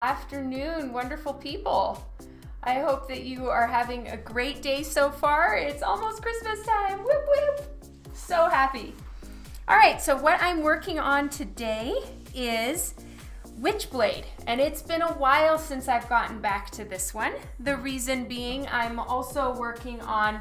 Afternoon, wonderful people. I hope that you are having a great day so far. It's almost Christmas time. Whoop whoop. So happy. All right, so what I'm working on today is Witchblade, and it's been a while since I've gotten back to this one. The reason being I'm also working on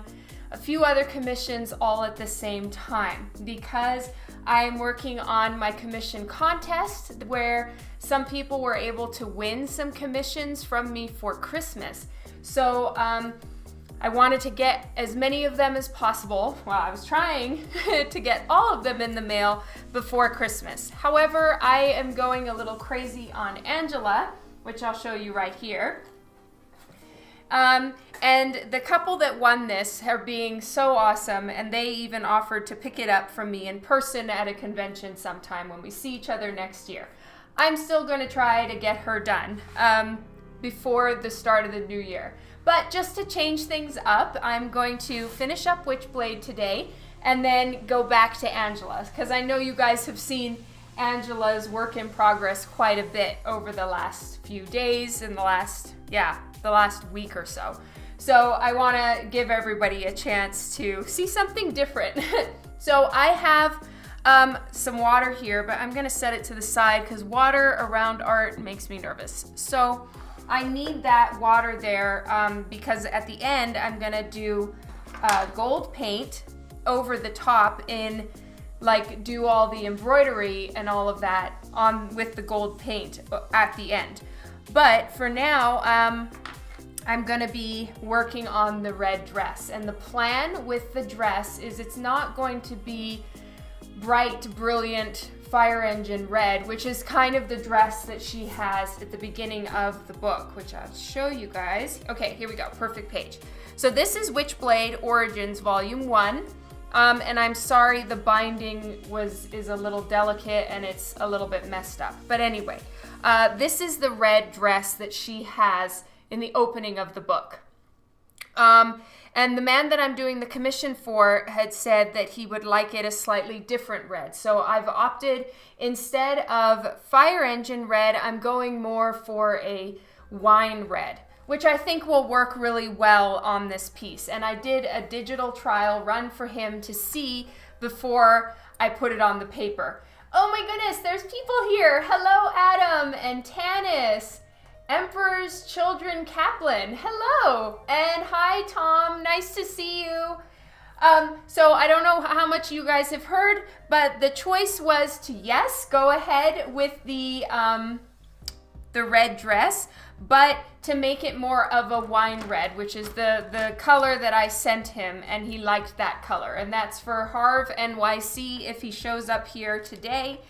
a few other commissions all at the same time because I'm working on my commission contest where some people were able to win some commissions from me for Christmas. So I wanted to get as many of them as possible. Well, I was trying to get all of them in the mail before Christmas. However, I am going a little crazy on Angela, which I'll show you right here. And the couple that won this are being so awesome, and they even offered to pick it up from me in person at a convention sometime when we see each other next year. I'm still going to try to get her done before the start of the new year. But just to change things up, I'm going to finish up Witchblade today and then go back to Angela's, because I know you guys have seen Angela's work in progress quite a bit over the last few days and the last week or so. So I want to give everybody a chance to see something different. So I have some water here, but I'm going to set it to the side because water around art makes me nervous. So I need that water there because at the end I'm going to do gold paint over the top in do all the embroidery and all of that on with the gold paint at the end. But for now, I'm gonna be working on the red dress. And the plan with the dress is it's not going to be bright, brilliant fire engine red, which is kind of the dress that she has at the beginning of the book, which I'll show you guys. Okay, here we go, perfect page. So this is Witchblade Origins Volume 1. And I'm sorry the binding is a little delicate and it's a little bit messed up. But anyway, this is the red dress that she has in the opening of the book. And the man that I'm doing the commission for had said that he would like it a slightly different red. So I've opted, instead of fire engine red, I'm going more for a wine red, which I think will work really well on this piece. And I did a digital trial run for him to see before I put it on the paper. Oh my goodness, there's people here. Hello, Adam and Tanis. Emperor's Children Kaplan, hello. And hi, Tom, nice to see you. So I don't know how much you guys have heard, but the choice was to, yes, go ahead with the red dress, but to make it more of a wine red, which is the color that I sent him, and he liked that color. And that's for Harv NYC. If he shows up here today,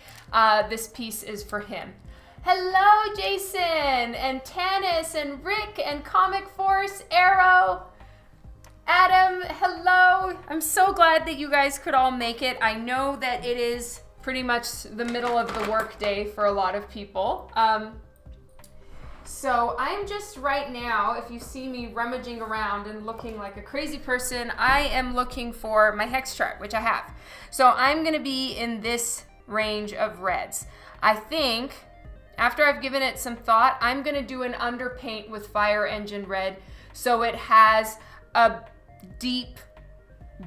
this piece is for him. Hello, Jason, and Tanis, and Rick, and Comic Force, Arrow, Adam, hello. I'm so glad that you guys could all make it. I know that it is pretty much the middle of the workday for a lot of people. So I'm just right now, if you see me rummaging around and looking like a crazy person, I am looking for my hex chart, which I have. So I'm going to be in this range of reds. I think, after I've given it some thought, I'm going to do an underpaint with fire engine red so it has a deep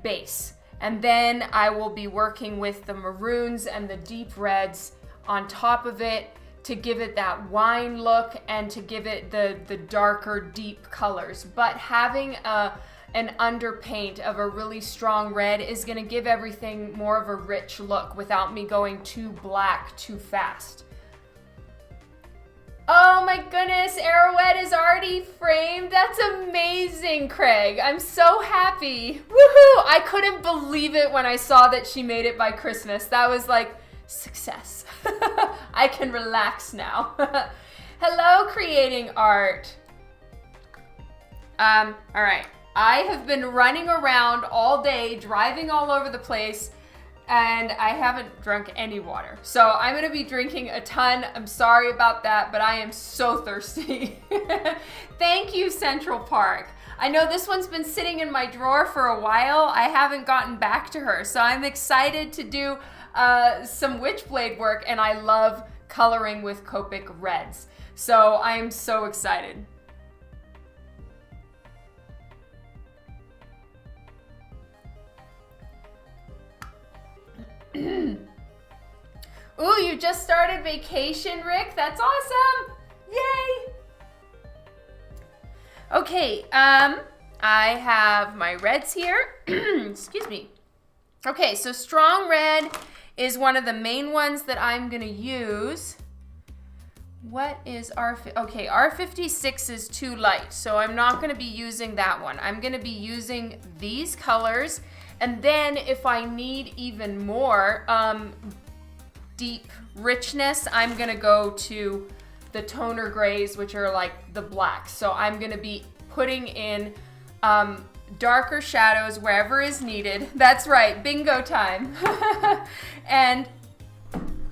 base. And then I will be working with the maroons and the deep reds on top of it to give it that wine look and to give it the darker, deep colors. But having an underpaint of a really strong red is going to give everything more of a rich look without me going too black too fast. Oh my goodness, Arrowhead is already framed. That's amazing, Craig. I'm so happy. Woohoo! I couldn't believe it when I saw that she made it by Christmas. That was like, success. I can relax now. Hello, creating art. All right. I have been running around all day, driving all over the place, and I haven't drunk any water. So I'm going to be drinking a ton. I'm sorry about that, but I am so thirsty. Thank you, Central Park. I know this one's been sitting in my drawer for a while. I haven't gotten back to her. So I'm excited to do some Witchblade work, and I love coloring with Copic reds. So I am so excited. Ooh, you just started vacation, Rick. That's awesome. Yay. Okay, I have my reds here. Excuse me. Okay, so strong red is one of the main ones that I'm gonna use. What is okay, R56 is too light, so I'm not gonna be using that one. I'm gonna be using these colors, and then if I need even more deep richness, I'm gonna go to the toner grays, which are like the blacks. So I'm gonna be putting in darker shadows wherever is needed. That's right, bingo time. And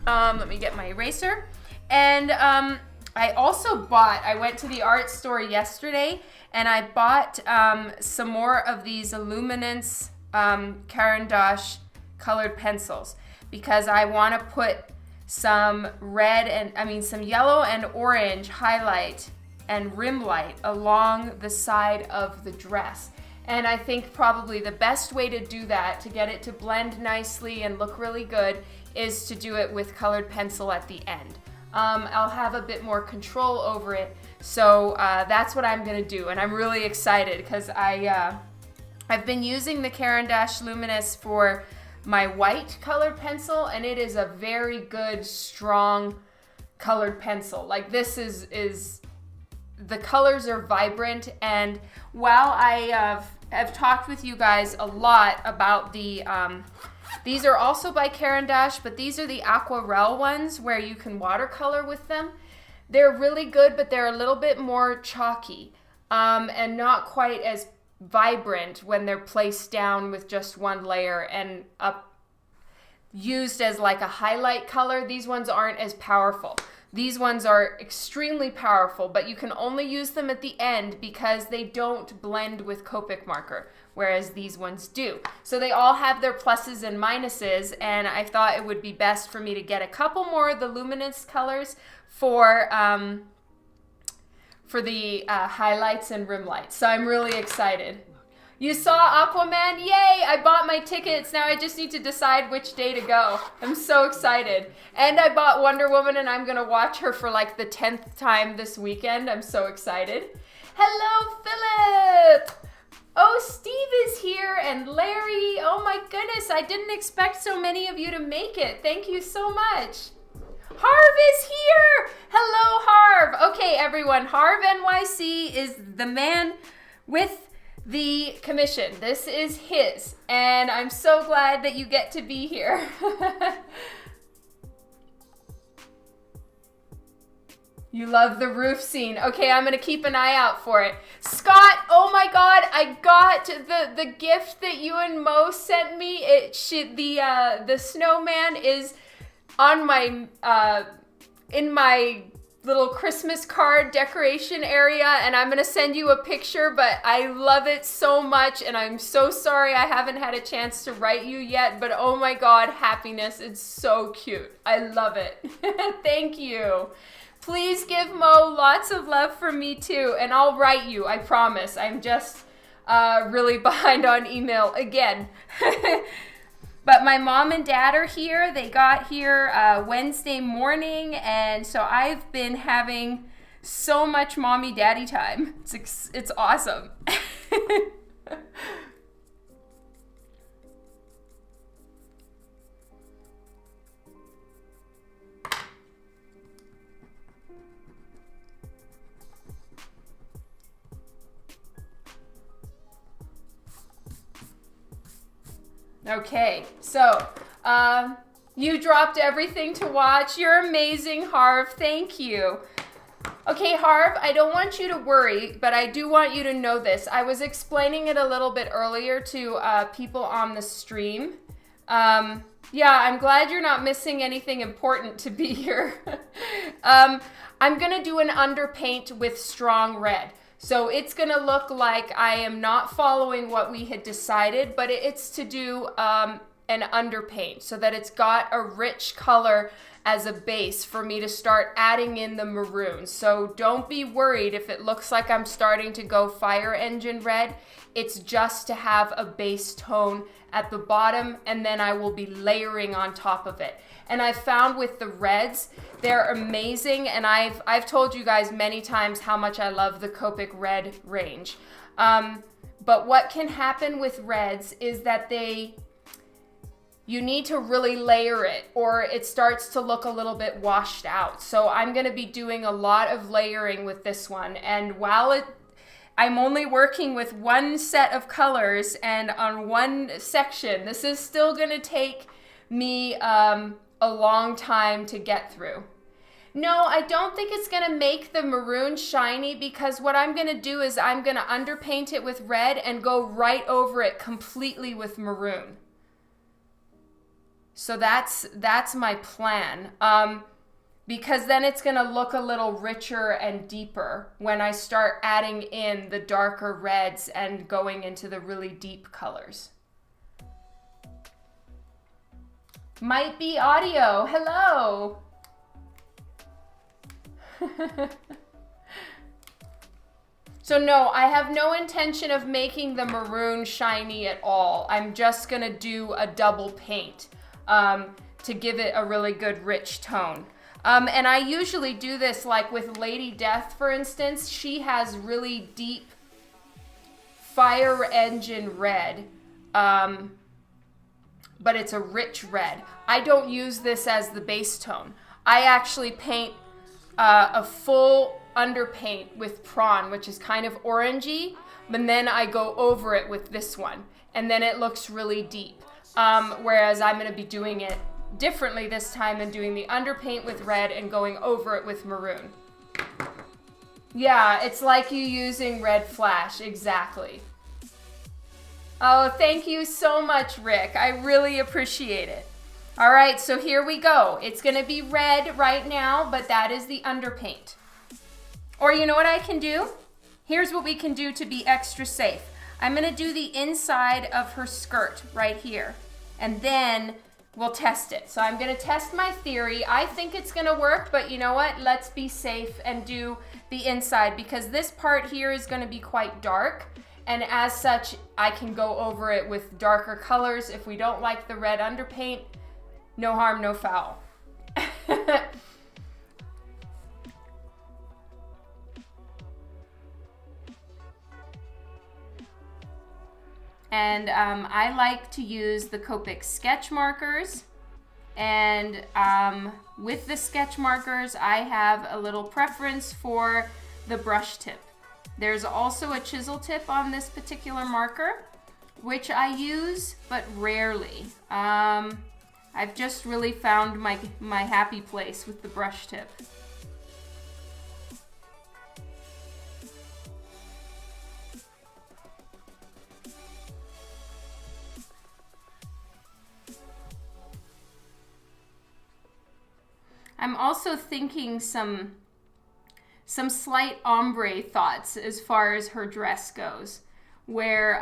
let me get my eraser. And I also I went to the art store yesterday and I bought some more of these Luminance Caran d'Ache colored pencils because I want to put some some yellow and orange highlight and rim light along the side of the dress. And I think probably the best way to do that, to get it to blend nicely and look really good, is to do it with colored pencil at the end. I'll have a bit more control over it. So that's what I'm gonna do. And I'm really excited because I've been using the Caran d'Ache Luminous for my white colored pencil, and it is a very good, strong colored pencil. Like this is the colors are vibrant, and while I have talked with you guys a lot about the, these are also by Caran d'Ache, but these are the aquarelle ones where you can watercolor with them. They're really good, but they're a little bit more chalky and not quite as vibrant when they're placed down with just one layer and used as like a highlight color. These ones aren't as powerful. These ones are extremely powerful, but you can only use them at the end because they don't blend with Copic marker, whereas these ones do. So they all have their pluses and minuses, and I thought it would be best for me to get a couple more of the luminance colors for the highlights and rim lights. So I'm really excited. You saw Aquaman? Yay! I bought my tickets. Now I just need to decide which day to go. I'm so excited. And I bought Wonder Woman, and I'm gonna watch her for like the 10th time this weekend. I'm so excited. Hello, Philip! Oh, Steve is here, and Larry. Oh my goodness, I didn't expect so many of you to make it. Thank you so much. Harv is here! Hello, Harv. Okay, everyone, Harv NYC is the man with the commission. This is his, and I'm so glad that you get to be here. You love the roof scene. Okay, I'm gonna keep an eye out for it. Scott, oh my God, I got the gift that you and Mo sent me. The snowman is on my in my little Christmas card decoration area, and I'm gonna send you a picture, but I love it so much, and I'm so sorry I haven't had a chance to write you yet, but oh my God, happiness, it's so cute. I love it. Thank you. Please give Mo lots of love from me too, and I'll write you, I promise. I'm just really behind on email again. But my mom and dad are here. They got here Wednesday morning, and so I've been having so much mommy daddy time. It's awesome. Okay, so you dropped everything to watch. You're amazing, Harv. Thank you. Okay, Harv, I don't want you to worry, but I do want you to know this. I was explaining it a little bit earlier to people on the stream. Yeah, I'm glad you're not missing anything important to be here. I'm going to do an underpaint with strong red. So it's gonna look like I am not following what we had decided, but it's to do an underpaint so that it's got a rich color as a base for me to start adding in the maroon. So don't be worried if it looks like I'm starting to go fire engine red. It's just to have a base tone at the bottom, and then I will be layering on top of it. And I've found with the reds, they're amazing, and I've told you guys many times how much I love the Copic red range. But what can happen with reds is that you need to really layer it, or it starts to look a little bit washed out. So I'm going to be doing a lot of layering with this one, and while I'm only working with one set of colors and on one section, this is still going to take me a long time to get through. No, I don't think it's going to make the maroon shiny, because what I'm going to do is I'm going to underpaint it with red and go right over it completely with maroon. So that's my plan. Because then it's going to look a little richer and deeper when I start adding in the darker reds and going into the really deep colors. Might be audio. Hello. So no, I have no intention of making the maroon shiny at all. I'm just going to do a double paint to give it a really good rich tone. And I usually do this like with Lady Death, for instance. She has really deep fire engine red, but it's a rich red. I don't use this as the base tone. I actually paint a full underpaint with prawn, which is kind of orangey, but then I go over it with this one, and then it looks really deep. Whereas I'm going to be doing it differently this time and doing the underpaint with red and going over it with maroon. Yeah, it's like you using red flash, exactly. Oh, thank you so much, Rick. I really appreciate it. All right, so here we go. It's gonna be red right now, but that is the underpaint. Or you know what I can do? Here's what we can do to be extra safe. I'm gonna do the inside of her skirt right here, and then we'll test it. So I'm gonna test my theory. I think it's gonna work, but you know what? Let's be safe and do the inside, because this part here is gonna be quite dark, and as such, I can go over it with darker colors. If we don't like the red underpaint, no harm, no foul. And I like to use the Copic sketch markers, and with the sketch markers I have a little preference for the brush tip. There's also a chisel tip on this particular marker, which I use but rarely. I've just really found my happy place with the brush tip. I'm also thinking some slight ombre thoughts as far as her dress goes, where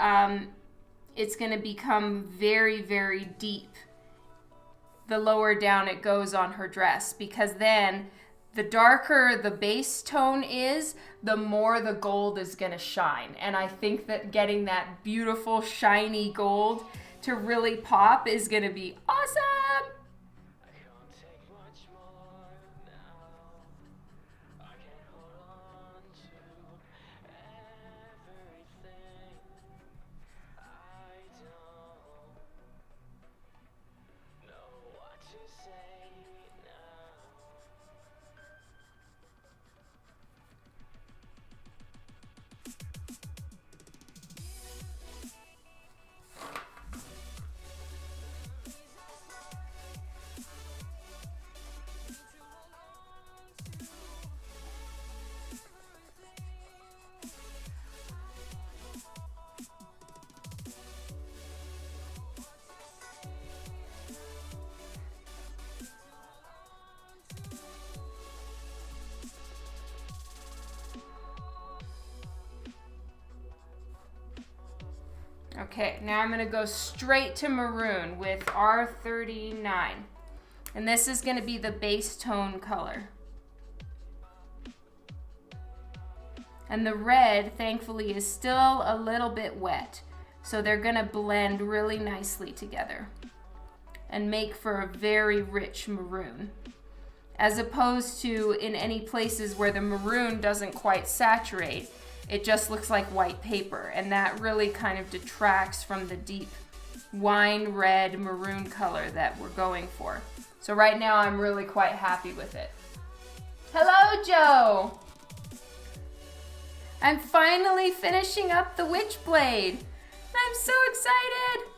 it's going to become very, very deep the lower down it goes on her dress, because then the darker the base tone is, the more the gold is going to shine. And I think that getting that beautiful shiny gold to really pop is going to be awesome. Okay, now I'm going to go straight to maroon with R39. And this is going to be the base tone color. And the red, thankfully, is still a little bit wet. So they're going to blend really nicely together and make for a very rich maroon. As opposed to in any places where the maroon doesn't quite saturate, it just looks like white paper. And that really kind of detracts from the deep wine red maroon color that we're going for. So right now I'm really quite happy with it. Hello, Joe! I'm finally finishing up the Witchblade. I'm so excited!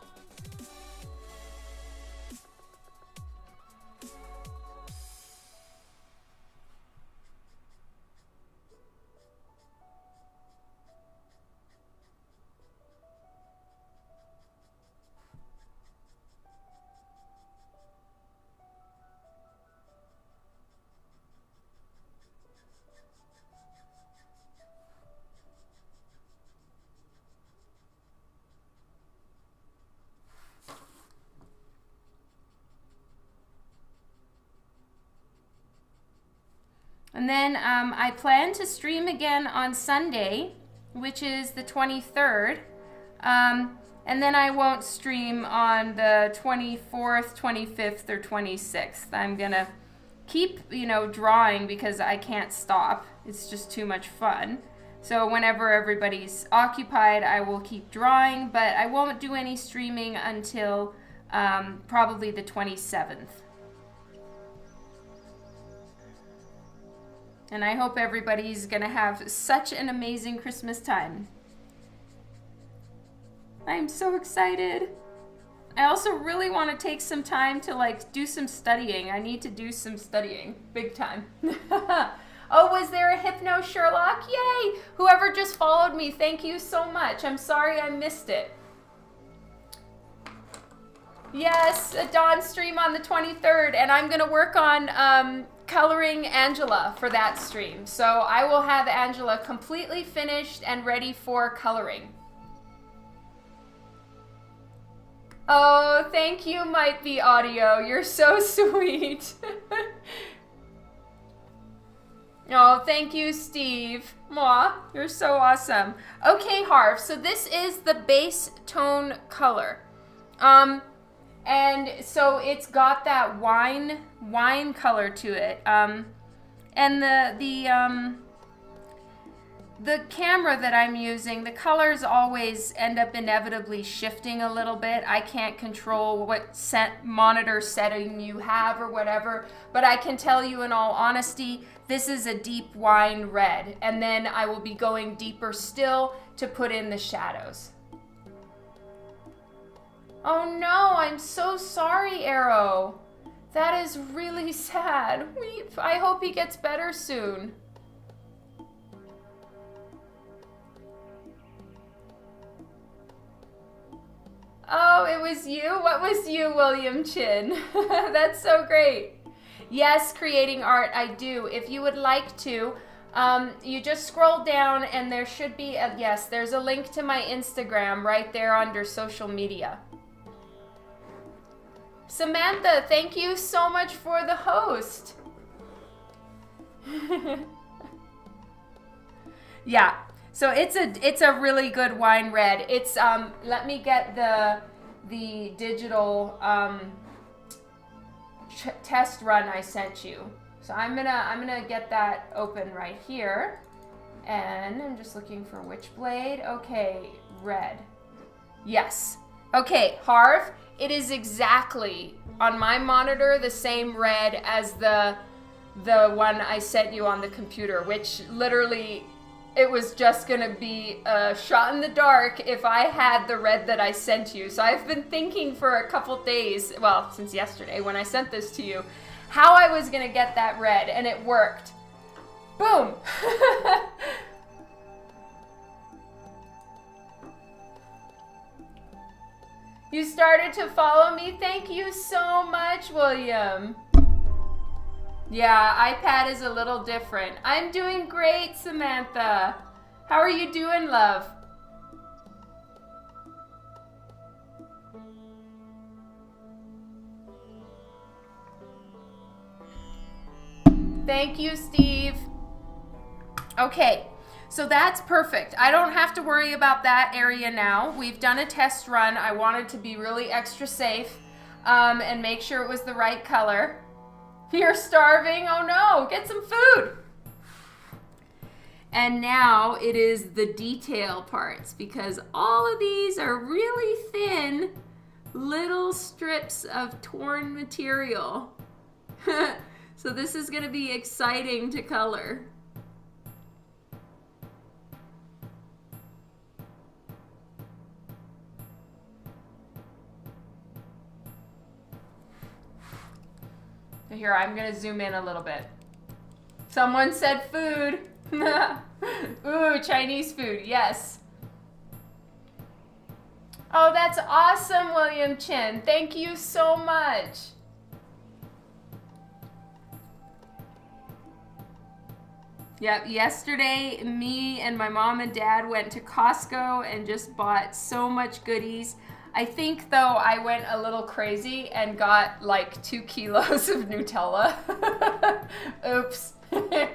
And then I plan to stream again on Sunday, which is the 23rd. And then I won't stream on the 24th, 25th, or 26th. I'm gonna keep, drawing because I can't stop. It's just too much fun. So whenever everybody's occupied, I will keep drawing, but I won't do any streaming until probably the 27th. And I hope everybody's gonna have such an amazing Christmas time. I'm so excited. I also really want to take some time to do some studying. I need to do some studying, big time. Oh, was there a Hypno Sherlock? Yay! Whoever just followed me, thank you so much. I'm sorry I missed it. Yes, a dawn stream on the 23rd, and I'm gonna work on coloring Angela for that stream. So I will have Angela completely finished and ready for coloring. Oh, thank you, Might Be Audio. You're so sweet. Oh, thank you, Steve. Mwah, you're so awesome. Okay, Harv, so this is the base tone color. And so it's got that wine color to it. And the camera that I'm using, the colors always end up inevitably shifting a little bit. I can't control what monitor setting you have or whatever, but I can tell you in all honesty, this is a deep wine red, and then I will be going deeper still to put in the shadows. Oh no, I'm so sorry, Arrow. That is really sad. I hope he gets better soon. Oh, it was you? What was you, William Chin? That's so great. Yes, creating art, I do. If you would like to, you just scroll down and there should be, yes, there's a link to my Instagram right there under social media. Samantha, thank you so much for the host. Yeah. So it's a really good wine red. It's let me get the digital test run I sent you. So I'm gonna get that open right here, and I'm just looking for Witchblade. Okay, red. Yes. Okay, Harv. It is exactly on my monitor the same red as the one I sent you on the computer, which literally. It was just gonna be a shot in the dark if I had the red that I sent you. So I've been thinking for a couple days, well, since yesterday when I sent this to you, how I was gonna get that red, and it worked. Boom! You started to follow me? Thank you so much, William. Yeah, iPad is a little different. I'm doing great, Samantha. How are you doing, love? Thank you, Steve. Okay, so that's perfect. I don't have to worry about that area now. We've done a test run. I wanted to be really extra safe and make sure it was the right color. You're starving? Oh no, get some food. And now it is the detail parts, because all of these are really thin little strips of torn material. So this is going to be exciting to color. Here, I'm going to zoom in a little bit. Someone said food. Ooh, Chinese food, yes. Oh, that's awesome, William Chin. Thank you so much. Yep, yesterday me and my mom and dad went to Costco and just bought so much goodies. I think, though, I went a little crazy and got like 2 kilos of Nutella. Oops. Juan,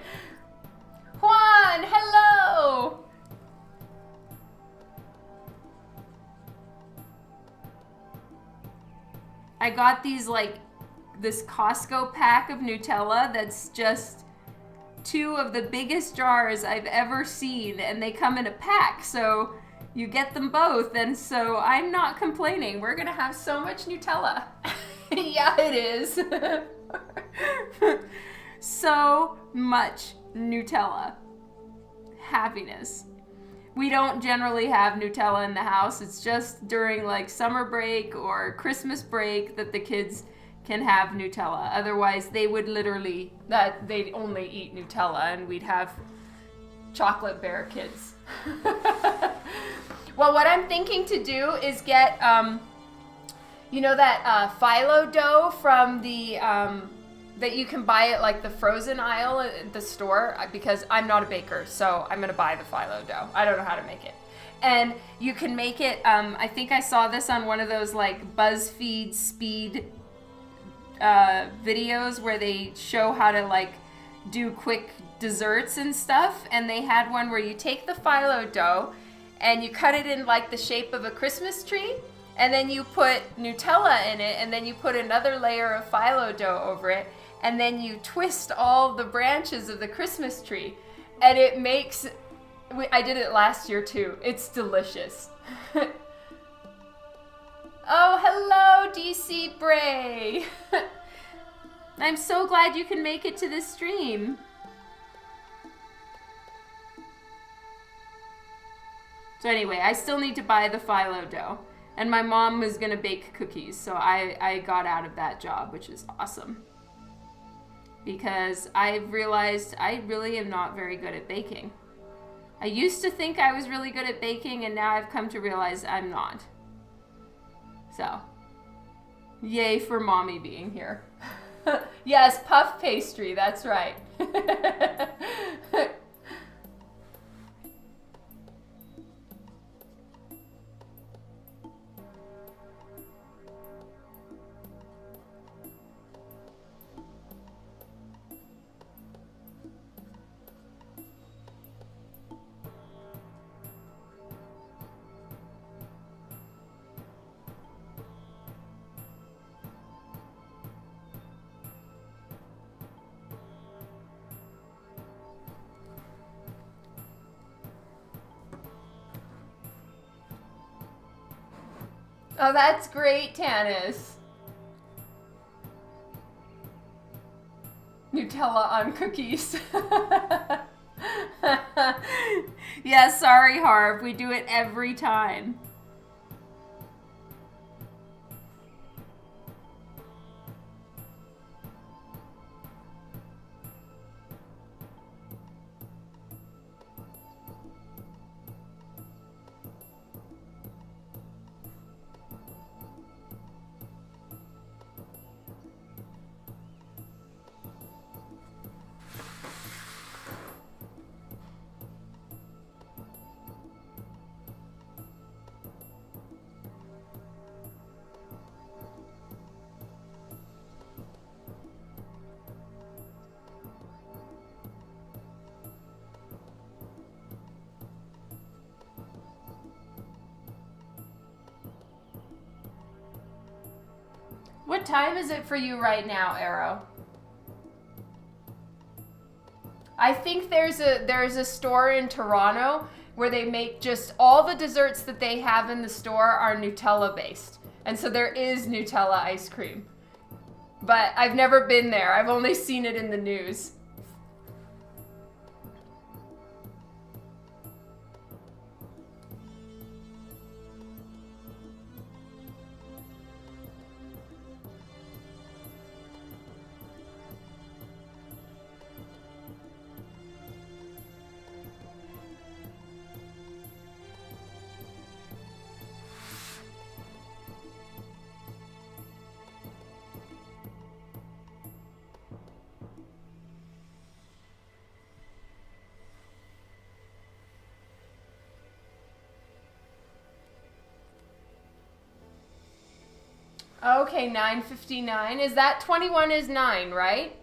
hello! I got these, like, this Costco pack of Nutella that's just 2 of the biggest jars I've ever seen, and they come in a pack, so you get them both, and so I'm not complaining. We're gonna have so much Nutella. Yeah, it is. So much Nutella. Happiness. We don't generally have Nutella in the house. It's just during like summer break or Christmas break that the kids can have Nutella. Otherwise, they would literally, they'd only eat Nutella and we'd have chocolate bear kids. Well, what I'm thinking to do is get, you know that phyllo dough from the, that you can buy at like the frozen aisle at the store, because I'm not a baker, so I'm gonna buy the phyllo dough. I don't know how to make it. And you can make it, I think I saw this on one of those like BuzzFeed speed videos where they show how to like do quick desserts and stuff, and they had one where you take the phyllo dough and you cut it in like the shape of a Christmas tree, and then you put Nutella in it, and then you put another layer of phyllo dough over it, and then you twist all the branches of the Christmas tree, and it makes, I did it last year too, it's delicious. Oh, hello, DC Bray. I'm so glad you can make it to this stream. So anyway, I still need to buy the phyllo dough. And my mom was gonna bake cookies, so I got out of that job, which is awesome. Because I've realized I really am not very good at baking. I used to think I was really good at baking, and now I've come to realize I'm not. So, yay for mommy being here. Yes, puff pastry, that's right. Oh, that's great, Tanis. Nutella on cookies. Yeah, sorry, Harv. We do it every time. What time is it for you right now, Arrow? I think there's a store in Toronto where they make just all the desserts that they have in the store are Nutella based. And so there is Nutella ice cream. But I've never been there. I've only seen it in the news. Okay, 9:59. Is that 21 is 9, right?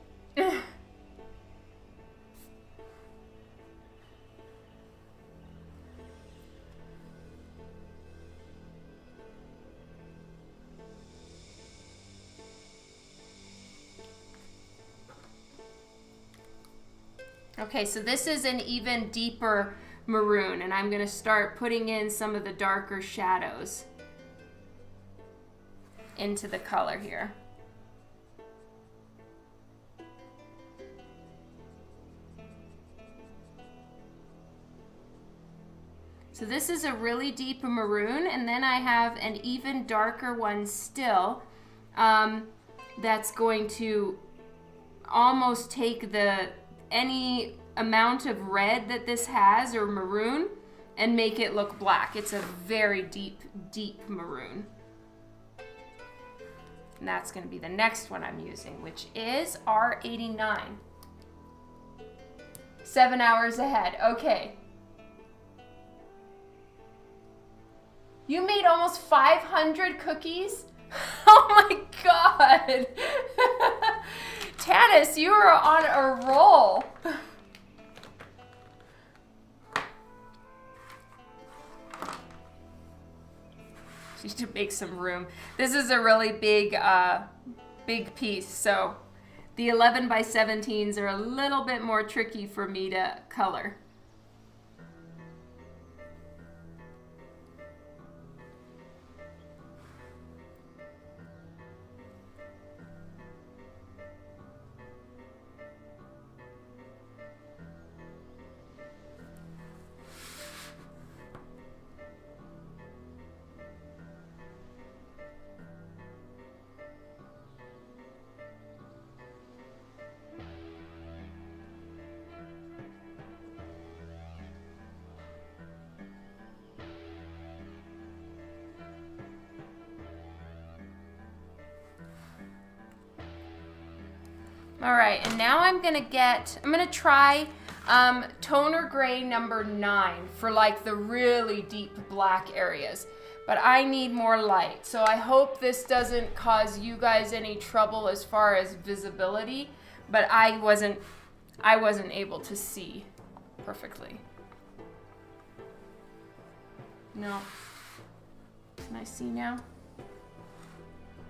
Okay, so this is an even deeper maroon, and I'm going to start putting in some of the darker shadows into the color here. So this is a really deep maroon, and then I have an even darker one still that's going to almost take any amount of red that this has, or maroon, and make it look black. It's a very deep, deep maroon. And that's going to be the next one I'm using, which is R89. 7 hours ahead. Okay. You made almost 500 cookies? Oh my God. Tanis, you are on a roll. Just to make some room. This is a really big piece, so the 11 by 17s are a little bit more tricky for me to color. All right, and now I'm gonna try toner gray number 9 for like the really deep black areas, but I need more light. So I hope this doesn't cause you guys any trouble as far as visibility, but I wasn't able to see perfectly. No, can I see now?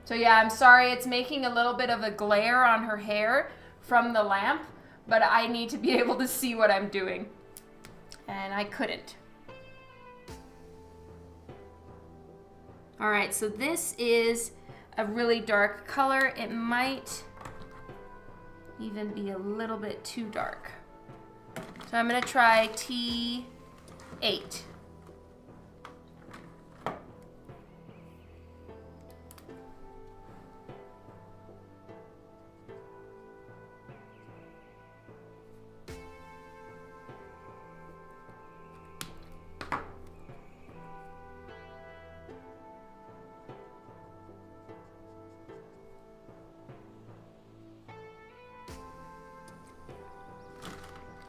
So yeah, I'm sorry, it's making a little bit of a glare on her hair from the lamp, but I need to be able to see what I'm doing, and I couldn't. All right, so this is a really dark color. It might even be a little bit too dark. So I'm gonna try T8.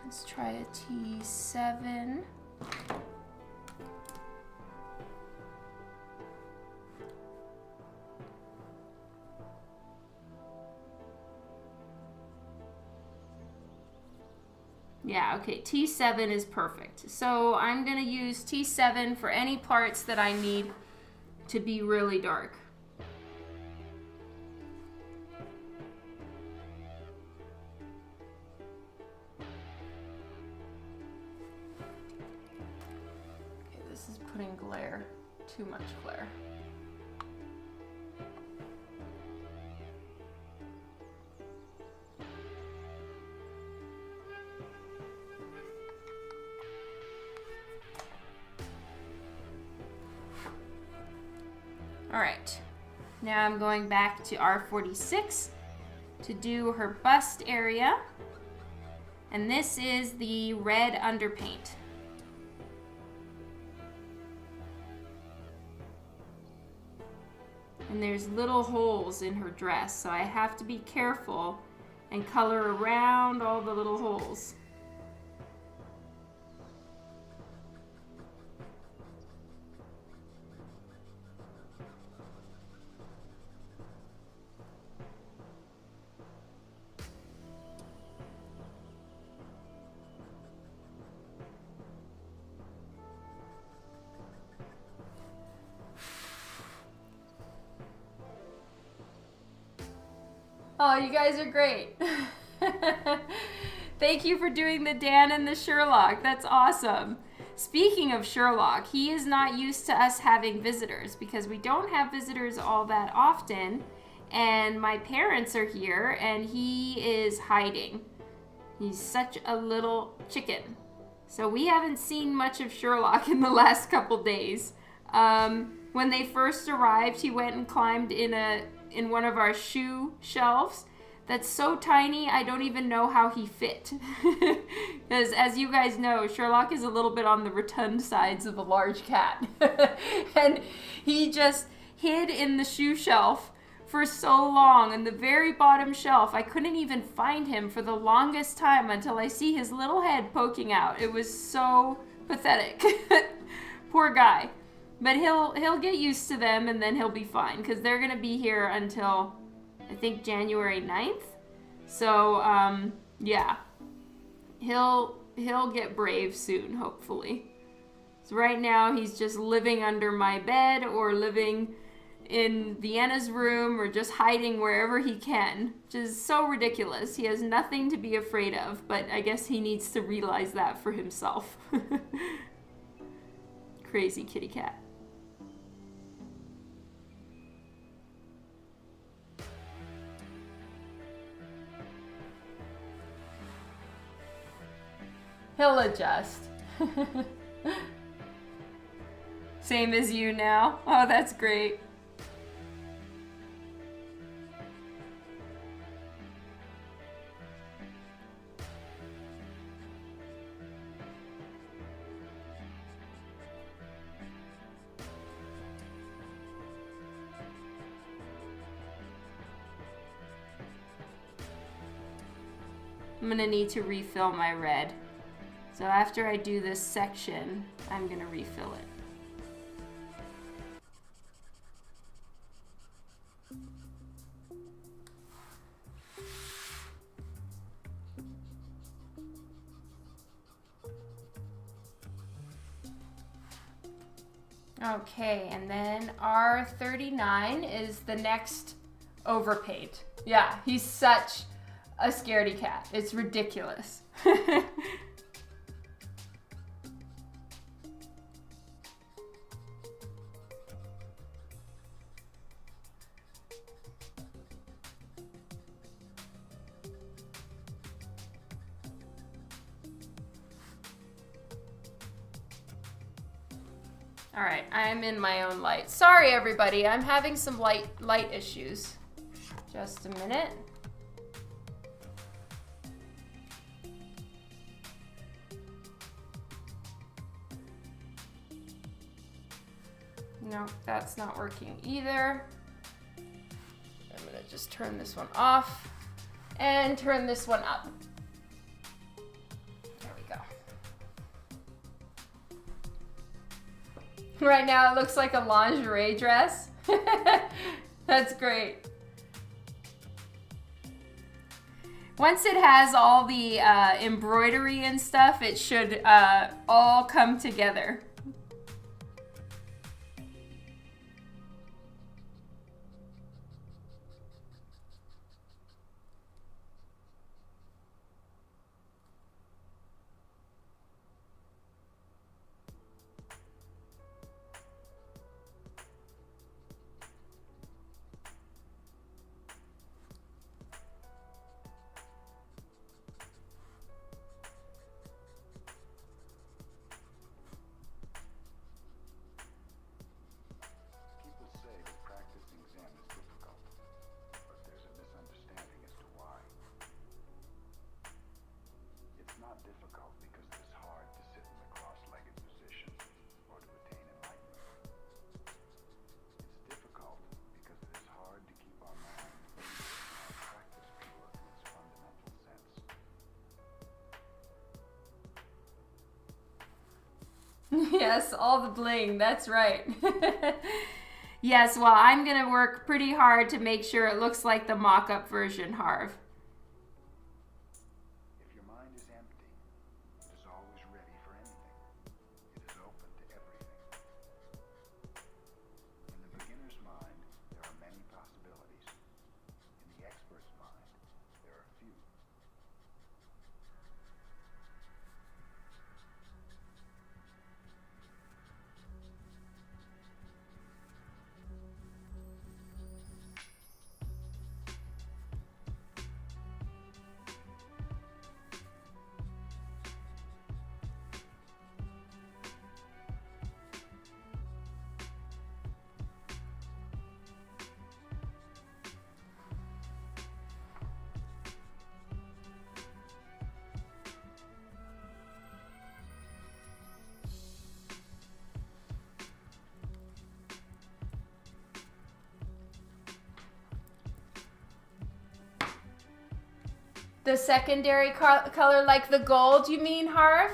Let's try a T7. Yeah, okay, T7 is perfect. So I'm gonna use T7 for any parts that I need to be really dark. this is putting glare, too much glare. All right, now I'm going back to R46 to do her bust area. And this is the red underpaint. And there's little holes in her dress, so I have to be careful and color around all the little holes. Oh, you guys are great. Thank you for doing the Dan and the Sherlock. That's awesome. Speaking of Sherlock, he is not used to us having visitors because we don't have visitors all that often. And my parents are here and he is hiding. He's such a little chicken. So we haven't seen much of Sherlock in the last couple days. When they first arrived, he went and climbed in one of our shoe shelves that's so tiny I don't even know how he fit. Because as you guys know, Sherlock is a little bit on the rotund sides of a large cat. And he just hid in the shoe shelf for so long, in the very bottom shelf. I couldn't even find him for the longest time until I see his little head poking out. It was so pathetic. Poor guy. But he'll get used to them and then he'll be fine because they're going to be here until, I think, January 9th. So, yeah. He'll get brave soon, hopefully. So right now he's just living under my bed or living in Vienna's room or just hiding wherever he can, which is so ridiculous. He has nothing to be afraid of, but I guess he needs to realize that for himself. Crazy kitty cat. He'll adjust. Same as you now. Oh, that's great. I'm gonna need to refill my red. So after I do this section, I'm gonna refill it. Okay, and then R39 is the next overpaint. Yeah, he's such a scaredy cat. It's ridiculous. All right, I'm in my own light. Sorry, everybody. I'm having some light issues. Just a minute. No, that's not working either. I'm gonna just turn this one off and turn this one up. There we go. Right now it looks like a lingerie dress. That's great. Once it has all the embroidery and stuff, it should all come together. Yes, all the bling, that's right. Yes, well, I'm going to work pretty hard to make sure it looks like the mock-up version, Harv. If your mind is empty, it is always ready for anything. It is open to everything. In the beginner's mind, there are many possibilities. In the expert's mind, there are few. The secondary color, like the gold, you mean, Harv?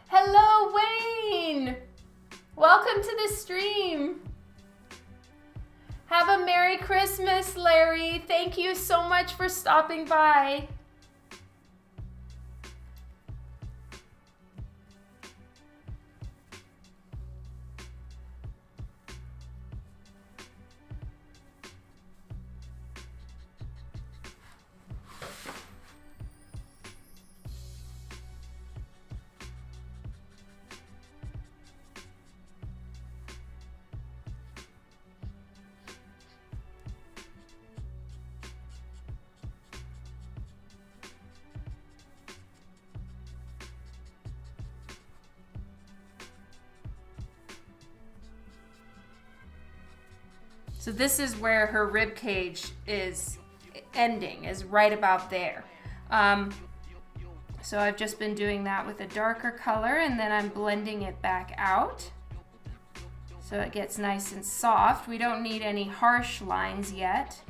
Hello, Wayne! Welcome to the stream. Have a Merry Christmas, Larry. Thank you so much for stopping by. So this is where her rib cage is ending, is right about there. So I've just been doing that with a darker color, and then I'm blending it back out so it gets nice and soft. We don't need any harsh lines yet.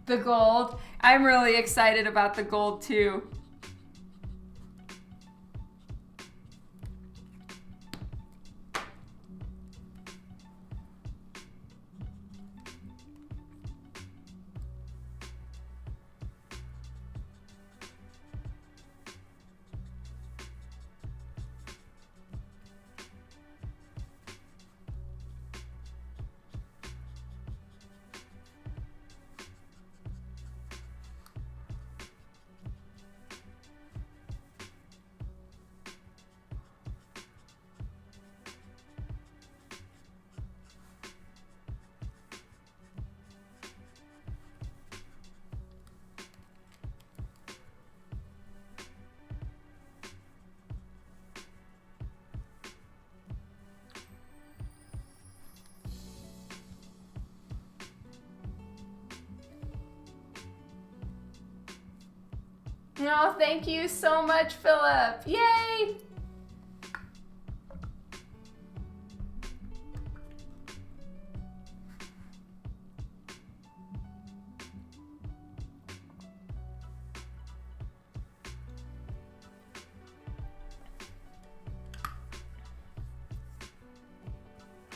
The gold. I'm really excited about the gold too. Oh, thank you so much, Philip. Yay!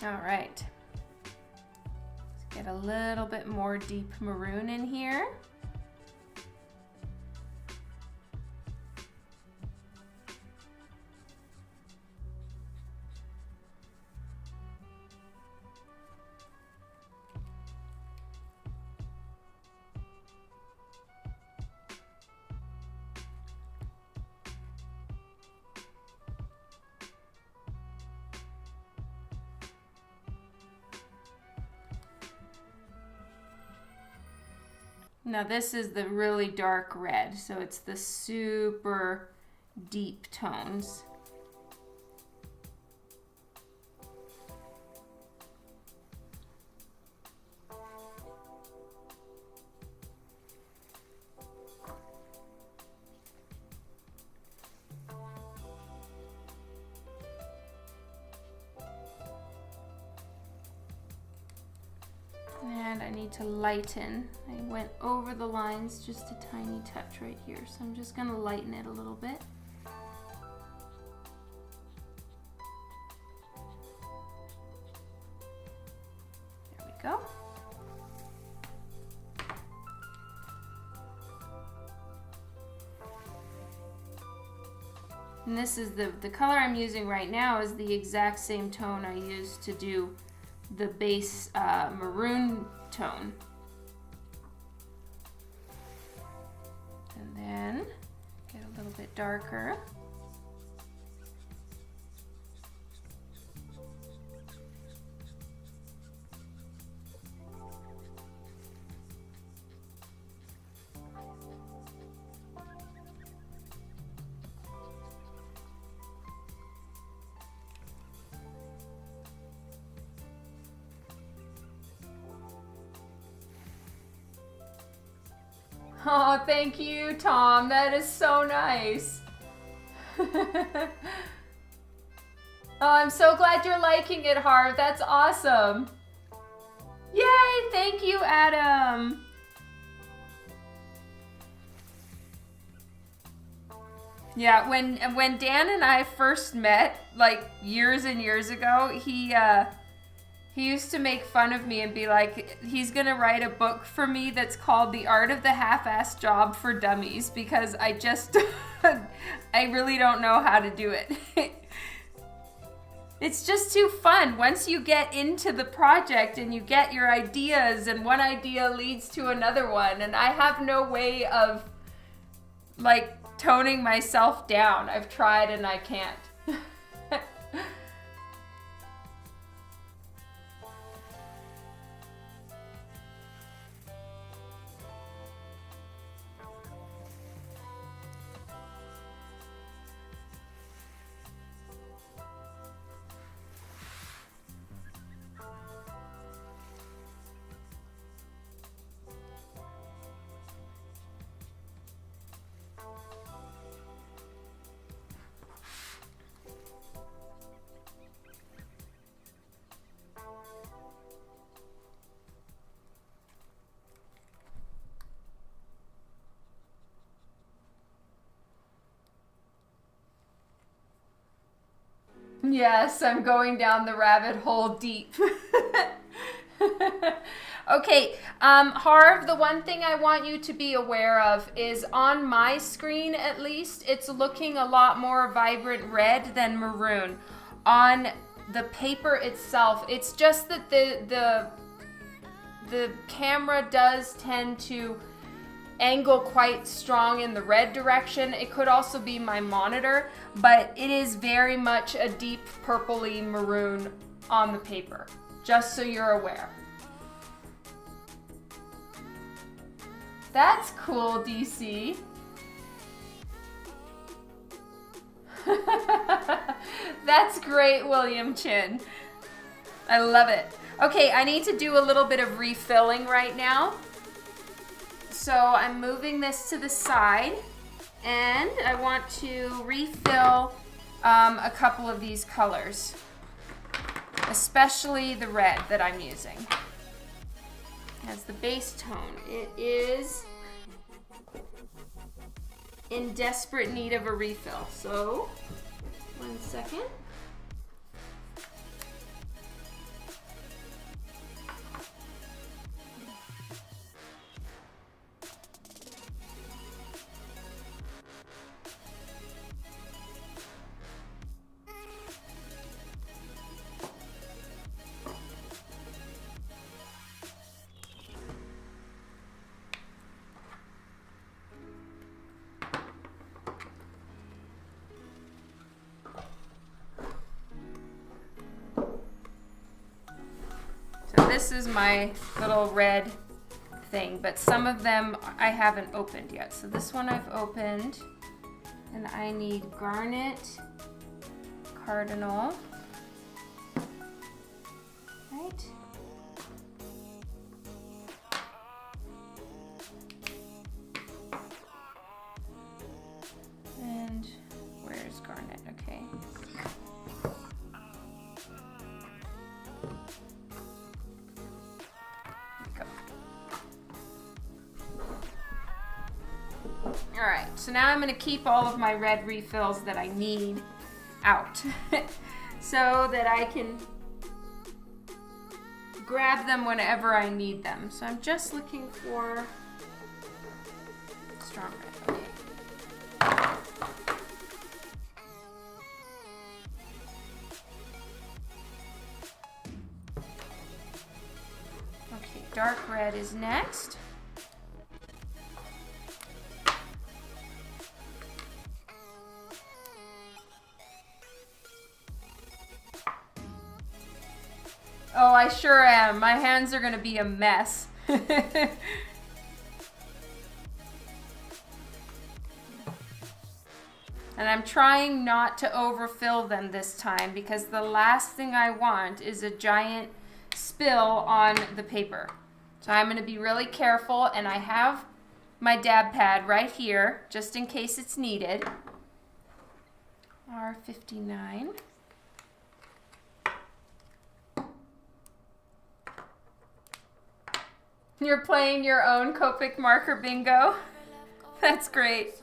All right. Let's get a little bit more deep maroon in here. Now this is the really dark red, so it's the super deep tones. And I need to lighten. I went over the lines just a tiny touch right here, so I'm just gonna lighten it a little bit. There we go. And this is the color I'm using right now is the exact same tone I used to do the base maroon tone. And then get a little bit darker. Oh, thank you, Tom. That is so nice. Oh, I'm so glad you're liking it, Harv. That's awesome. Yay! Thank you, Adam. Yeah, when Dan and I first met, like years and years ago, he used to make fun of me and be like, he's gonna write a book for me that's called The Art of the Half-Assed Job for Dummies, because I just, I really don't know how to do it. It's just too fun. Once you get into the project and you get your ideas and one idea leads to another one, and I have no way of like toning myself down. I've tried and I can't. Yes, I'm going down the rabbit hole deep. Okay, Harv, the one thing I want you to be aware of is on my screen, at least, it's looking a lot more vibrant red than maroon. On the paper itself, it's just that the camera does tend to angle quite strong in the red direction. It could also be my monitor, but it is very much a deep purpley maroon on the paper, just so you're aware. That's cool, DC. That's great, William Chin. I love it. Okay, I need to do a little bit of refilling right now. So I'm moving this to the side, and I want to refill a couple of these colors, especially the red that I'm using as the base tone. It is in desperate need of a refill. So, 1 second. This is my little red thing, but some of them I haven't opened yet. So this one I've opened, and I need Garnet, Cardinal, right? And where's Garnet? Okay. Alright, so now I'm going to keep all of my red refills that I need out so that I can grab them whenever I need them. So I'm just looking for strong red. Okay. Okay, dark red is next. Oh, I sure am. My hands are going to be a mess. And I'm trying not to overfill them this time because the last thing I want is a giant spill on the paper. So I'm going to be really careful, and I have my dab pad right here just in case it's needed. R59. You're playing your own Copic marker bingo? That's great.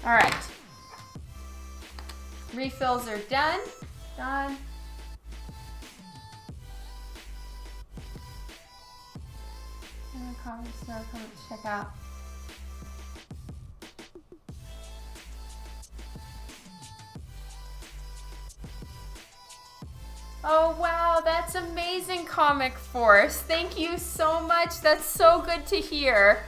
All right, refills are done. Done. And the comments now come to check out. Oh wow, that's amazing, Comic Force. Thank you so much. That's so good to hear.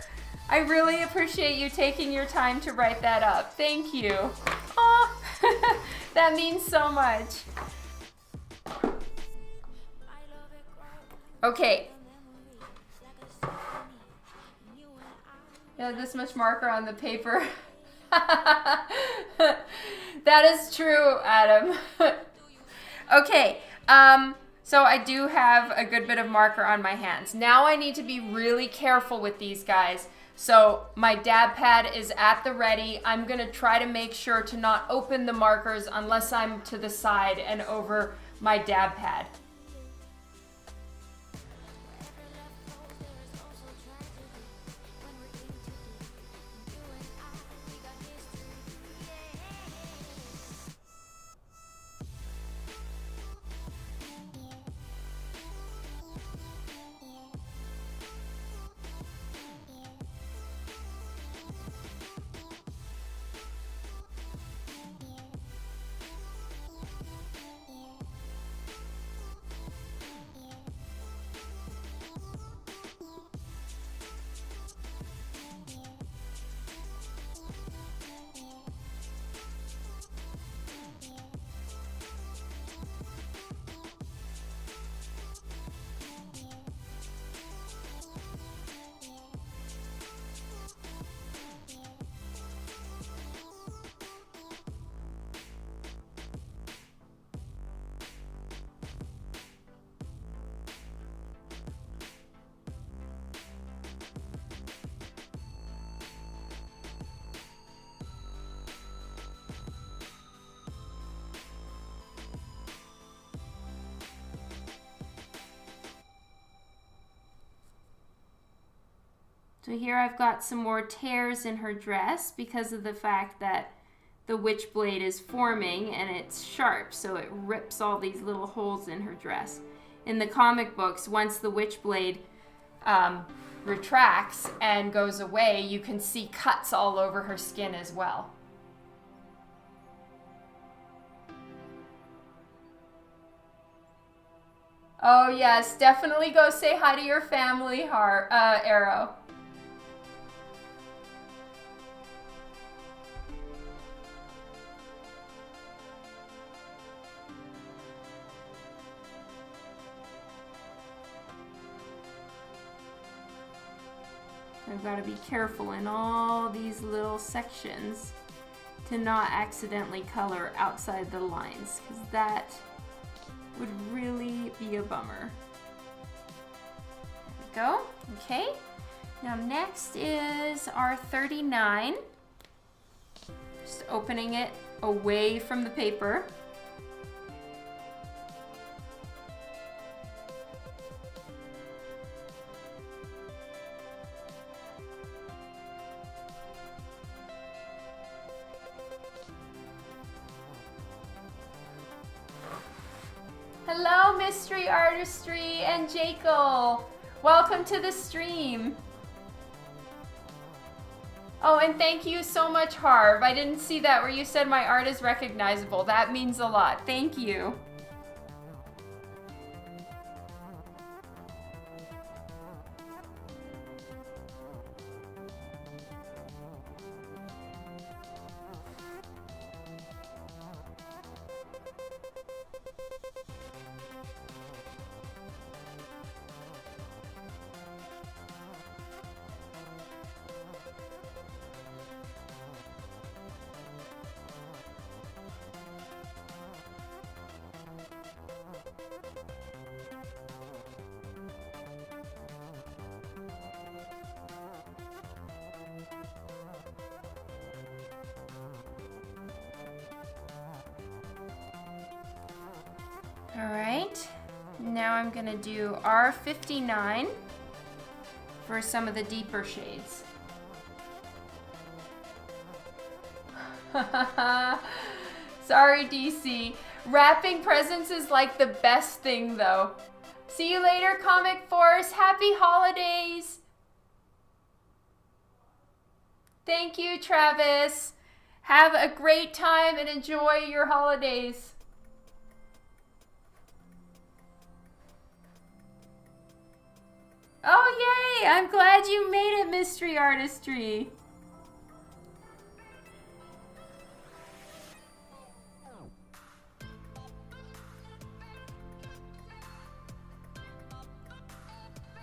I really appreciate you taking your time to write that up. Thank you. Aw, that means so much. Okay. Yeah, this much marker on the paper. That is true, Adam. Okay. So I do have a good bit of marker on my hands. Now I need to be really careful with these guys. So my dab pad is at the ready. I'm going to try to make sure to not open the markers unless I'm to the side and over my dab pad. So here I've got some more tears in her dress because of the fact that the Witchblade is forming and it's sharp, so it rips all these little holes in her dress. In the comic books, once the Witchblade retracts and goes away, you can see cuts all over her skin as well. Oh yes, definitely go say hi to your family, Arrow. I've got to be careful in all these little sections to not accidentally color outside the lines, because that would really be a bummer. There we go. Okay. Now next is our 39. Just opening it away from the paper. Hello, Mystery Artistry and Jekyll. Welcome to the stream. Oh, and thank you so much, Harv. I didn't see that where you said my art is recognizable. That means a lot. Thank you. All right, now I'm gonna do R59 for some of the deeper shades. Sorry, DC. Wrapping presents is like the best thing though. See you later, Comic Force. Happy holidays. Thank you, Travis. Have a great time and enjoy your holidays. Oh, yay! I'm glad you made it, Mystery Artistry.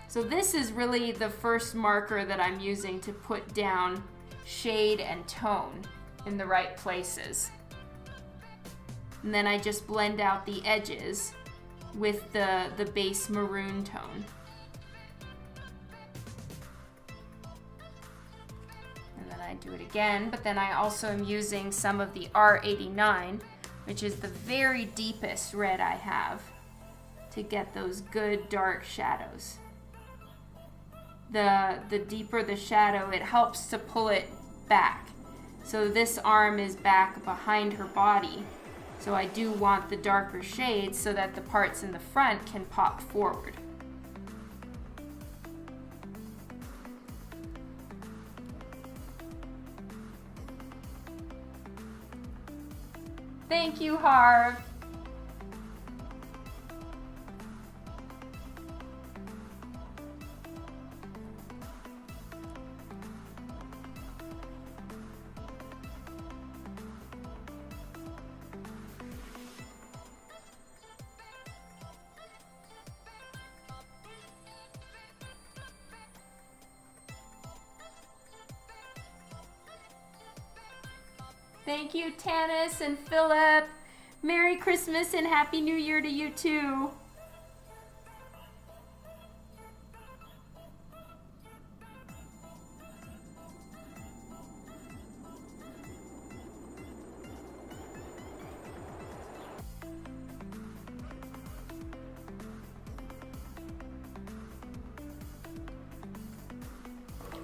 So this is really the first marker that I'm using to put down shade and tone in the right places. And then I just blend out the edges with the base maroon tone. I do it again, but then I also am using some of the R89, which is the very deepest red I have, to get those good dark shadows. The deeper the shadow, it helps to pull it back. So this arm is back behind her body, so I do want the darker shades so that the parts in the front can pop forward. Thank you, Harv. Thank you, Tanis and Philip. Merry Christmas and Happy New Year to you too.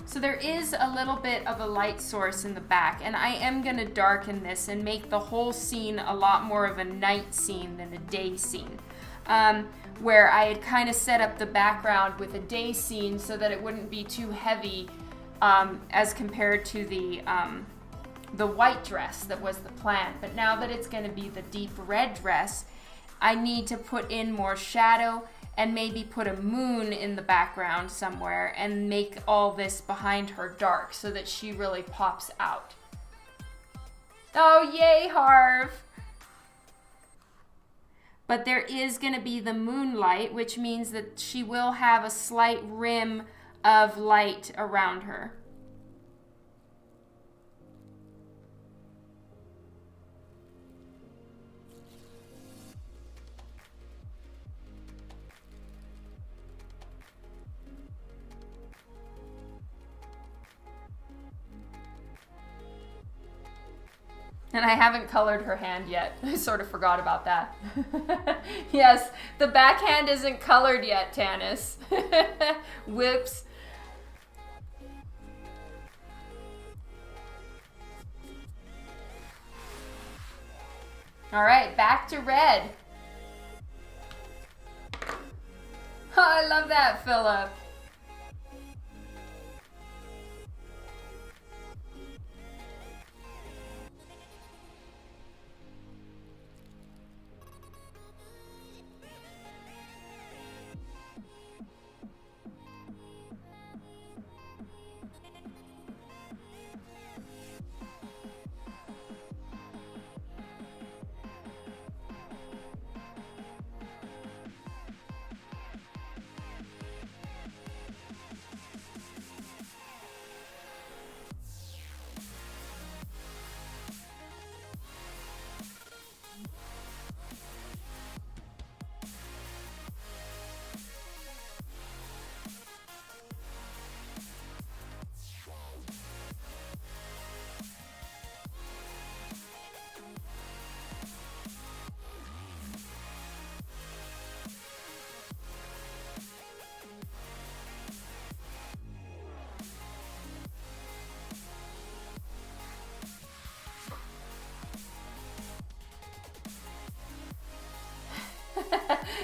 So there is a little bit of a light source in the back, and I am going to darken this and make the whole scene a lot more of a night scene than a day scene. Where I had kind of set up the background with a day scene so that it wouldn't be too heavy as compared to the white dress that was the plan. But now that it's going to be the deep red dress, I need to put in more shadow and maybe put a moon in the background somewhere and make all this behind her dark so that she really pops out. Oh, yay, Harv! But there is going to be the moonlight, which means that she will have a slight rim of light around her. And I haven't colored her hand yet. I sort of forgot about that. Yes, the backhand isn't colored yet, Tanis. Whoops. All right, back to red. Oh, I love that, Philip.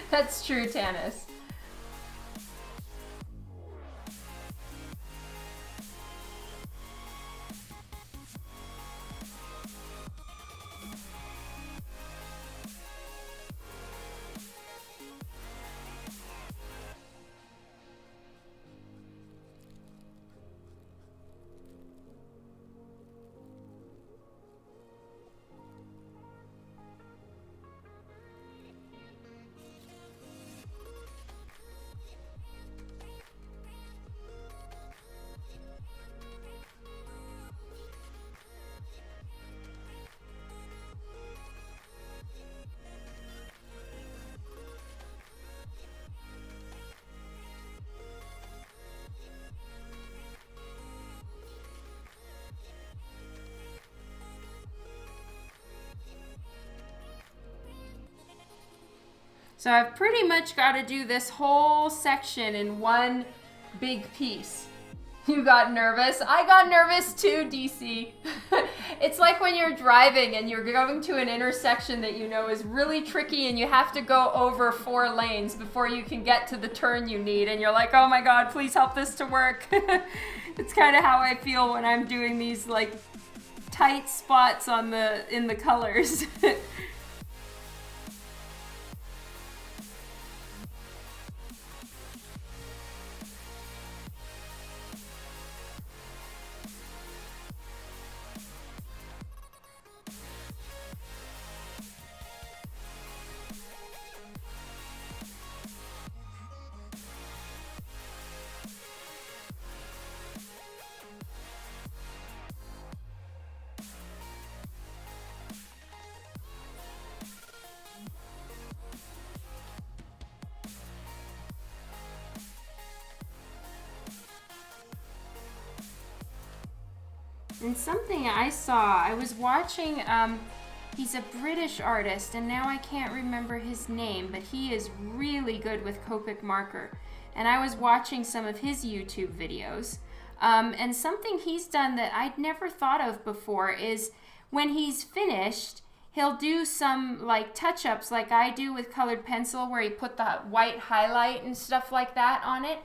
That's true, Tanis. So I've pretty much got to do this whole section in one big piece. You got nervous? I got nervous too, DC. It's like when you're driving and you're going to an intersection that you know is really tricky and you have to go over 4 lanes before you can get to the turn you need, and you're like, oh my god, please help this to work. It's kind of how I feel when I'm doing these like tight spots on in the colors. And something I saw, I was watching, he's a British artist, and now I can't remember his name, but he is really good with Copic marker. And I was watching some of his YouTube videos, and something he's done that I'd never thought of before is when he's finished, he'll do some like touch-ups like I do with colored pencil, where he put the white highlight and stuff like that on it.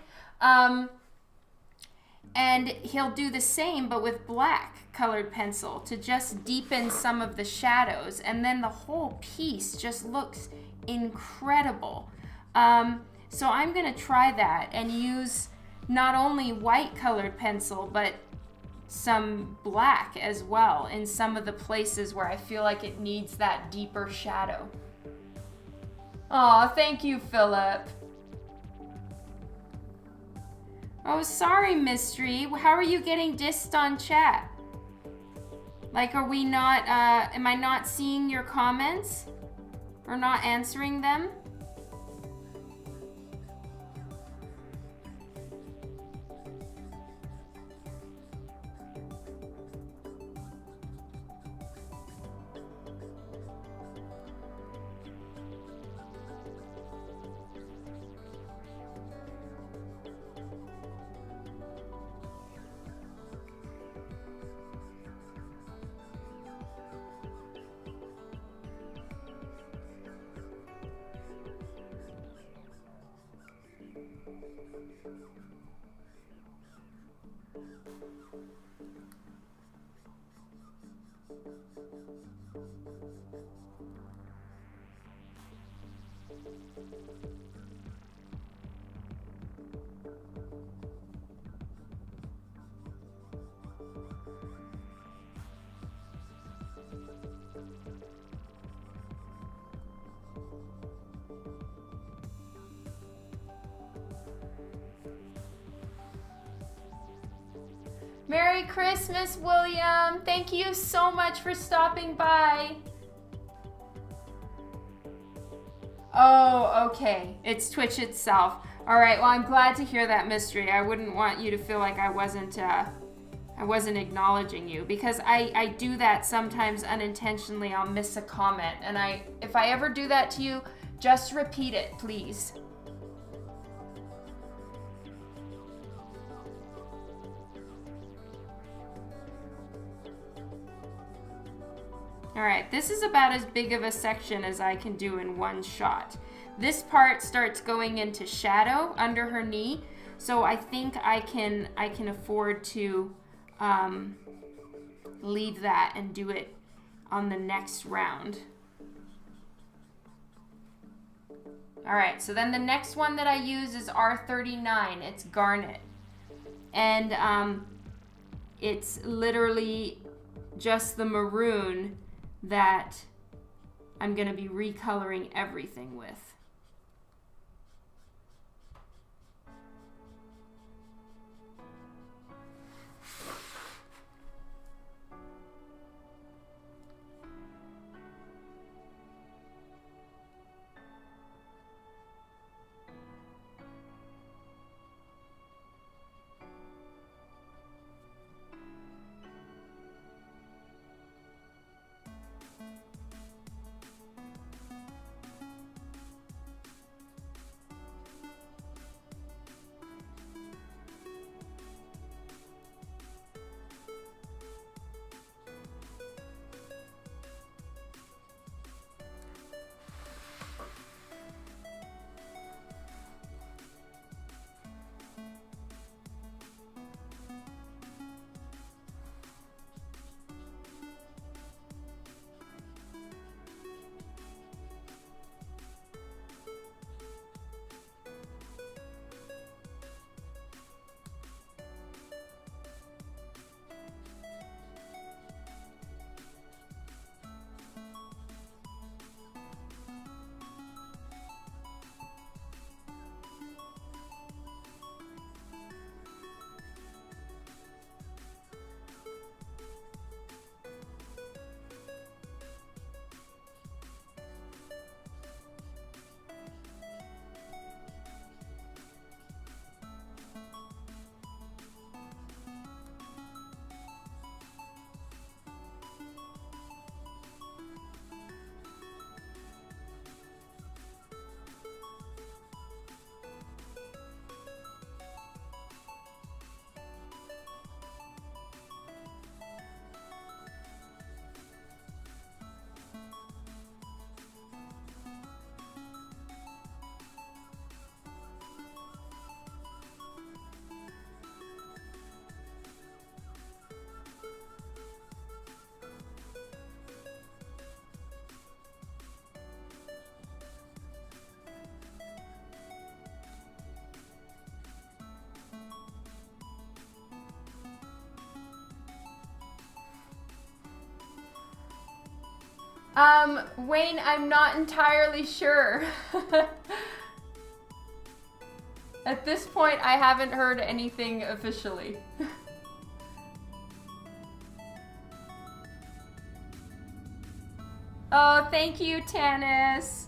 And he'll do the same but with black colored pencil to just deepen some of the shadows, and then the whole piece just looks incredible. So I'm going to try that and use not only white colored pencil, but some black as well in some of the places where I feel like it needs that deeper shadow. Aw, thank you, Philip. Oh, sorry, Mystery. How are you getting dissed on chat? Like, are we not, am I not seeing your comments? Or not answering them? Merry Christmas, William. Thank you so much for stopping by. Oh, okay. It's Twitch itself. All right. Well, I'm glad to hear that, Mystery. I wouldn't want you to feel like I wasn't acknowledging you, because I do that sometimes unintentionally. I'll miss a comment, and if I ever do that to you, just repeat it, please. All right, this is about as big of a section as I can do in one shot. This part starts going into shadow under her knee, so I think I can afford to leave that and do it on the next round. All right, so then the next one that I use is R39. It's garnet, and it's literally just the maroon that I'm going to be recoloring everything with. Wayne, I'm not entirely sure. At this point, I haven't heard anything officially. Oh, thank you, Tanis.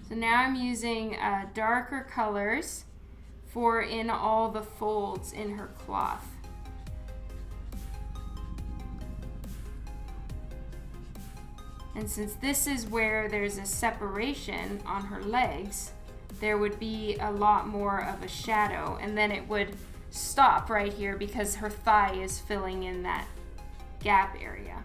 So now I'm using darker colors for in all the folds in her cloth. And since this is where there's a separation on her legs, there would be a lot more of a shadow, and then it would stop right here because her thigh is filling in that gap area.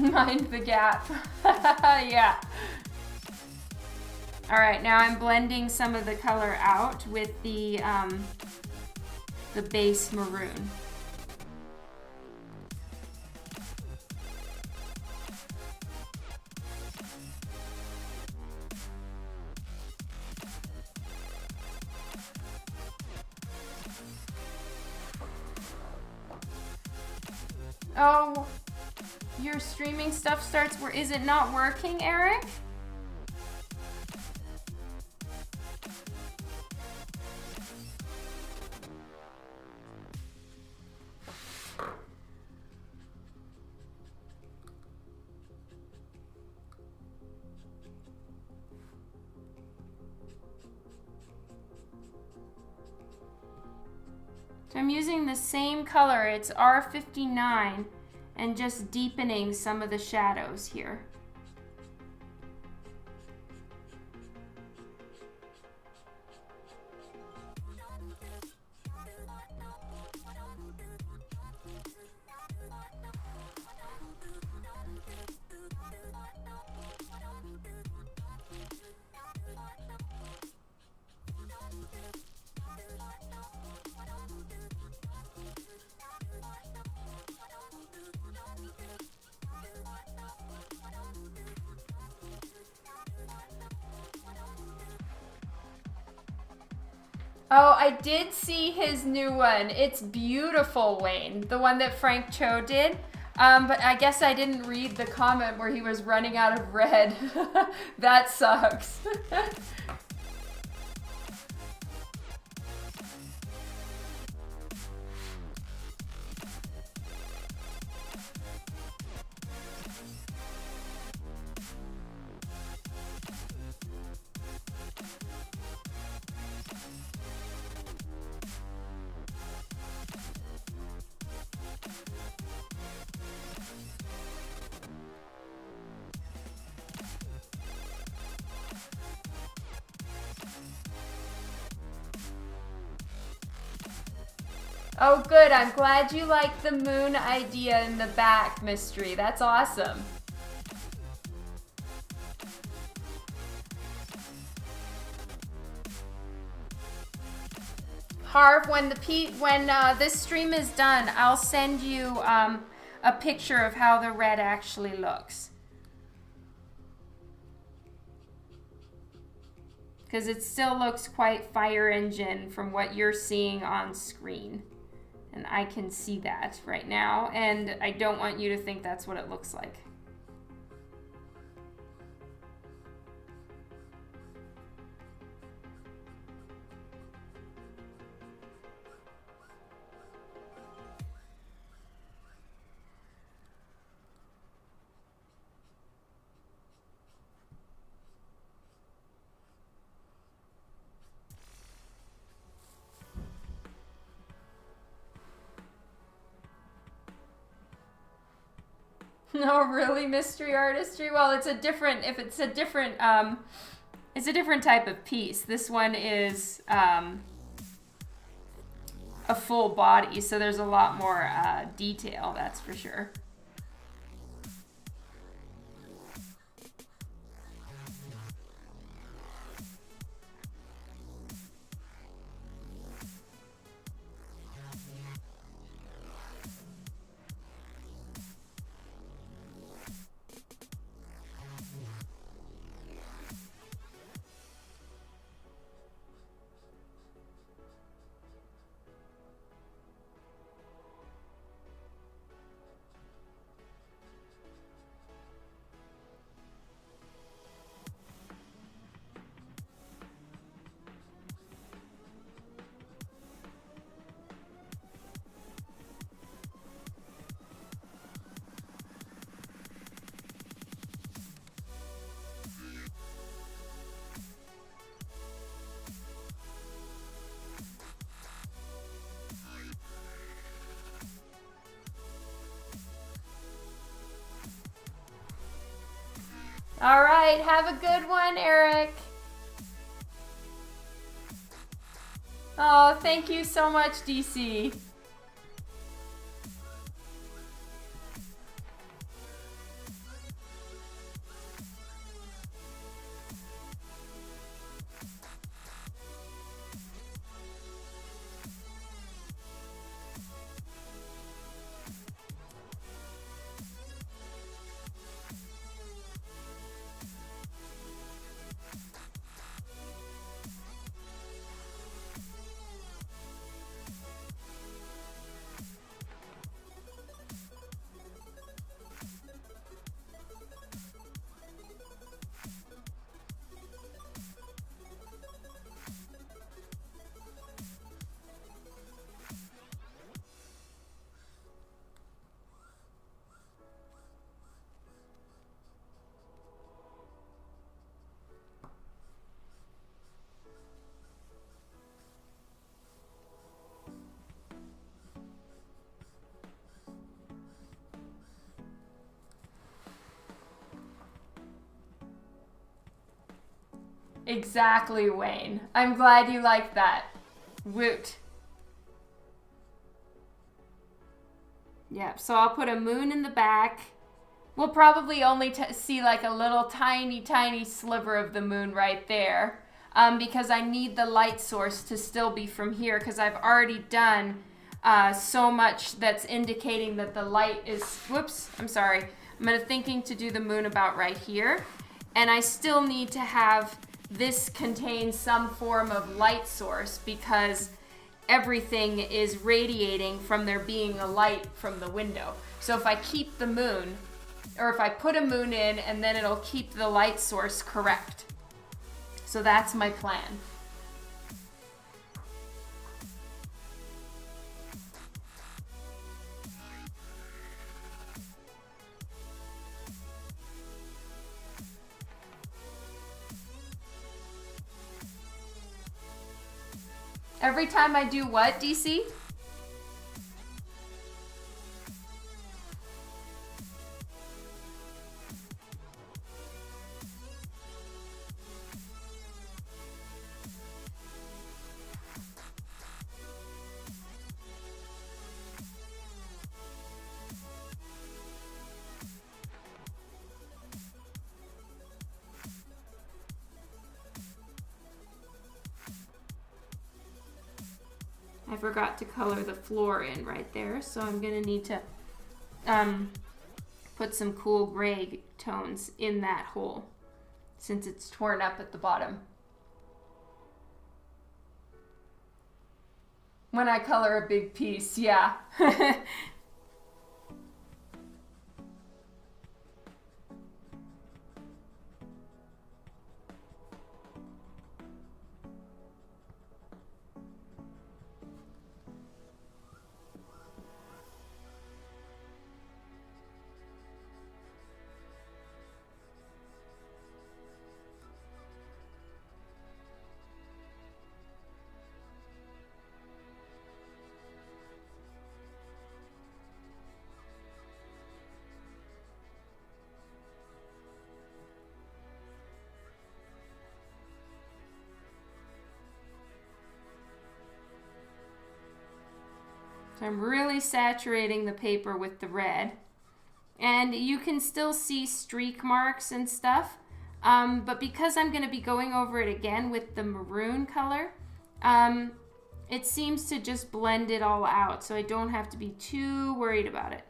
Mind the gap. Yeah. All right, now I'm blending some of the color out with the base maroon. Oh, your streaming stuff starts where is it not working, Eric? So I'm using the same color, it's R59, and just deepening some of the shadows here. Oh, I did see his new one. It's beautiful, Wayne. The one that Frank Cho did. But I guess I didn't read the comment where he was running out of red. That sucks. Oh, good. I'm glad you like the moon idea in the back, Mystery. That's awesome. Harv, when this stream is done, I'll send you a picture of how the red actually looks. Because it still looks quite fire engine from what you're seeing on screen. And I can see that right now, and I don't want you to think that's what it looks like. No, really, mystery artistry? Well, it's a different type of piece. This one is a full body, so there's a lot more detail, that's for sure. All right, have a good one, Eric. Oh, thank you so much, DC. Exactly, Wayne. I'm glad you like that. Woot. Yep, so I'll put a moon in the back. We'll probably only see like a little tiny sliver of the moon right there, because I need the light source to still be from here, because I've already done so much that's indicating that the light is, whoops, I'm sorry. I'm thinking to do the moon about right here, and I still need to have this contain some form of light source because everything is radiating from there being a light from the window. So if I keep the moon, or if I put a moon in, and then it'll keep the light source correct. So that's my plan. Every time I do what, DC? I forgot to color the floor in right there, so I'm gonna need to put some cool gray tones in that hole since it's torn up at the bottom. When I color a big piece, yeah. So I'm really saturating the paper with the red. And you can still see streak marks and stuff. But because I'm going to be going over it again with the maroon color, it seems to just blend it all out. So I don't have to be too worried about it.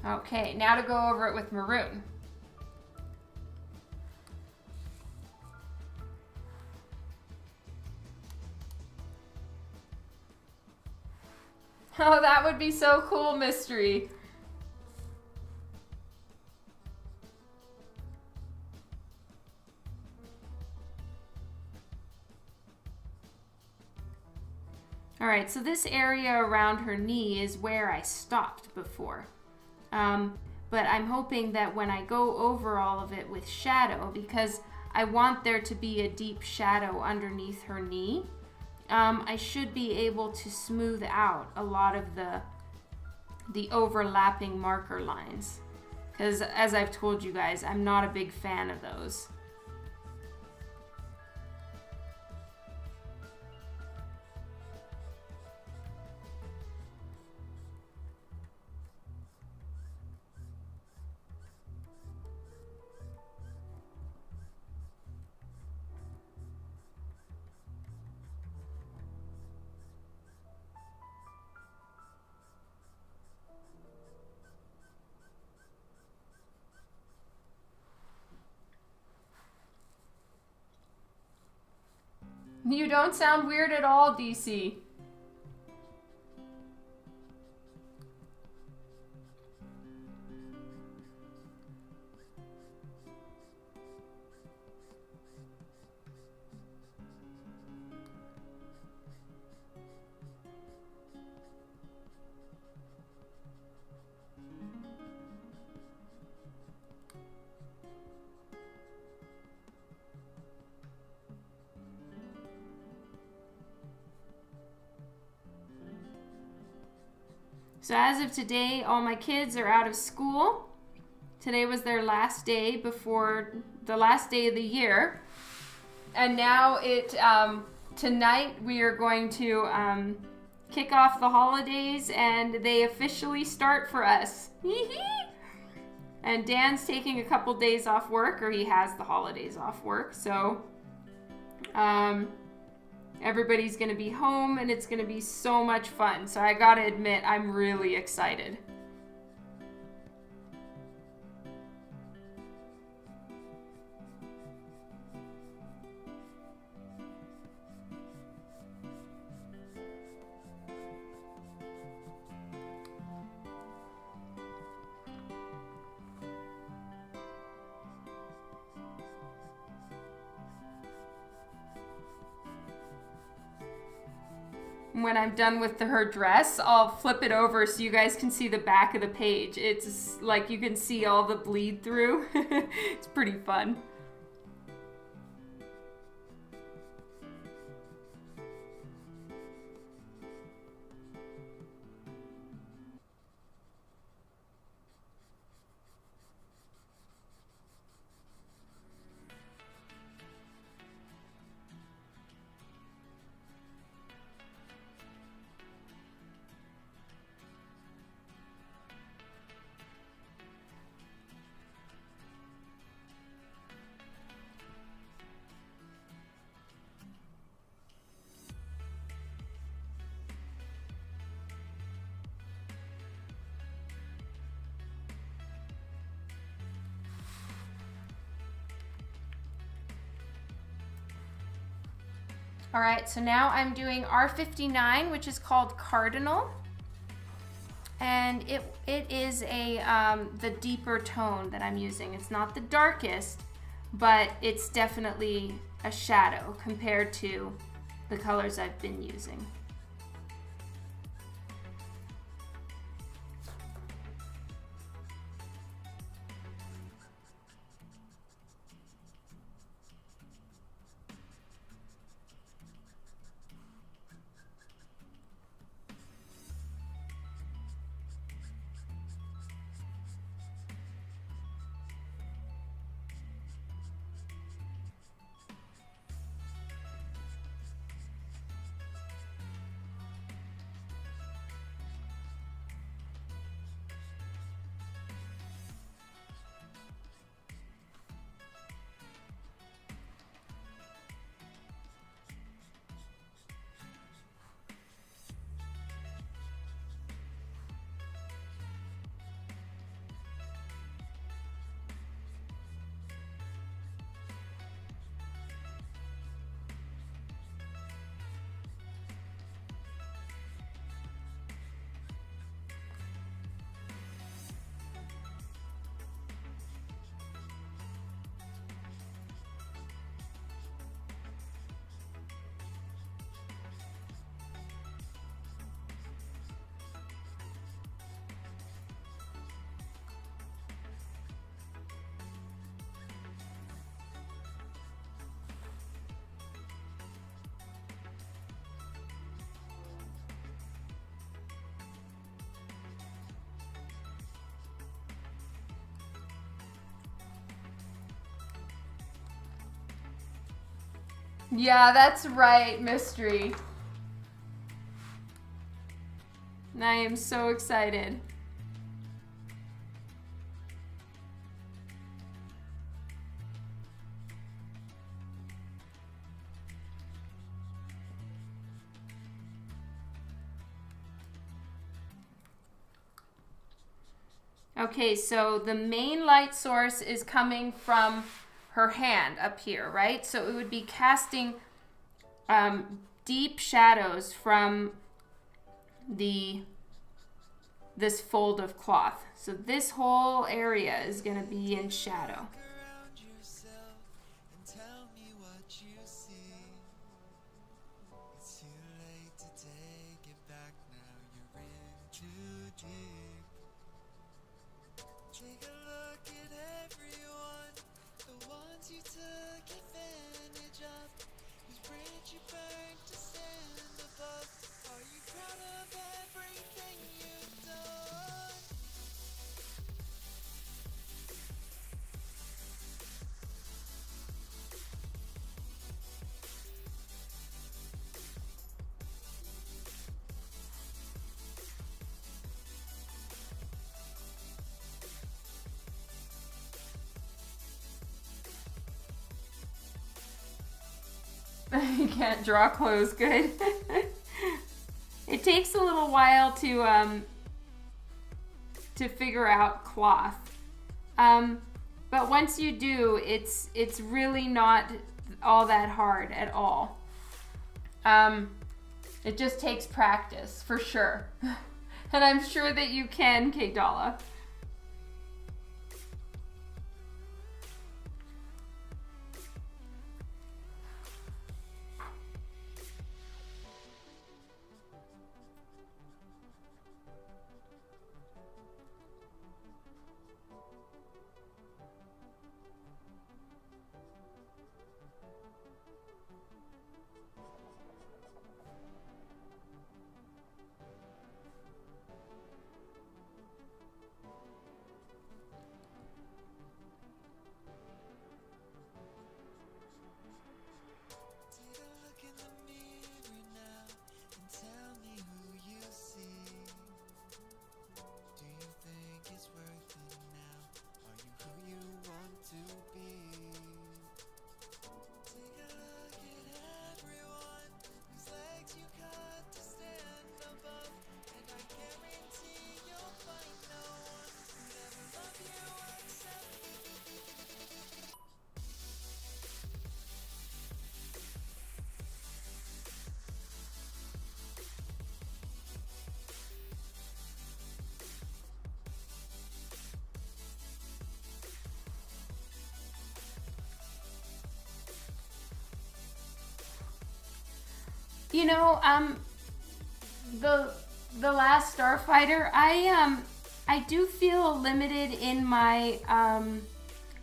Okay, now to go over it with maroon. Oh, that would be so cool, Mystery. All right, so this area around her knee is where I stopped before. But I'm hoping that when I go over all of it with shadow, because I want there to be a deep shadow underneath her knee, I should be able to smooth out a lot of the overlapping marker lines. Because as I've told you guys, I'm not a big fan of those. You don't sound weird at all, DC. So as of today, all my kids are out of school. Today was their last day before the last day of the year. And now tonight we are going to kick off the holidays and they officially start for us. And Dan's taking a couple days off work, or he has the holidays off work. So everybody's going to be home and it's going to be so much fun. So I got to admit, I'm really excited. when I'm done with her dress, I'll flip it over so you guys can see the back of the page. It's like you can see all the bleed through. It's pretty fun. All right, so now I'm doing R59, which is called Cardinal. And it is the deeper tone that I'm using. It's not the darkest, but it's definitely a shadow compared to the colors I've been using. Yeah, that's right, Mystery. I am so excited. Okay, so the main light source is coming from her hand up here, right? So it would be casting deep shadows from this fold of cloth. So this whole area is going to be in shadow. Take a look at everyone, the ones you took advantage of, whose bridge you burned to stand above. Are you proud of everything you've done? You can't draw clothes good. It takes a little while to figure out cloth. But once you do, it's really not all that hard at all. It just takes practice, for sure. And I'm sure that you can, Kdala. You know, the last Starfighter, I do feel limited in my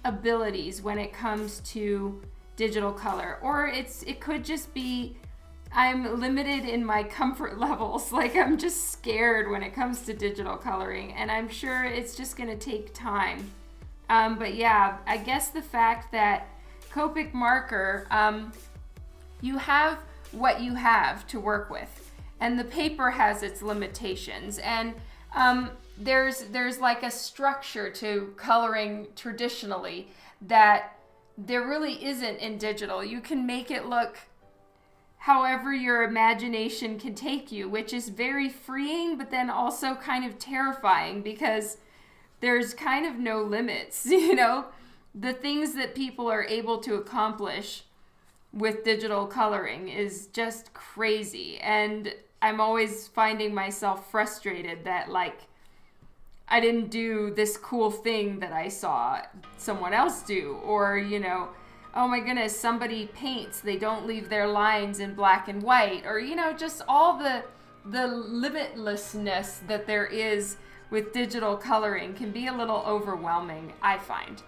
abilities when it comes to digital color, or it could just be I'm limited in my comfort levels. Like, I'm just scared when it comes to digital coloring, and I'm sure it's just gonna take time. But yeah, I guess the fact that Copic marker, you have what you have to work with, and the paper has its limitations, and there's like a structure to coloring traditionally that there really isn't in digital. You can make it look however your imagination can take you, which is very freeing, but then also kind of terrifying because there's kind of no limits, you know? The things that people are able to accomplish with digital coloring is just crazy. And I'm always finding myself frustrated that, like, I didn't do this cool thing that I saw someone else do. Or, you know, oh my goodness, somebody paints, they don't leave their lines in black and white. Or, you know, just all the limitlessness that there is with digital coloring can be a little overwhelming, I find.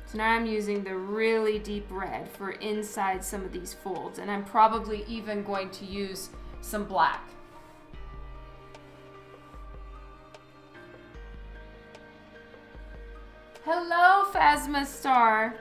So now I'm using the really deep red for inside some of these folds, and I'm probably even going to use some black. Hello, Phasma Star.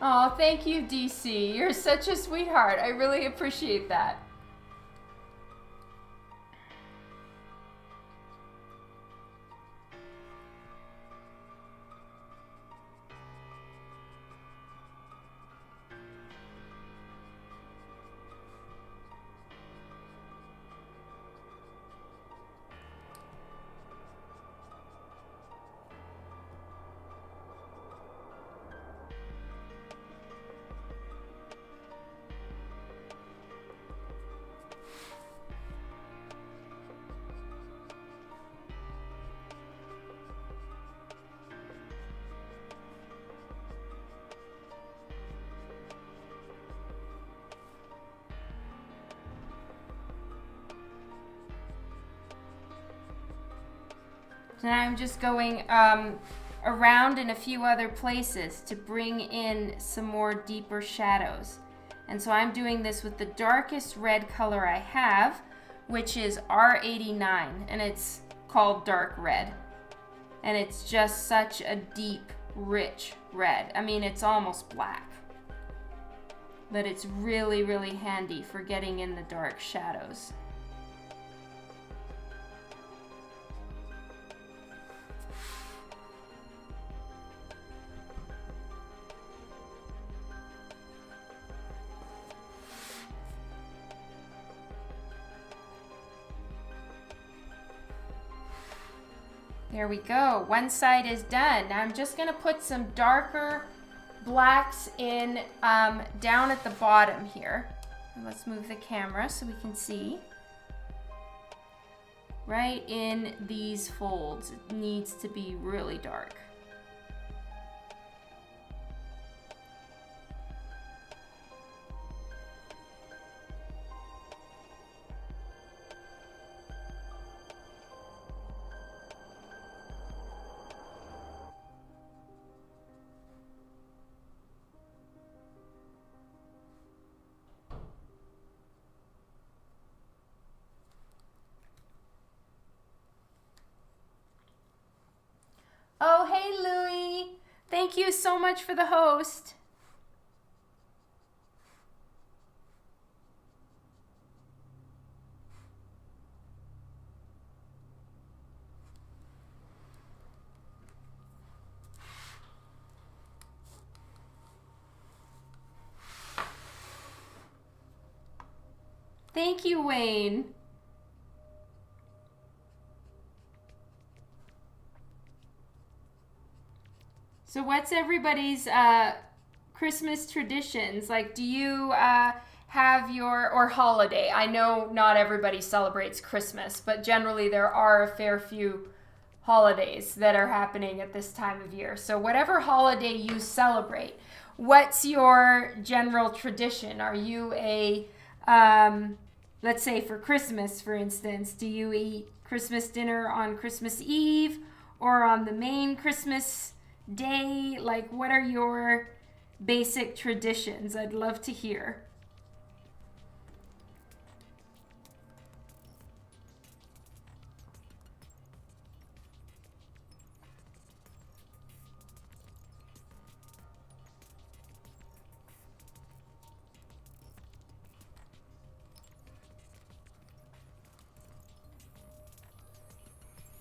Oh, thank you, DC. You're such a sweetheart. I really appreciate that. So now I'm just going around in a few other places to bring in some more deeper shadows. And so I'm doing this with the darkest red color I have, which is R89, and it's called dark red. And it's just such a deep, rich red. I mean, it's almost black. But it's really, really handy for getting in the dark shadows. There we go. One side is done. Now I'm just gonna put some darker blacks in down at the bottom here. And let's move the camera so we can see. Right in these folds. It needs to be really dark. Oh, hey, Louie. Thank you so much for the host. Thank you, Wayne. So what's everybody's Christmas traditions? Like, do you have or holiday? I know not everybody celebrates Christmas, but generally there are a fair few holidays that are happening at this time of year. So whatever holiday you celebrate, what's your general tradition? Are you a, let's say for Christmas, for instance, do you eat Christmas dinner on Christmas Eve or on the main Christmas day? Like, what are your basic traditions? I'd love to hear.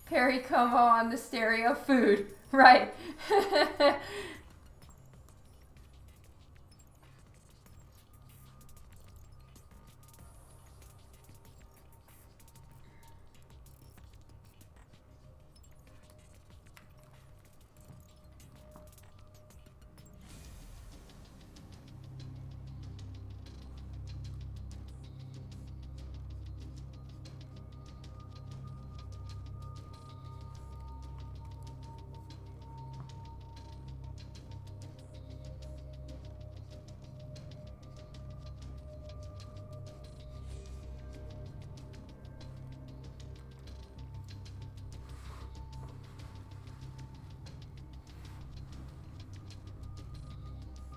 Perry Como on the stereo food. Right.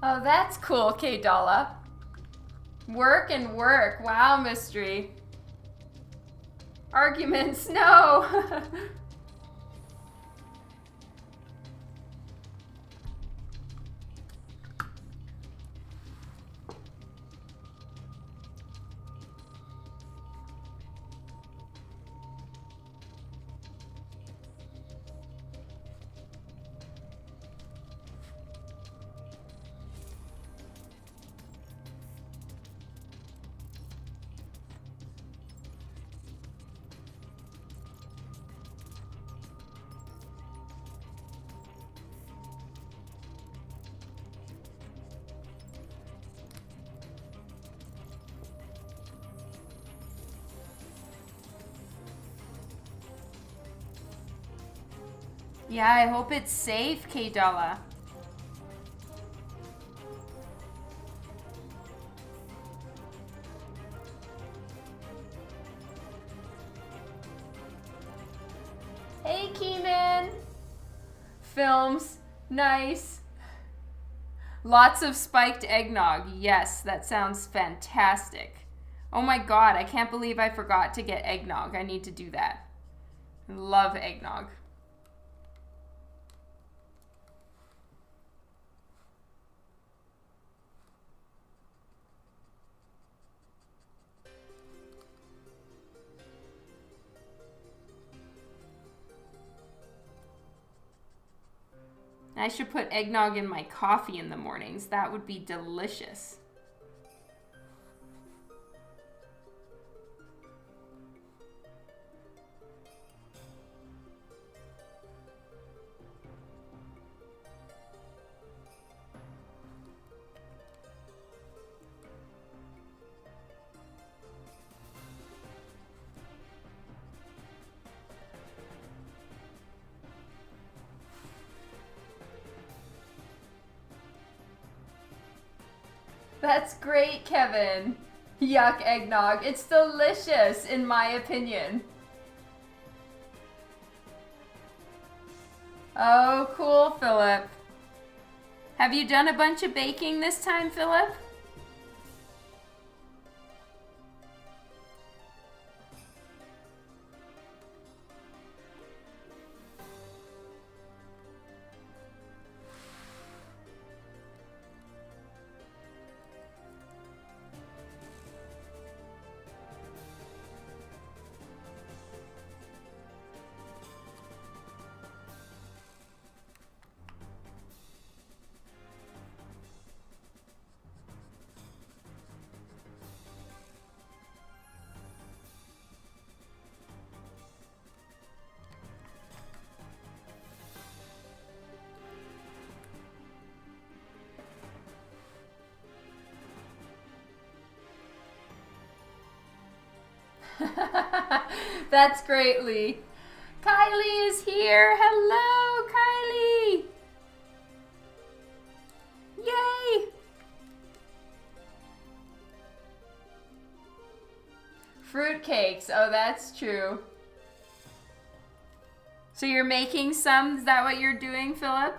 Oh, that's cool, K-Dolla. Work and work. Wow, mystery. Arguments, no. Yeah, I hope it's safe, K-Dolla. Hey, Keyman. Films. Nice. Lots of spiked eggnog. Yes, that sounds fantastic. Oh my god, I can't believe I forgot to get eggnog. I need to do that. I love eggnog. I should put eggnog in my coffee in the mornings. That would be delicious. That's great, Kevin. Yuck, eggnog. It's delicious, in my opinion. Oh, cool, Philip. Have you done a bunch of baking this time, Philip? That's great, Lee. Kylie is here. Hello, Kylie. Yay. Fruitcakes. Oh, that's true. So you're making some? Is that what you're doing, Philip?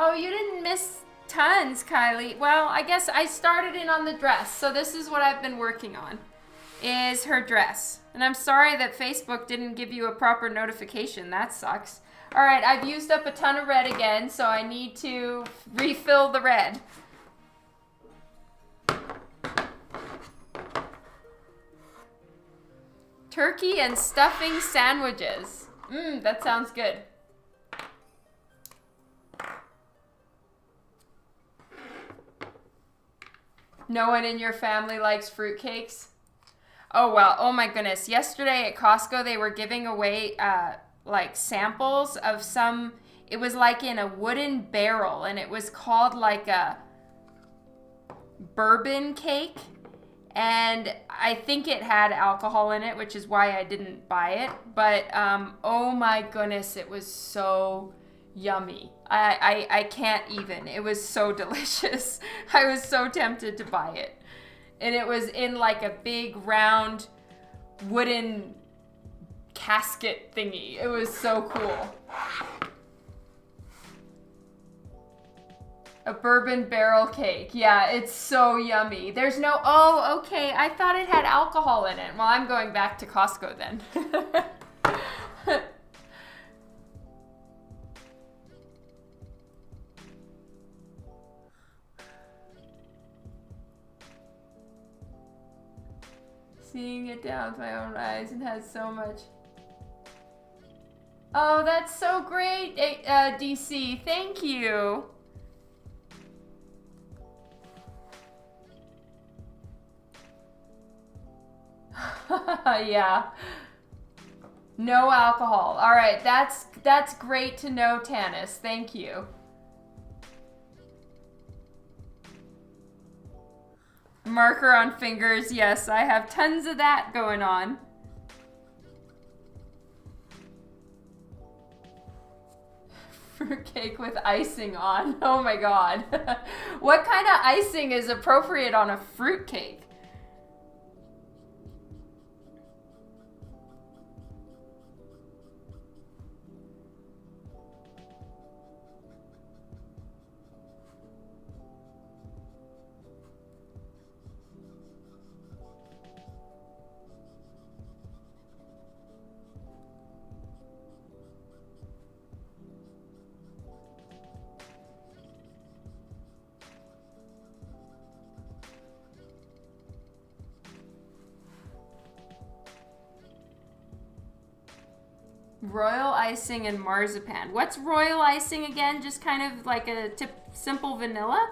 Oh, you didn't miss tons, Kylie. Well, I guess I started in on the dress. So this is what I've been working on, is her dress. And I'm sorry that Facebook didn't give you a proper notification. That sucks. All right, I've used up a ton of red again, so I need to refill the red. Turkey and stuffing sandwiches. That sounds good. No one in your family likes fruitcakes? Oh, well, oh my goodness. Yesterday at Costco, they were giving away like samples of some, it was like in a wooden barrel, and it was called like a bourbon cake. And I think it had alcohol in it, which is why I didn't buy it. But oh my goodness, it was so yummy. I can't even. It was so delicious. I was so tempted to buy it. And it was in like a big round wooden casket thingy. It was so cool. A bourbon barrel cake. Yeah, it's so yummy. There's no, oh, okay. I thought it had alcohol in it. Well, I'm going back to Costco then. Seeing it down with my own eyes, and has so much. Oh, that's so great, DC. Thank you. Yeah. No alcohol. All right, that's great to know, Tanis. Thank you. Marker on fingers. Yes, I have tons of that going on. Fruitcake with icing on. Oh my god. What kind of icing is appropriate on a fruitcake? Royal icing and marzipan. What's royal icing again? Just kind of like a simple vanilla?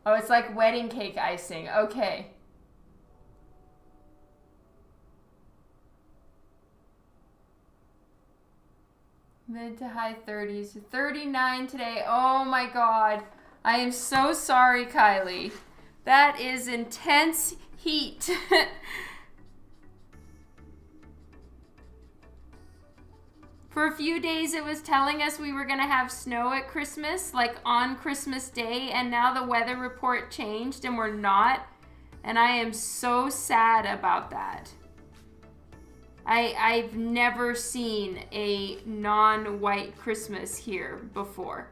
Oh, it's like wedding cake icing. Okay. Mid to high 30s. 39 today. Oh my god. I am so sorry, Kylie. That is intense heat. For a few days it was telling us we were going to have snow at Christmas, like on Christmas Day, and now the weather report changed and we're not. And I am so sad about that. I've never seen a non-white Christmas here before,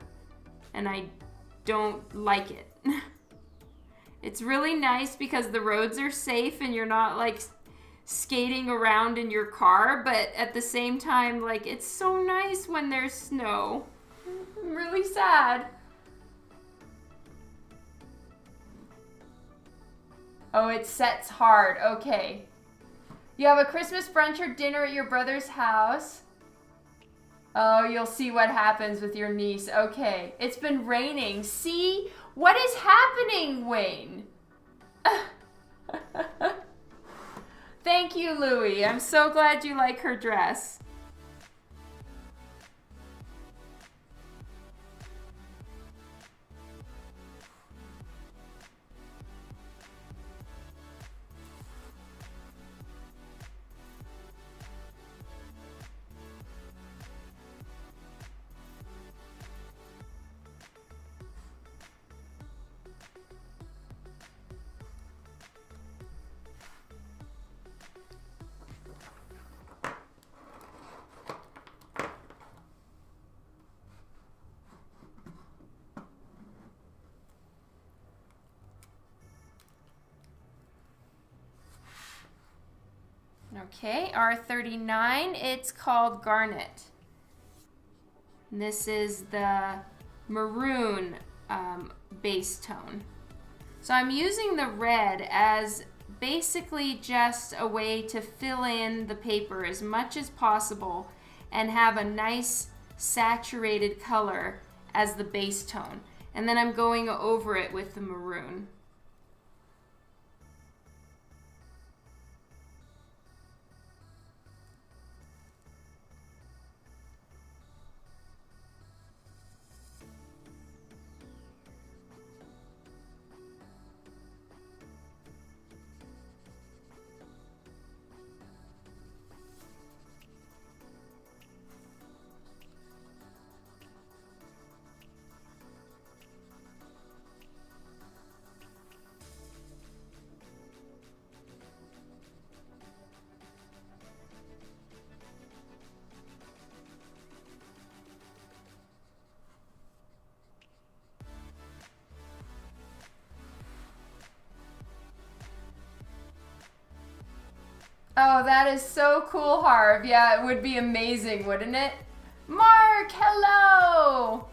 and I don't like it. It's really nice because the roads are safe and you're not like skating around in your car, but at the same time, like, it's so nice when there's snow. I'm really sad. Oh, it sets hard. Okay. You have a Christmas brunch or dinner at your brother's house. Oh, you'll see what happens with your niece. Okay. It's been raining. See? What is happening, Wayne? Thank you, Louie. I'm so glad you like her dress. Okay, R39, it's called Garnet. And this is the maroon base tone. So I'm using the red as basically just a way to fill in the paper as much as possible and have a nice saturated color as the base tone. And then I'm going over it with the maroon. Oh, that is so cool, Harv. Yeah, it would be amazing, wouldn't it? Mark, hello!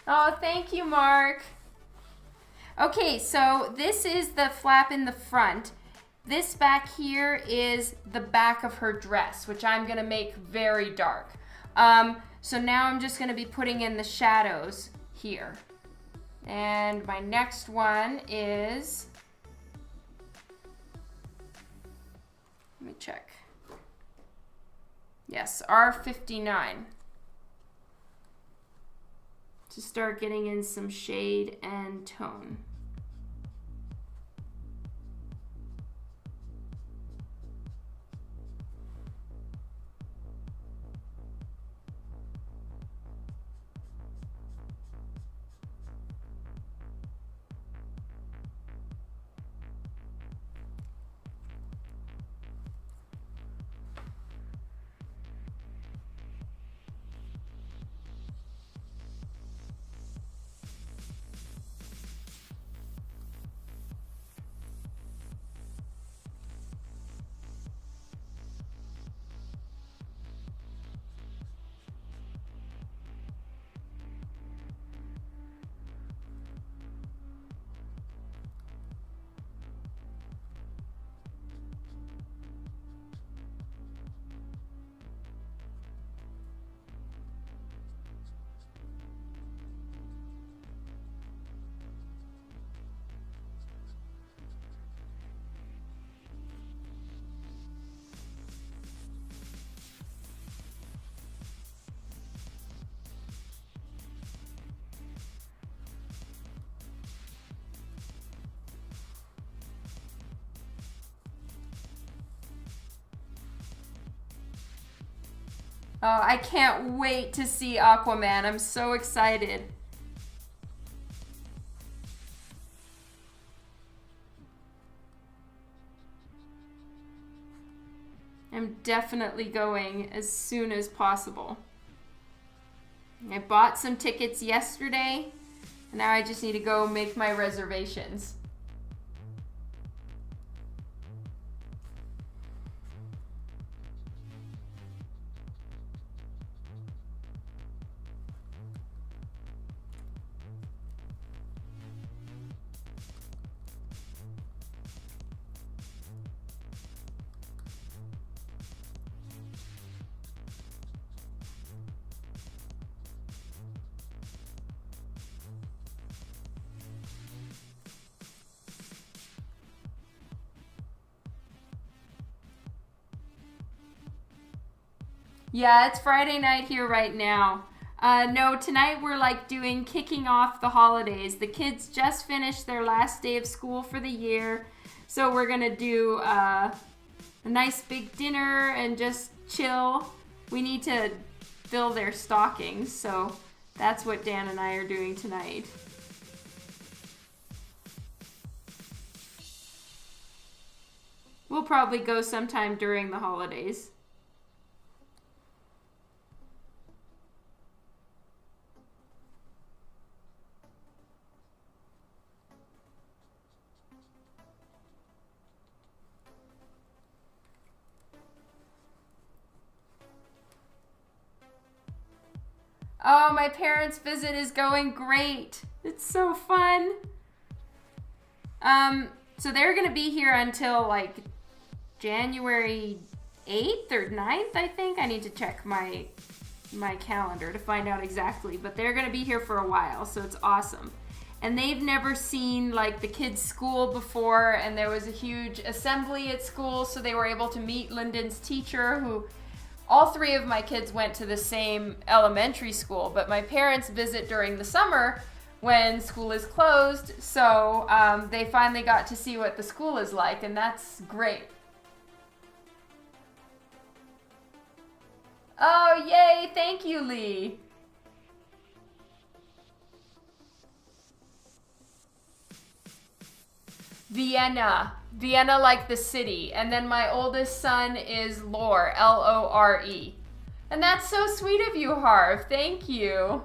Oh, thank you, Mark. Okay, so this is the flap in the front. This back here is the back of her dress, which I'm gonna make very dark. So now I'm just gonna be putting in the shadows here. And my next one is, let me check. Yes, R59. To start getting in some shade and tone. Oh, I can't wait to see Aquaman. I'm so excited. I'm definitely going as soon as possible. I bought some tickets yesterday, and now I just need to go make my reservations. Yeah, it's Friday night here right now. No, tonight we're like doing kicking off the holidays. The kids just finished their last day of school for the year. So we're gonna do a nice big dinner and just chill. We need to fill their stockings, so that's what Dan and I are doing tonight. We'll probably go sometime during the holidays. Oh, my parents' visit is going great. It's so fun. So they're gonna be here until like January 8th or 9th, I think. I need to check my calendar to find out exactly, but they're gonna be here for a while, so it's awesome. And they've never seen like the kids' school before, and there was a huge assembly at school, so they were able to meet Lyndon's teacher, who all three of my kids went to the same elementary school, but my parents visit during the summer when school is closed, so they finally got to see what the school is like, and that's great. Oh, yay! Thank you, Lee. Vienna. Vienna like the city. And then my oldest son is Lore, Lore. And that's so sweet of you, Harv. Thank you.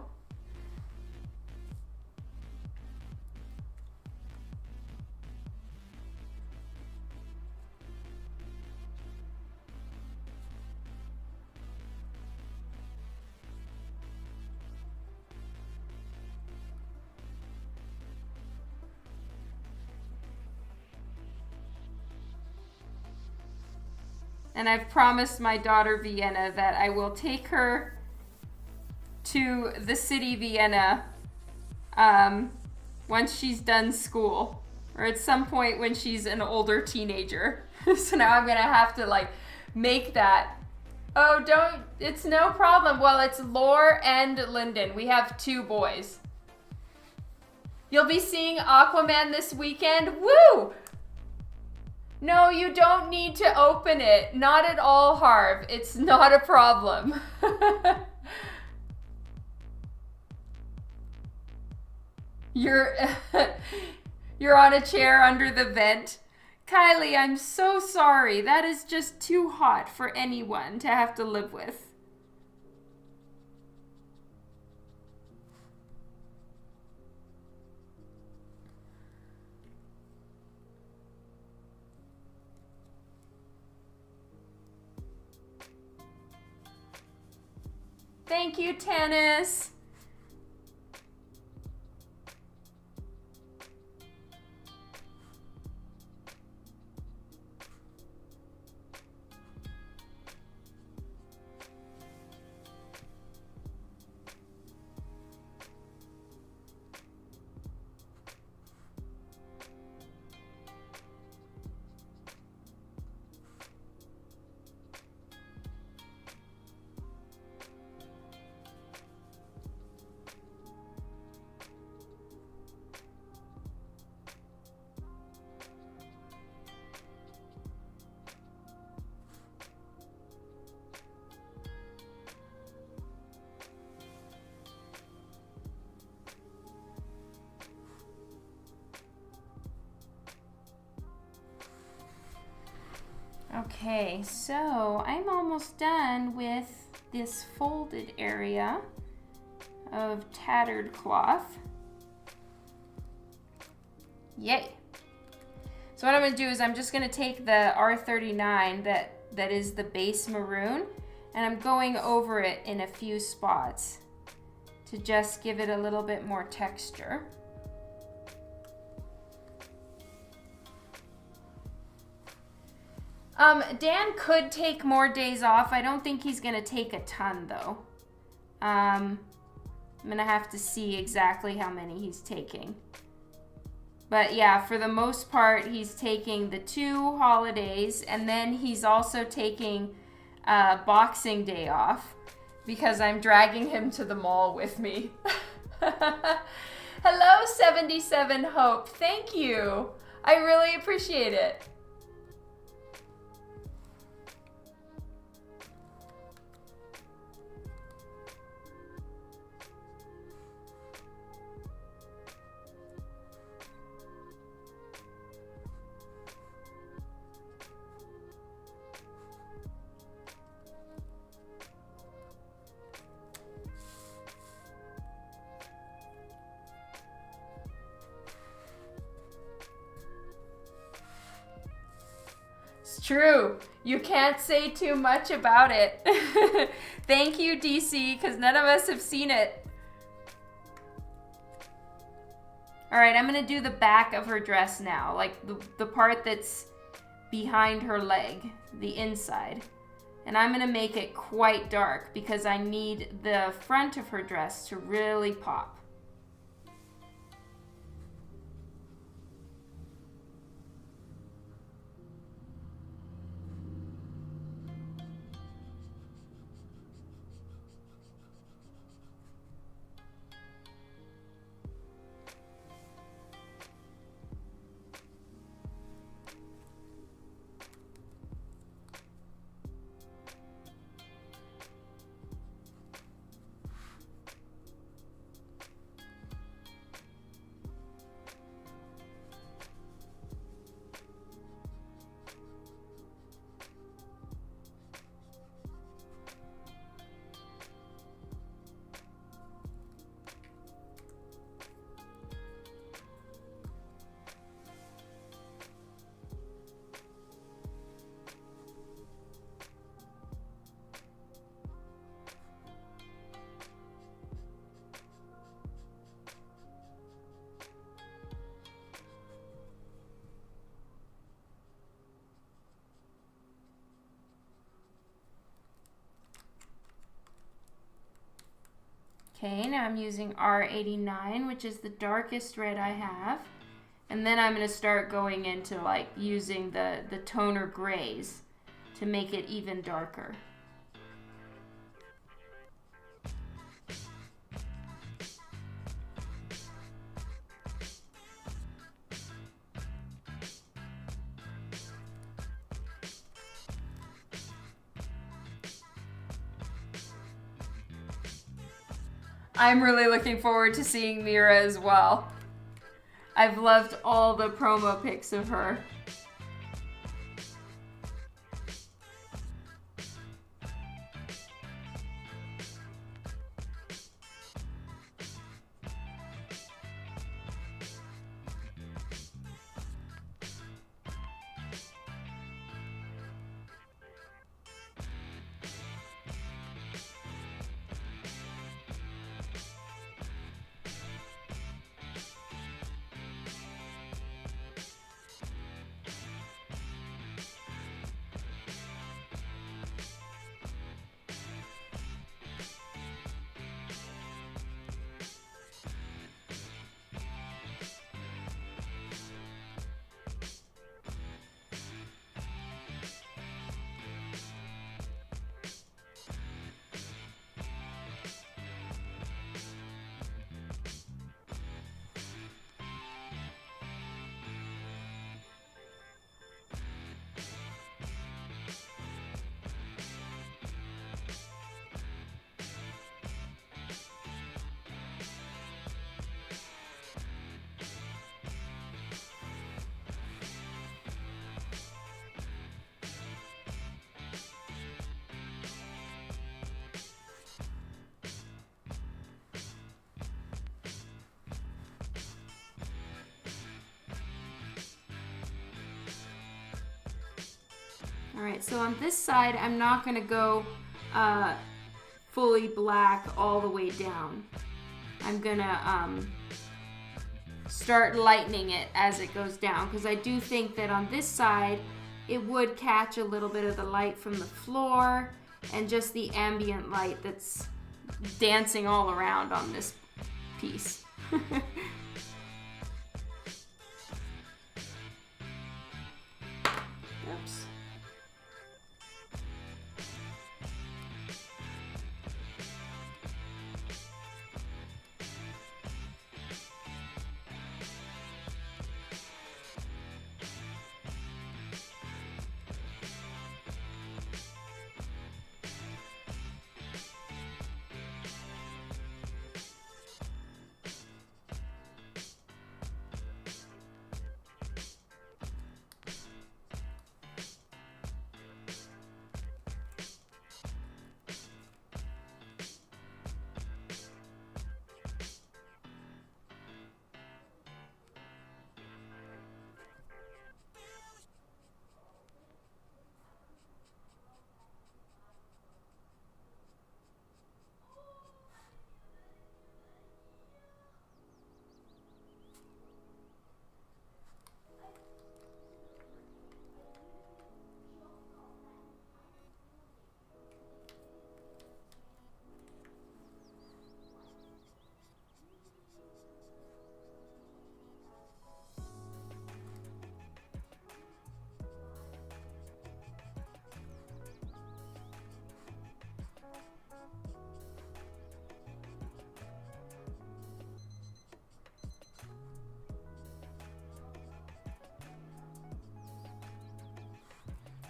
And I've promised my daughter Vienna that I will take her to the city Vienna once she's done school, or at some point when she's an older teenager. So now I'm gonna have to like make that. Oh, don't, it's no problem. Well, it's Lore and Lyndon. We have 2 boys. You'll be seeing Aquaman this weekend. Woo! No, you don't need to open it. Not at all, Harv. It's not a problem. You're on a chair under the vent. Kylie, I'm so sorry. That is just too hot for anyone to have to live with. Thank you, Tennis. Okay, so I'm almost done with this folded area of tattered cloth. Yay! So what I'm going to do is I'm just going to take the R39 that is the base maroon, and I'm going over it in a few spots to just give it a little bit more texture. Dan could take more days off. I don't think he's gonna take a ton though. I'm gonna have to see exactly how many he's taking. But yeah, for the most part, he's taking the 2 holidays, and then he's also taking Boxing Day off because I'm dragging him to the mall with me. Hello, 77 Hope. Thank you. I really appreciate it. It's true. You can't say too much about it. Thank you, DC, because none of us have seen it. All right, I'm gonna do the back of her dress now, like the part that's behind her leg, the inside. And I'm gonna make it quite dark because I need the front of her dress to really pop. Okay, now I'm using R89, which is the darkest red I have. And then I'm going to start going into like using the toner grays to make it even darker. I'm really looking forward to seeing Mira as well. I've loved all the promo pics of her. Alright, so on this side, I'm not going to go fully black all the way down. I'm going to start lightening it as it goes down, because I do think that on this side, it would catch a little bit of the light from the floor and just the ambient light that's dancing all around on this piece. Oops.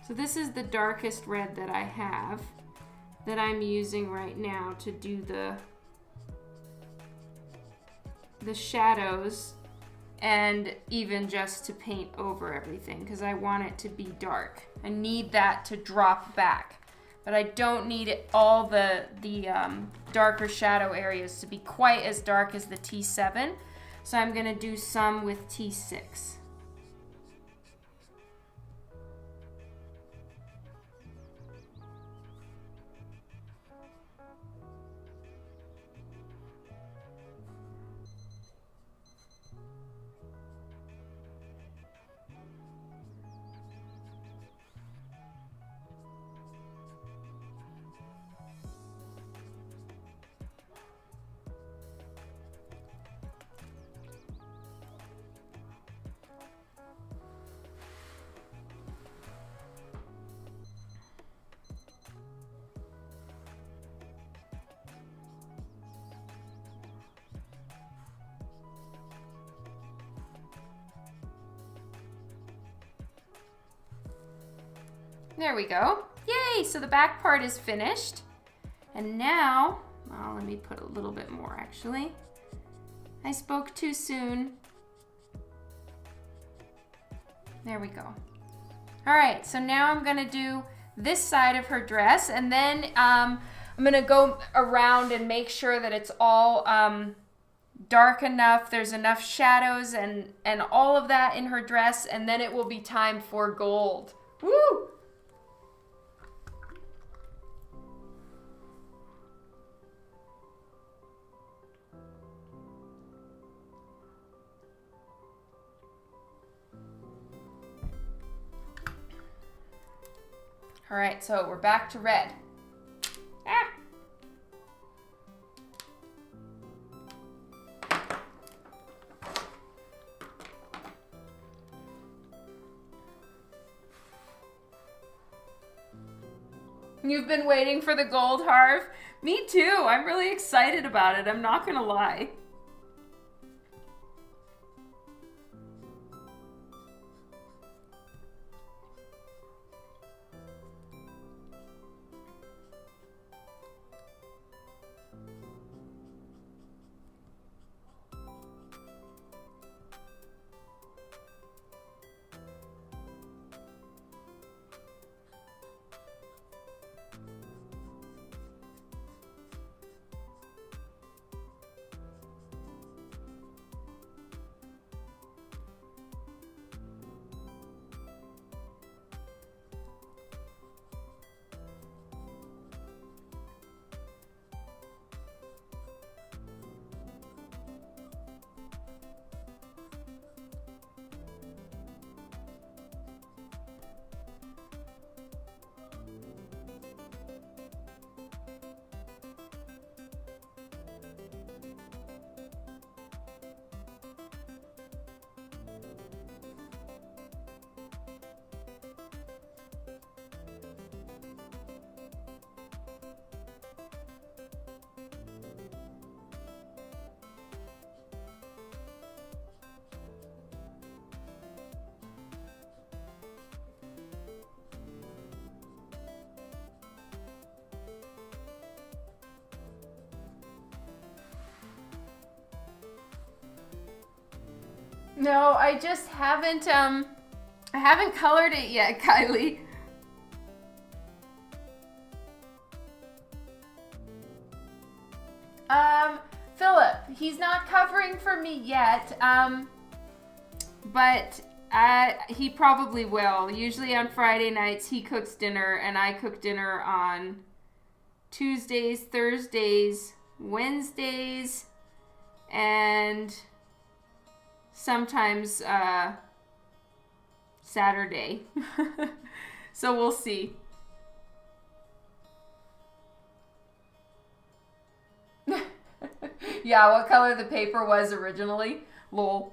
So this is the darkest red that I have, that I'm using right now to do the shadows and even just to paint over everything, because I want it to be dark. I need that to drop back, but I don't need all the darker shadow areas to be quite as dark as the T7. So I'm gonna do some with T6. There we go. Yay, so the back part is finished. And now, well, let me put a little bit more actually. I spoke too soon. There we go. All right, so now I'm gonna do this side of her dress, and then I'm gonna go around and make sure that it's all dark enough, there's enough shadows and all of that in her dress, and then it will be time for gold. Woo! All right, so we're back to red. Ah! You've been waiting for the gold, Harv? Me too. I'm really excited about it. I'm not gonna lie. No, I just haven't I haven't colored it yet, Kylie. Philip, he's not covering for me yet, but he probably will. Usually on Friday nights he cooks dinner, and I cook dinner on Tuesdays, Thursdays, Wednesdays, and sometimes Saturday. So we'll see. Yeah, what color the paper was originally. Lol.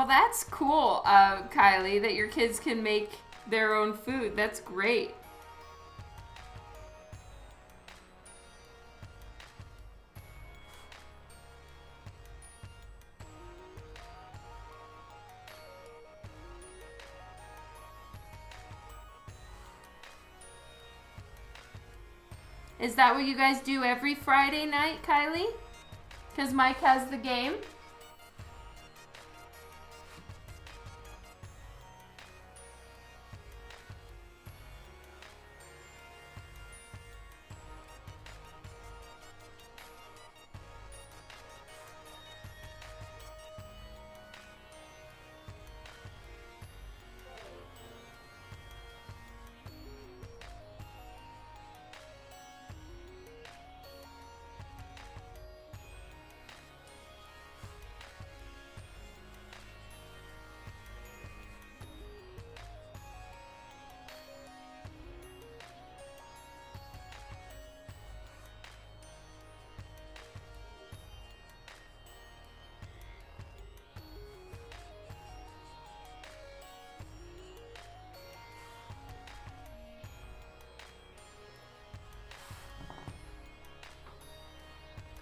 Well, that's cool, Kylie, that your kids can make their own food. That's great. Is that what you guys do every Friday night, Kylie? Because Mike has the game?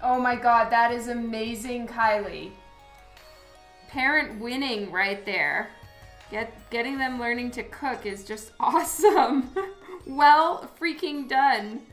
Oh my god, that is amazing, Kylie. Parent winning right there. Getting them learning to cook is just awesome. Well freaking done.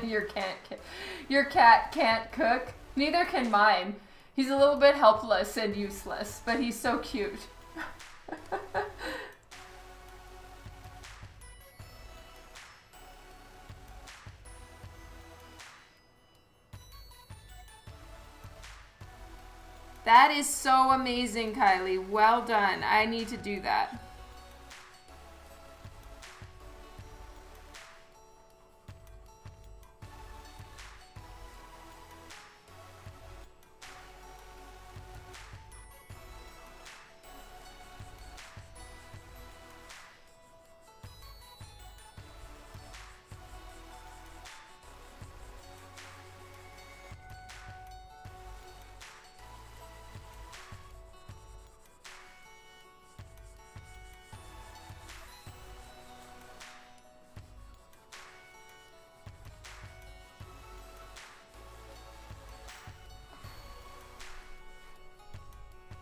Your cat can't cook. Neither can mine. He's a little bit helpless and useless, but he's so cute. That is so amazing, Kylie. Well done. I need to do that.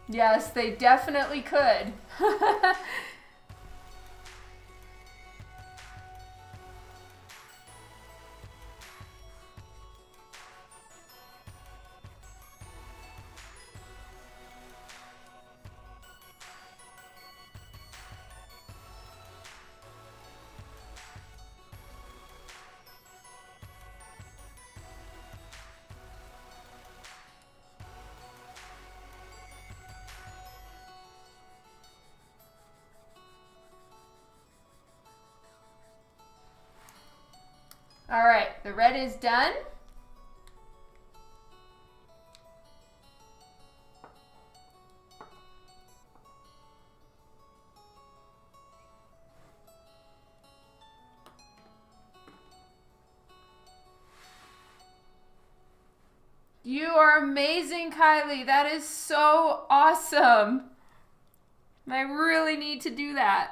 Yes, they definitely could. All right, the red is done. You are amazing, Kylie. That is so awesome. I really need to do that.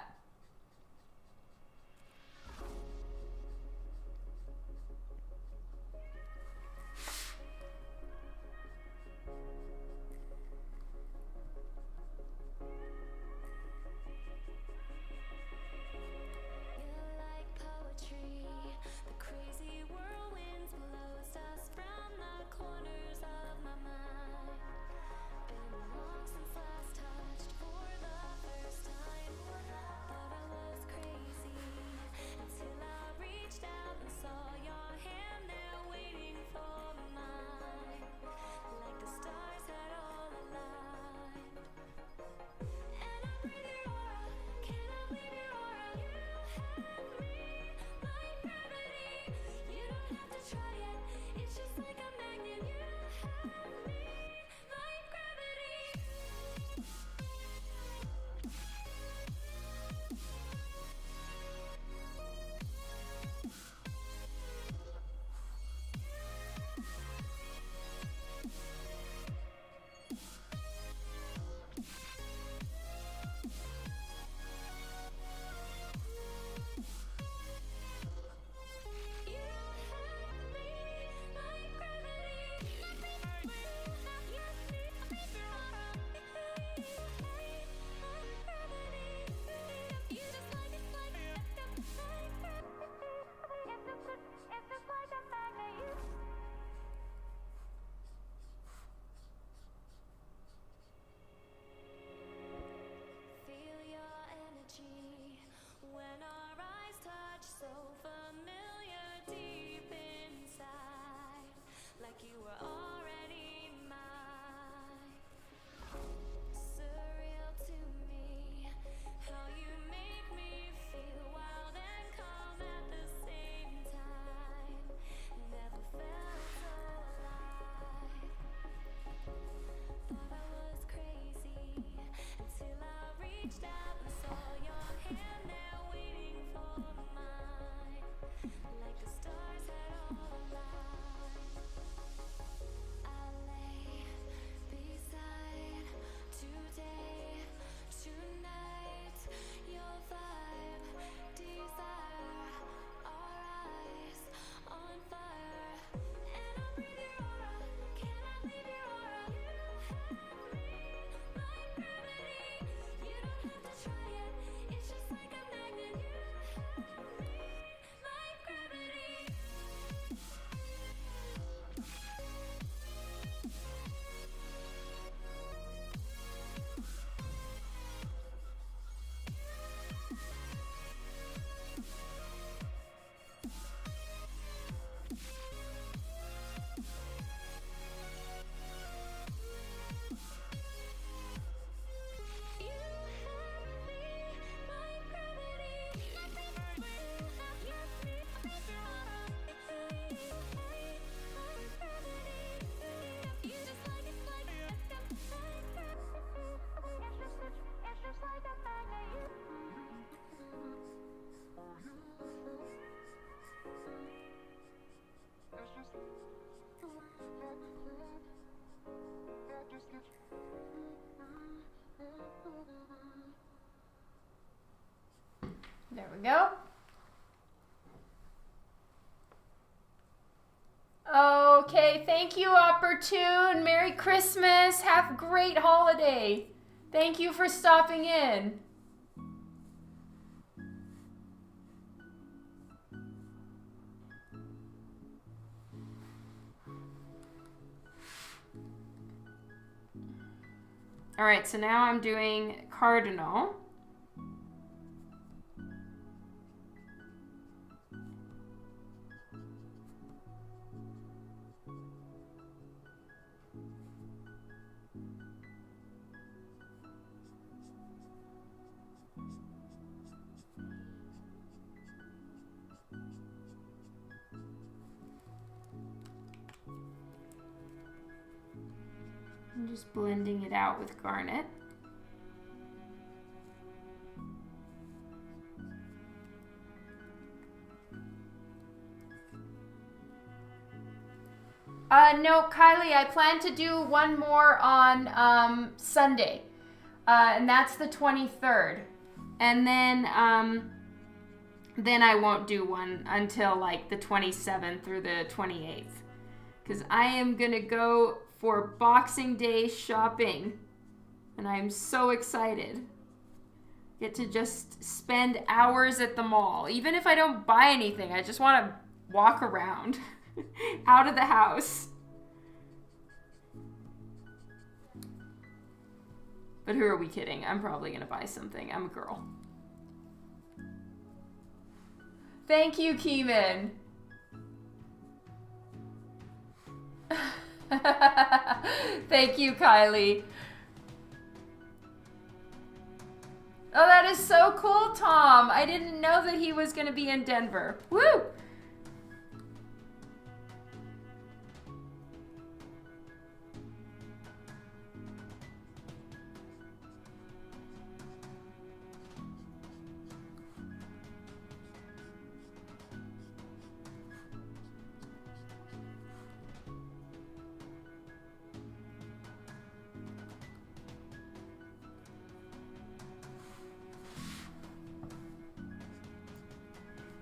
we go. Okay, thank you, Opportune. Merry Christmas. Have a great holiday. Thank you for stopping in. All right, so now I'm doing Cardinal. I'm just blending it out with garnet. No, Kylie, I plan to do one more on Sunday, and that's the 23rd. And then I won't do one until like the 27th through the 28th. Because I am going to go for Boxing Day shopping. And I'm so excited. Get to just spend hours at the mall. Even if I don't buy anything, I just want to walk around out of the house. But who are we kidding? I'm probably going to buy something. I'm a girl. Thank you, Keeman. Thank you, Kylie. Oh, that is so cool, Tom. I didn't know that he was going to be in Denver. Woo!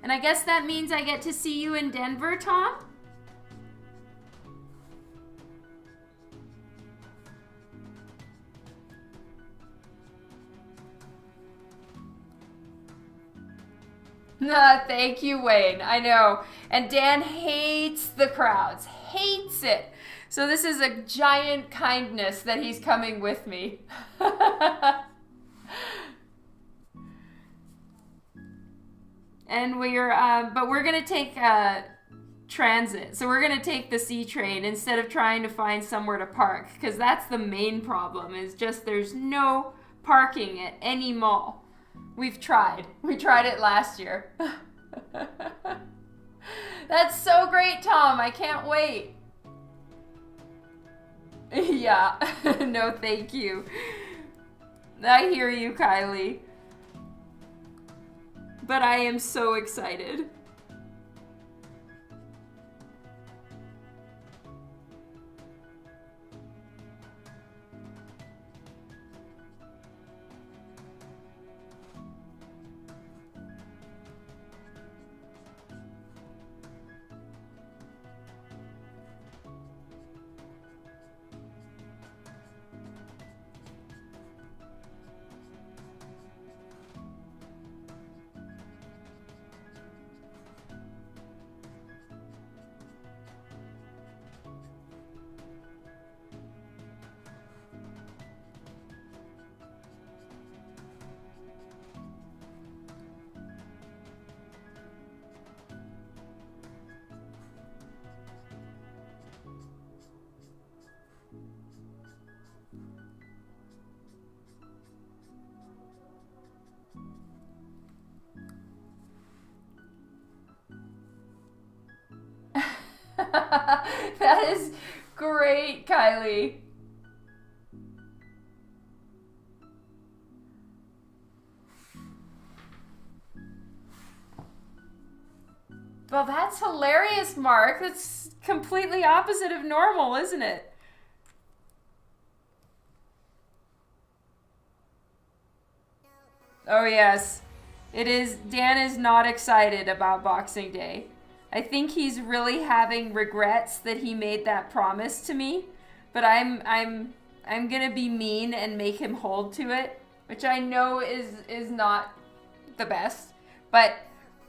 And I guess that means I get to see you in Denver, Tom? Thank you, Wayne. I know. And Dan hates the crowds. Hates it. So this is a giant kindness that he's coming with me. And we're gonna take transit. So we're gonna take the C train instead of trying to find somewhere to park, because that's the main problem, is just there's no parking at any mall. We've tried. We tried it last year. That's so great, Tom. I can't wait. Yeah. No, thank you. I hear you, Kylie. But I am so excited. That is great, Kylie. Well, that's hilarious, Mark. That's completely opposite of normal, isn't it? Oh, yes. Dan is not excited about Boxing Day. I think he's really having regrets that he made that promise to me, but I'm going to be mean and make him hold to it, which I know is not the best. But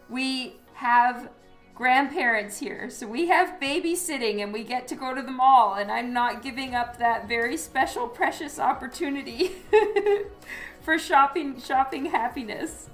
we have grandparents here, so we have babysitting and we get to go to the mall, and I'm not giving up that very special, precious opportunity for shopping happiness.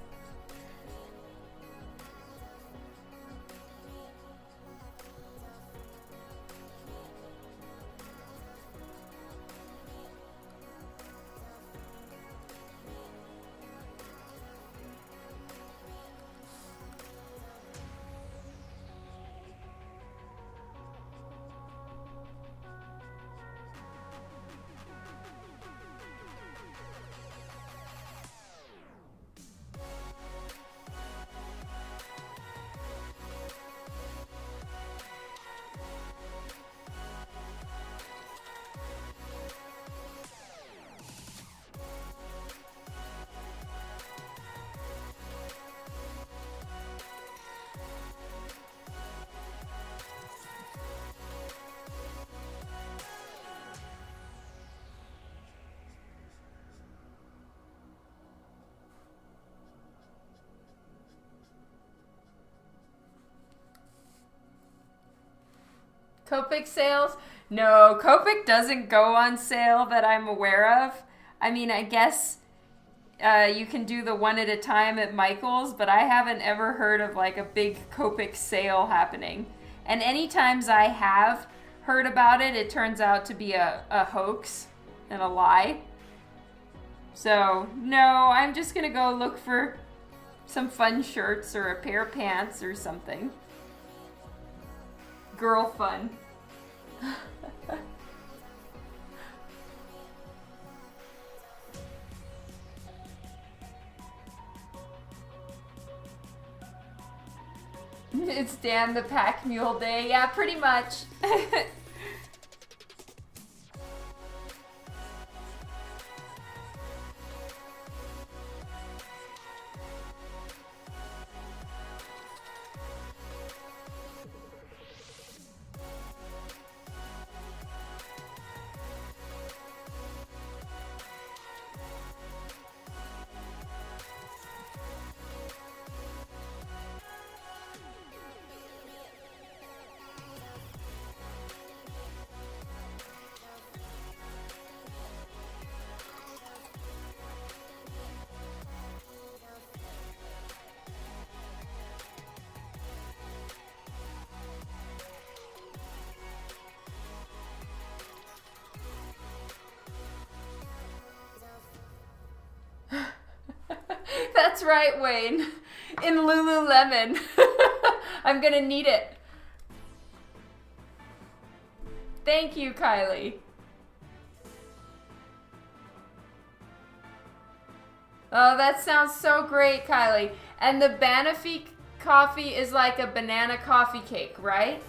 Copic sales? No, Copic doesn't go on sale that I'm aware of. I mean, I guess you can do the one at a time at Michael's, but I haven't ever heard of like a big Copic sale happening. And any times I have heard about it, it turns out to be a hoax and a lie. So, no, I'm just gonna go look for some fun shirts or a pair of pants or something. Girl fun. It's Dan the Pack Mule Day. Yeah, pretty much. That's right, Wayne. In Lululemon. I'm gonna need it. Thank you, Kylie. Oh, that sounds so great, Kylie. And the Banoffee coffee is like a banana coffee cake, right?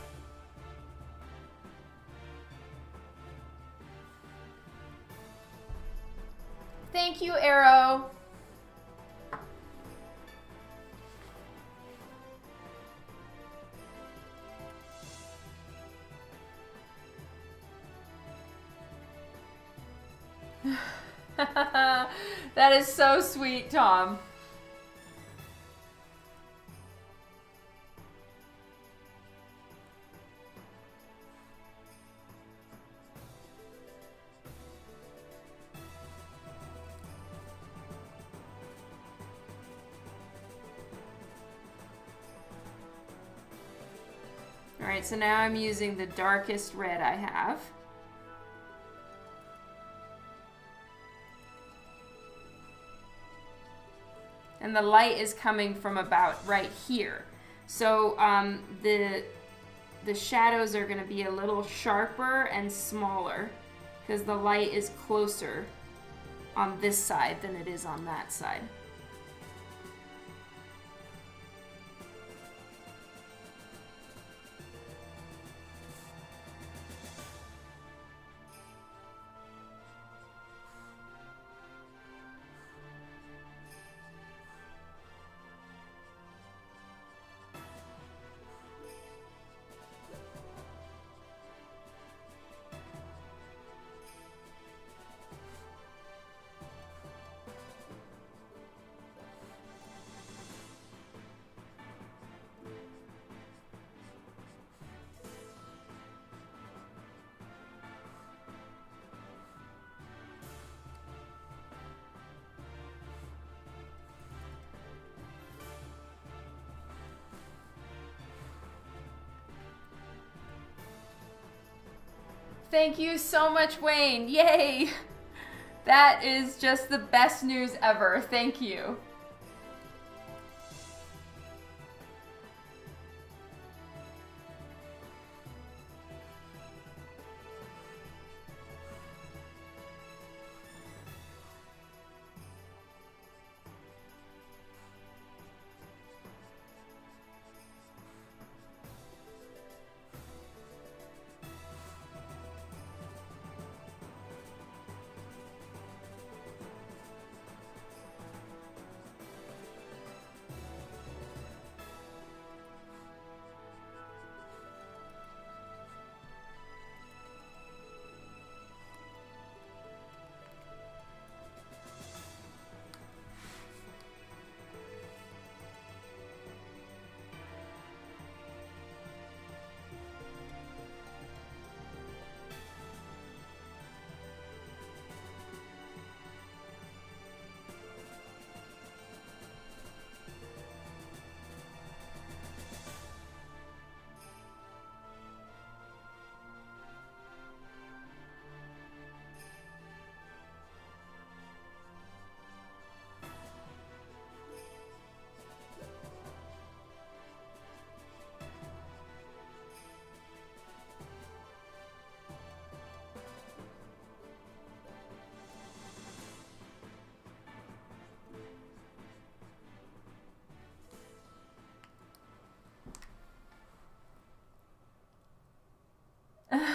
Thank you, Arrow. That is so sweet, Tom. Alright, so now I'm using the darkest red I have. And the light is coming from about right here. So the shadows are going to be a little sharper and smaller because the light is closer on this side than it is on that side. Thank you so much, Wayne. Yay! That is just the best news ever. Thank you.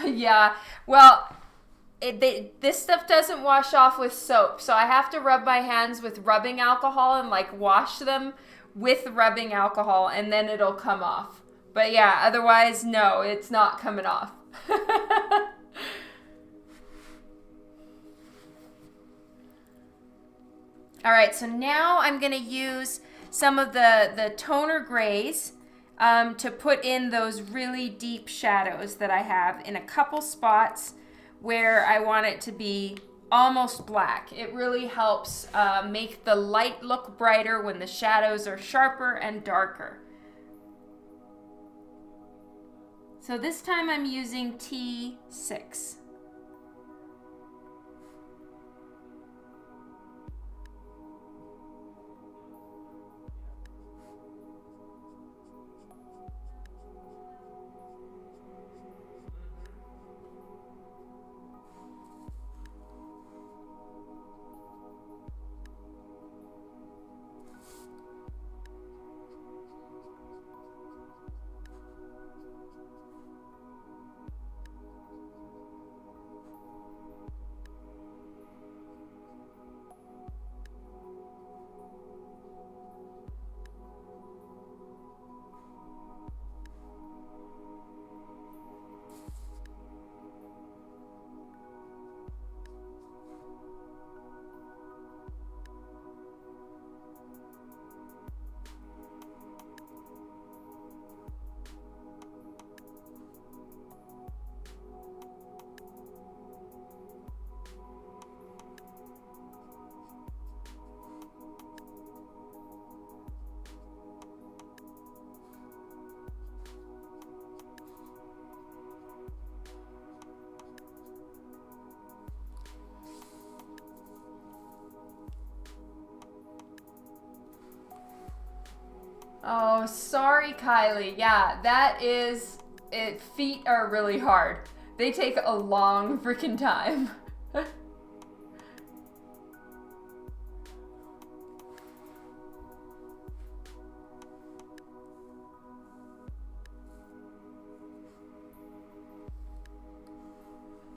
Yeah, well, this stuff doesn't wash off with soap, so I have to rub my hands with rubbing alcohol and like wash them with rubbing alcohol, and then it'll come off. But yeah, otherwise, no, it's not coming off. All right, so now I'm going to use some of the toner grays to put in those really deep shadows that I have in a couple spots where I want it to be almost black. It really helps make the light look brighter when the shadows are sharper and darker. So this time I'm using T6. Oh, sorry, Kylie. Yeah, that is it. Feet are really hard. They take a long freaking time.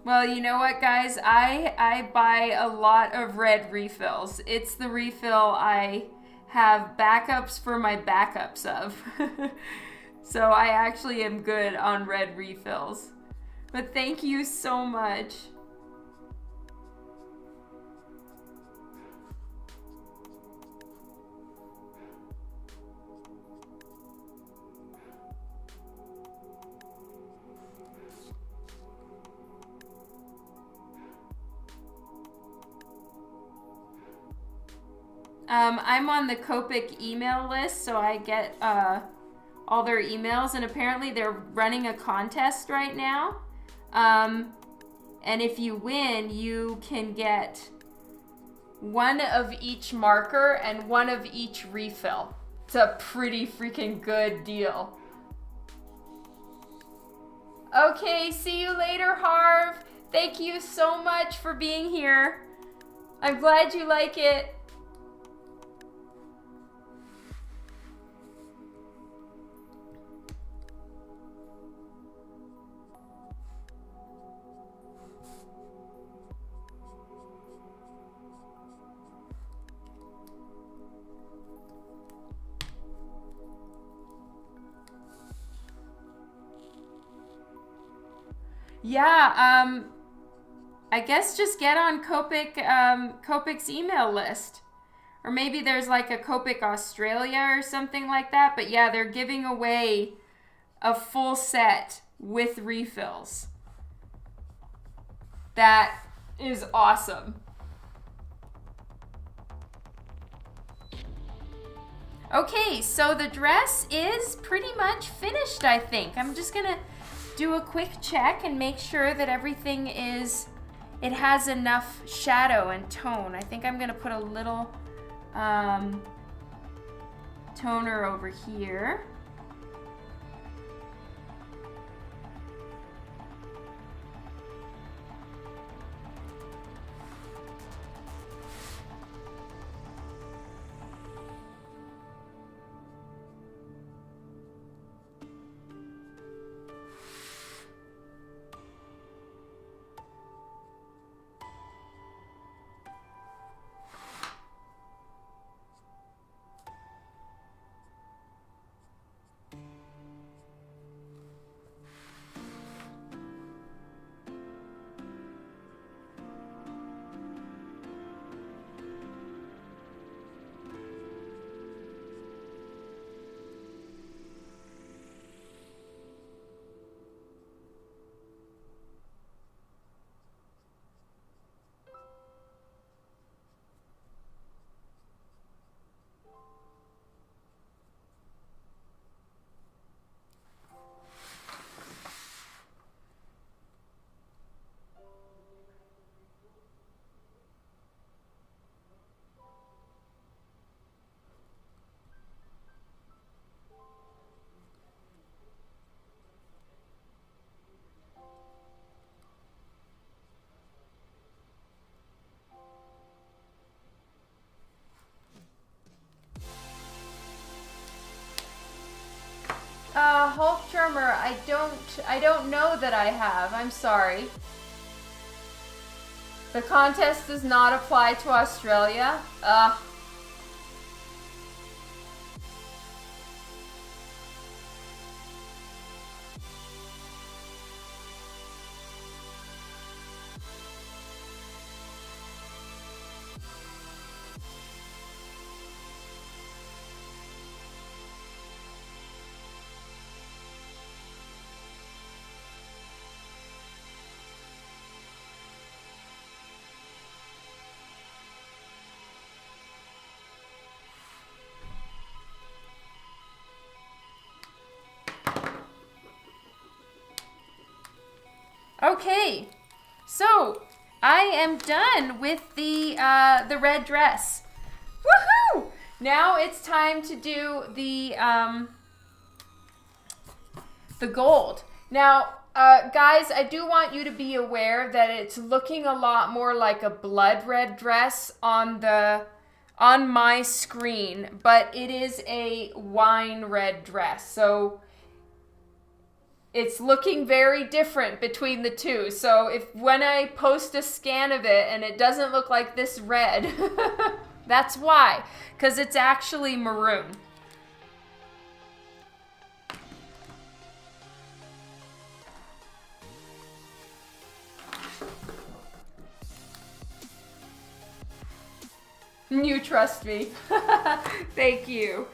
Well, you know what, guys? I buy a lot of red refills. It's the refill I have backups for my backups of. So I actually am good on red refills. But thank you so much. I'm on the Copic email list, so I get all their emails, and apparently they're running a contest right now. And if you win, you can get one of each marker and one of each refill. It's a pretty freaking good deal. Okay, see you later, Harv. Thank you so much for being here. I'm glad you like it. Yeah, I guess just get on Copic, Copic's email list. Or maybe there's like a Copic Australia or something like that. But yeah, they're giving away a full set with refills. That is awesome. Okay, so the dress is pretty much finished, I think. I'm just gonna do a quick check and make sure that everything it has enough shadow and tone. I think I'm gonna put a little toner over here. Hulk Drummer, I don't know that I have. I'm sorry. The contest does not apply to Australia. Okay, so I am done with the red dress. Woohoo! Now it's time to do the gold. Now, guys, I do want you to be aware that it's looking a lot more like a blood red dress on my screen, but it is a wine red dress. So it's looking very different between the two. So if when I post a scan of it and it doesn't look like this red, that's why, because it's actually maroon. You trust me. Thank you.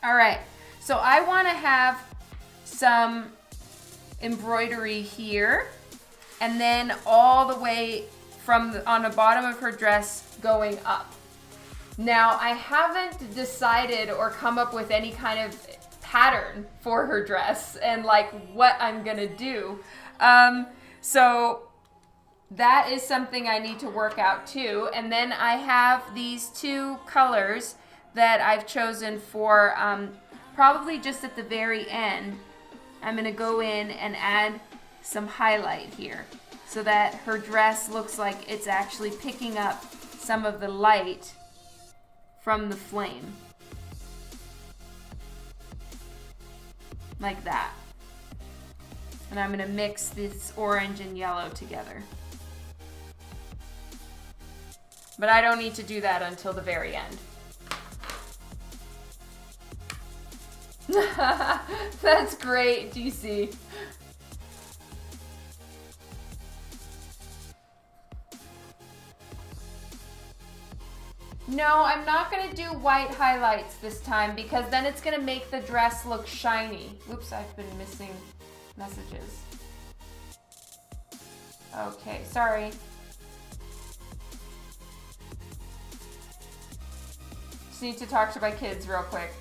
All right. So I want to have some embroidery here, and then all the way on the bottom of her dress going up. Now, I haven't decided or come up with any kind of pattern for her dress and like what I'm gonna do. So that is something I need to work out too. And then I have these two colors that I've chosen for probably just at the very end. I'm gonna go in and add some highlight here so that her dress looks like it's actually picking up some of the light from the flame. Like that. And I'm gonna mix this orange and yellow together. But I don't need to do that until the very end. That's great, DC. No, I'm not gonna do white highlights this time because then it's gonna make the dress look shiny. Oops, I've been missing messages. Okay, sorry. Just need to talk to my kids real quick.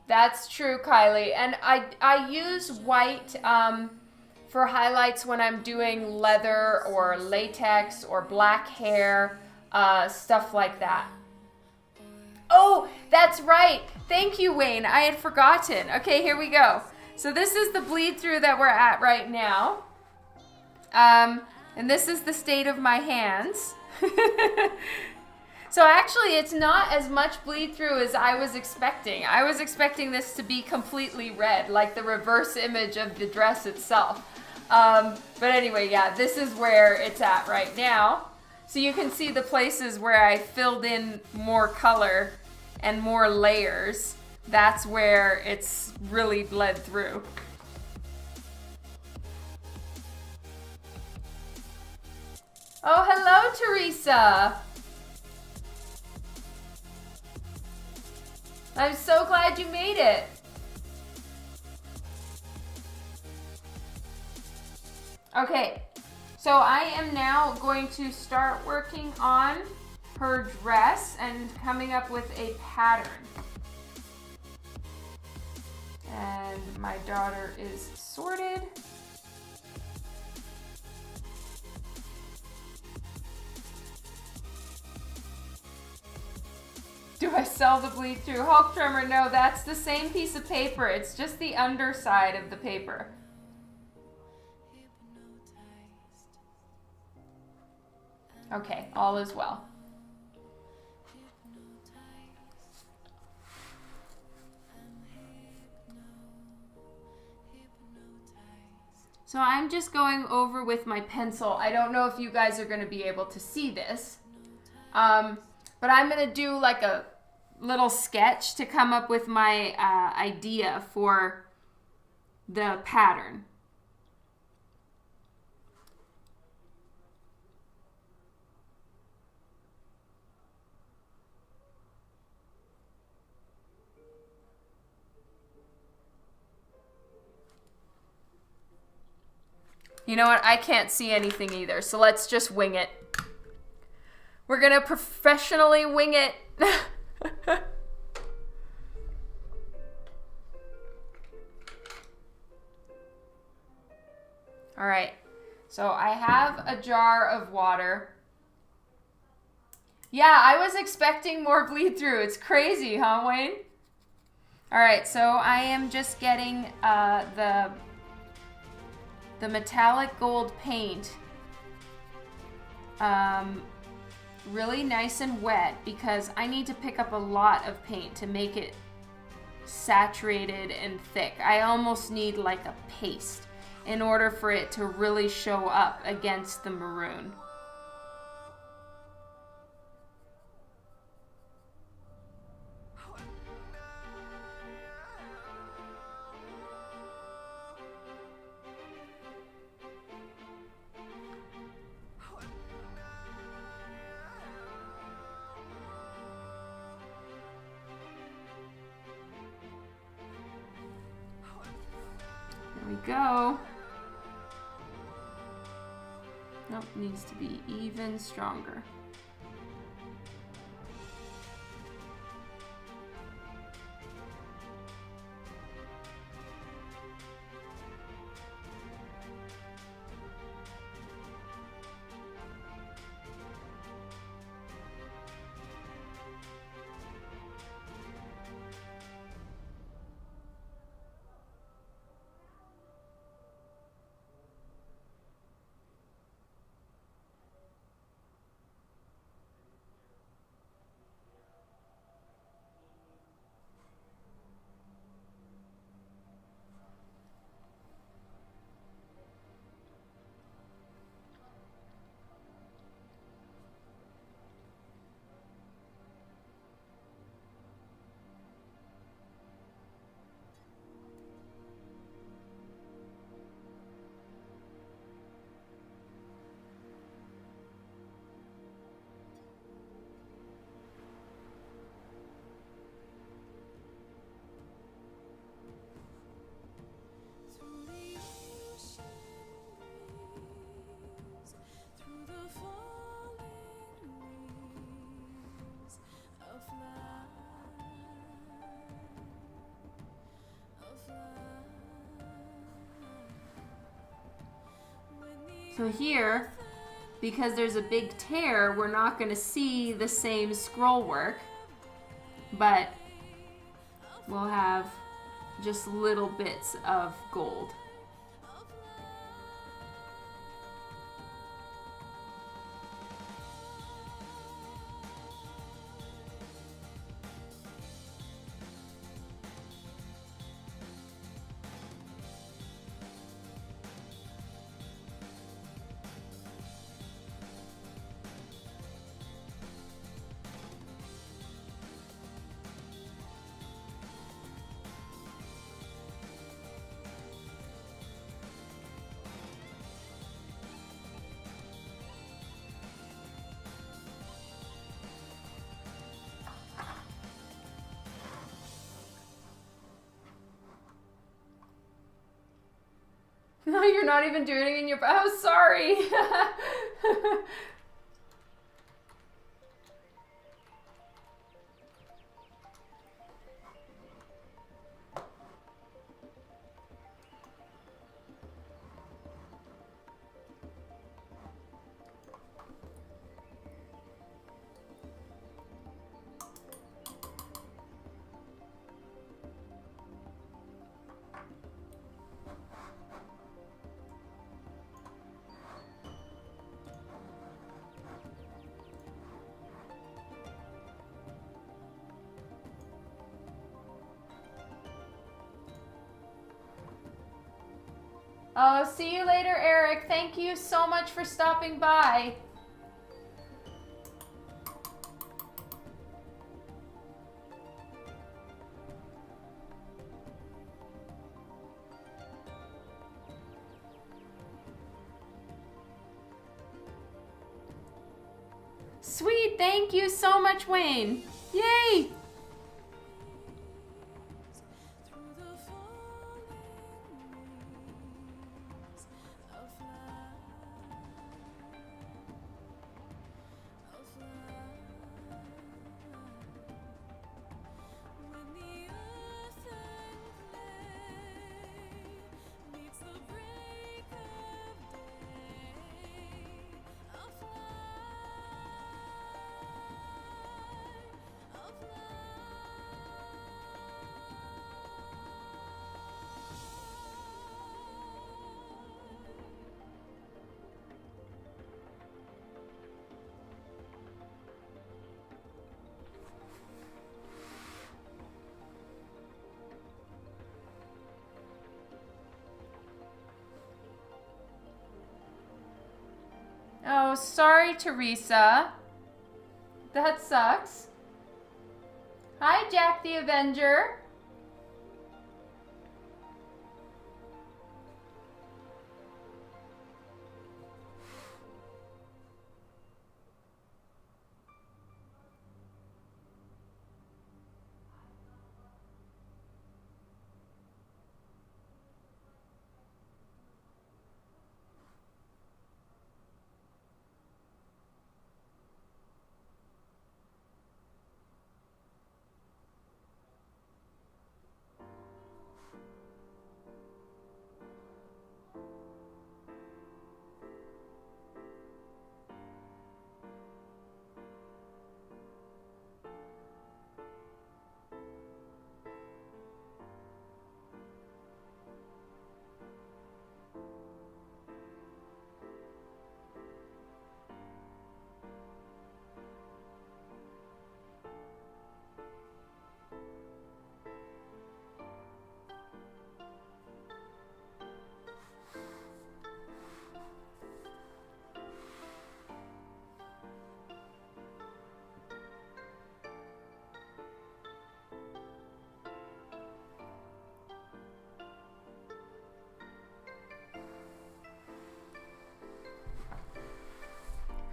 That's true, Kylie. And I use white for highlights when I'm doing leather or latex or black hair, stuff like that. Oh, that's right. Thank you, Wayne. I had forgotten. Okay, here we go. So this is the bleed through that we're at right now. And this is the state of my hands. So actually, it's not as much bleed through as I was expecting. I was expecting this to be completely red, like the reverse image of the dress itself. But anyway, yeah, this is where it's at right now. So you can see the places where I filled in more color and more layers. That's where it's really bled through. Oh, hello, Teresa. I'm so glad you made it. Okay, so I am now going to start working on her dress and coming up with a pattern. And my daughter is sorted. Do I sell the bleed through Hulk trimmer? No, that's the same piece of paper. It's just the underside of the paper. Okay, all is well. So I'm just going over with my pencil. I don't know if you guys are going to be able to see this. But I'm going to do like a little sketch to come up with my idea for the pattern. You know what? I can't see anything either, so let's just wing it. We're gonna professionally wing it. All right, so I have a jar of water. Yeah, I was expecting more bleed through. It's crazy, huh, Wayne? All right, so I am just getting the metallic gold paint really nice and wet because I need to pick up a lot of paint to make it saturated and thick. I almost need like a paste in order for it to really show up against the maroon. go. Nope, needs to be even stronger. Through the ocean breeze, through the falling leaves, I'll fly, I'll fly. When the So here, because there's a big tear, we're not going to see the same scroll work, but we'll have just little bits of gold. No, you're not even doing it in your... Oh, sorry. Oh, see you later, Eric. Thank you so much for stopping by. Sweet, thank you so much, Wayne. Yay! through the falling leaves, I'll fly, I'll fly. When the earth and clay meets the break of day, I'll fly, I'll fly. Oh, sorry, Teresa. That sucks. Hi, Jack the Avenger.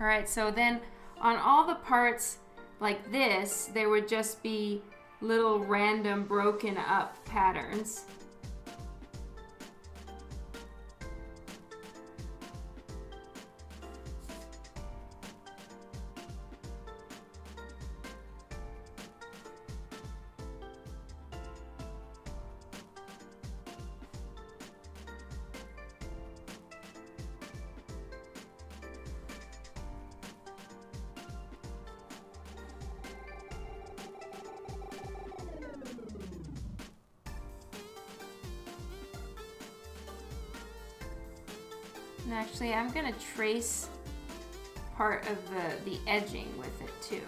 All right, so then on all the parts like this, there would just be little random broken up patterns. And actually, I'm gonna trace part of the edging with it too.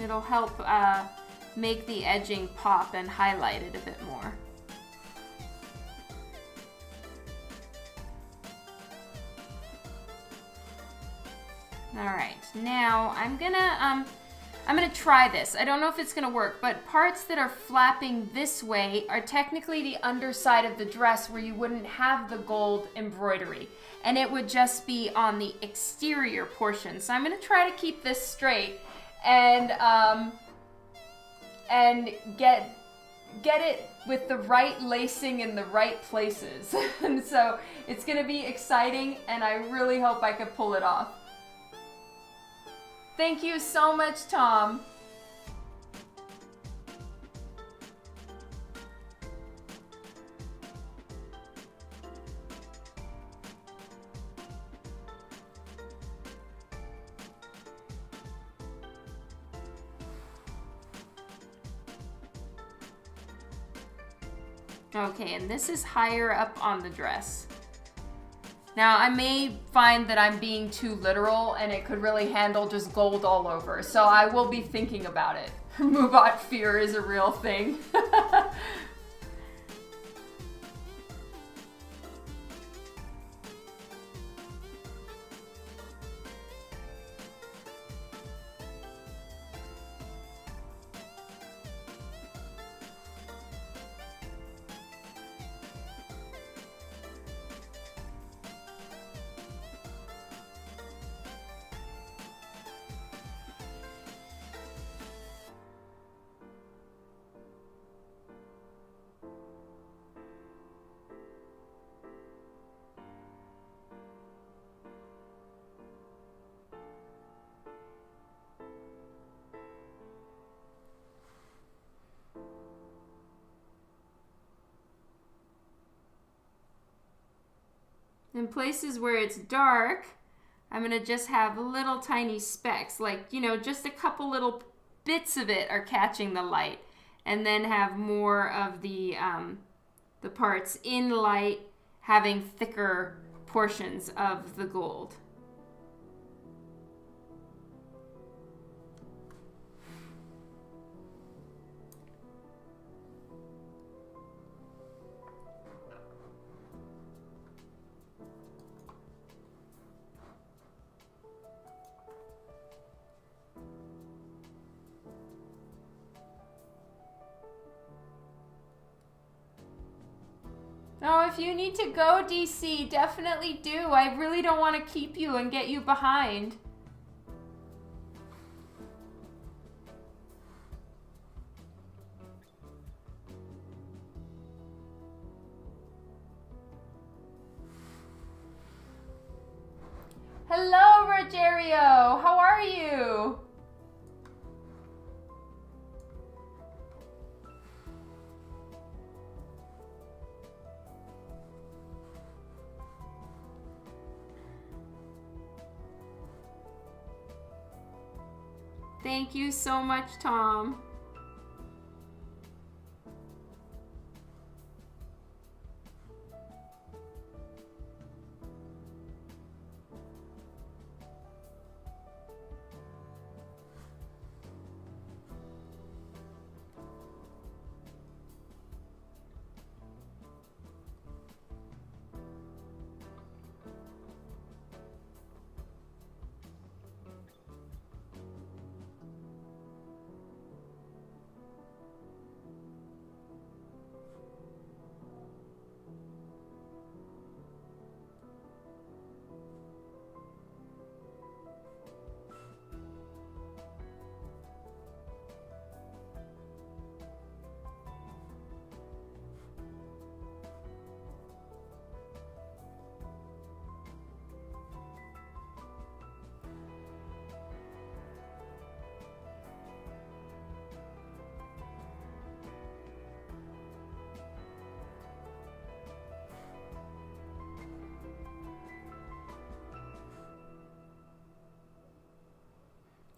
It'll help make the edging pop and highlight it a bit more. All right, now I'm gonna try this. I don't know if it's gonna work, but parts that are flapping this way are technically the underside of the dress where you wouldn't have the gold embroidery, and it would just be on the exterior portion. So I'm gonna try to keep this straight and get it with the right lacing in the right places. And so it's gonna be exciting, and I really hope I can pull it off. Thank you so much, Tom. Okay, and this is higher up on the dress. Now, I may find that I'm being too literal and it could really handle just gold all over, so I will be thinking about it. Mubot fear is a real thing. In places where it's dark, I'm gonna just have little tiny specks, like, you know, just a couple little bits of it are catching the light, and then have more of the parts in light having thicker portions of the gold. Oh, if you need to go, DC, definitely do. I really don't want to keep you and get you behind. Hello, Rogerio. How are you? Thank you so much, Tom.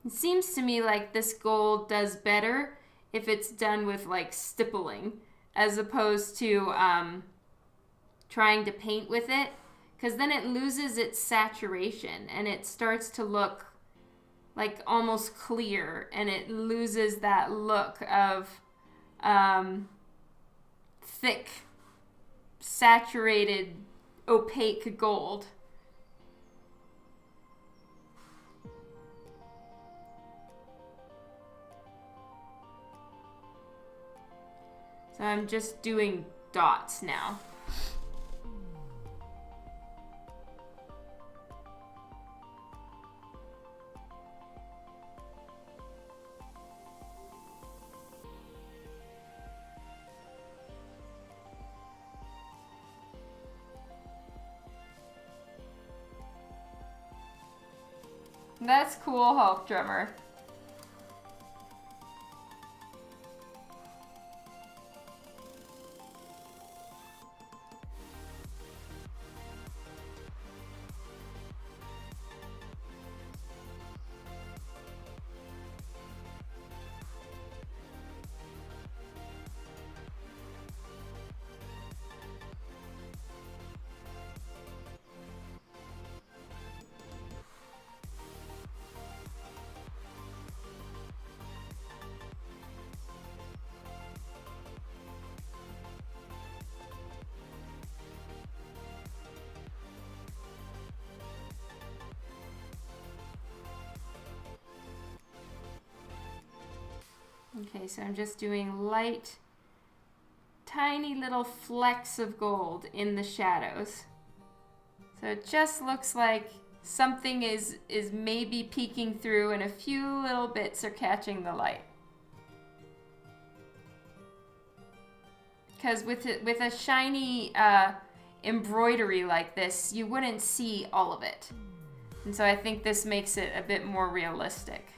It seems to me like this gold does better if it's done with like stippling as opposed to trying to paint with it, because then it loses its saturation and it starts to look like almost clear, and it loses that look of thick, saturated, opaque gold. So I'm just doing dots now. That's cool, Hulk Drummer. Okay, so I'm just doing light, tiny little flecks of gold in the shadows. So it just looks like something is maybe peeking through and a few little bits are catching the light. Because with a shiny embroidery like this, you wouldn't see all of it. And so I think this makes it a bit more realistic.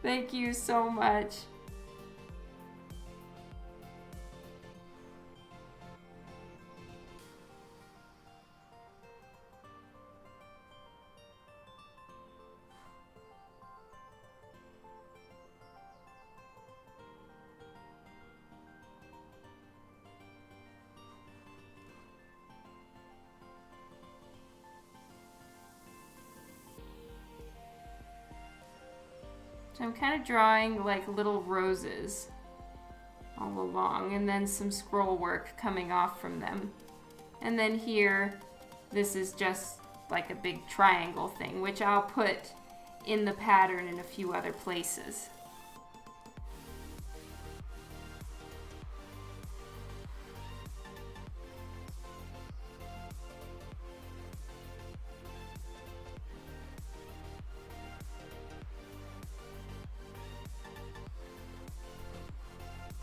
Thank you so much. So I'm kind of drawing like little roses all along, and then some scroll work coming off from them. And then here, this is just like a big triangle thing, which I'll put in the pattern in a few other places.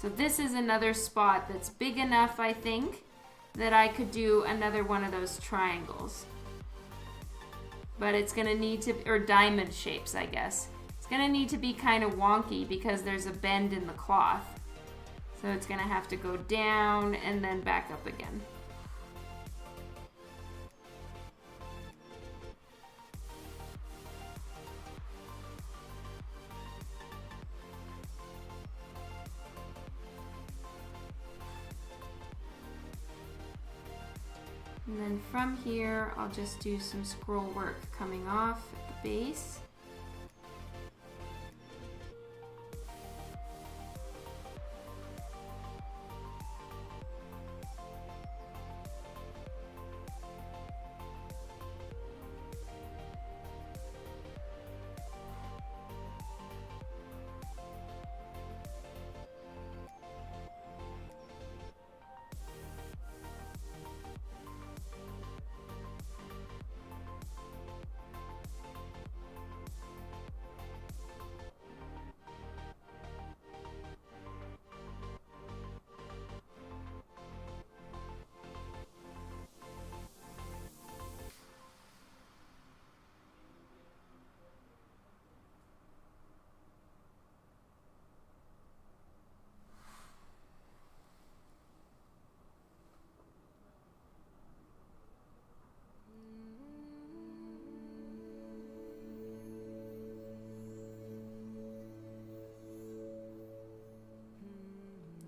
So this is another spot that's big enough, I think, that I could do another one of those triangles. But it's gonna need to, or diamond shapes, I guess. It's gonna need to be kind of wonky because there's a bend in the cloth. So it's gonna have to go down and then back up again. And then from here, I'll just do some scroll work coming off at the base.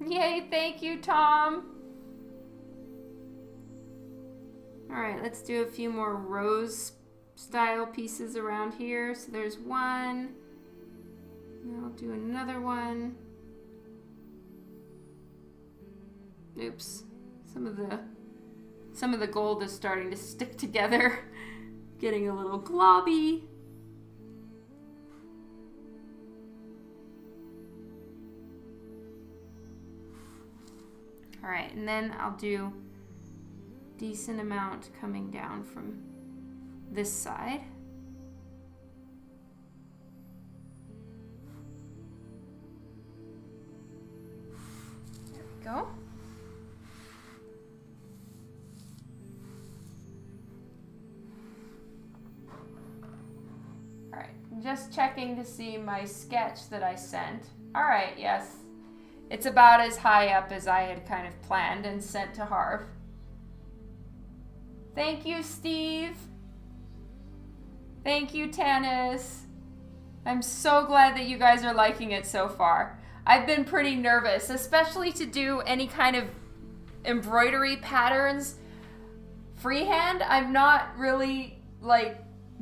Yay, thank you, Tom. All right, let's do a few more rose style pieces around here. So there's one. And I'll do another one. Oops. Some of the gold is starting to stick together. Getting a little globby. All right, and then I'll do decent amount coming down from this side. There we go. All right, just checking to see my sketch that I sent. All right, yes. It's about as high up as I had kind of planned and sent to Harv. Thank you, Steve. Thank you, Tanis. I'm so glad that you guys are liking it so far. I've been pretty nervous, especially to do any kind of embroidery patterns freehand. I'm not really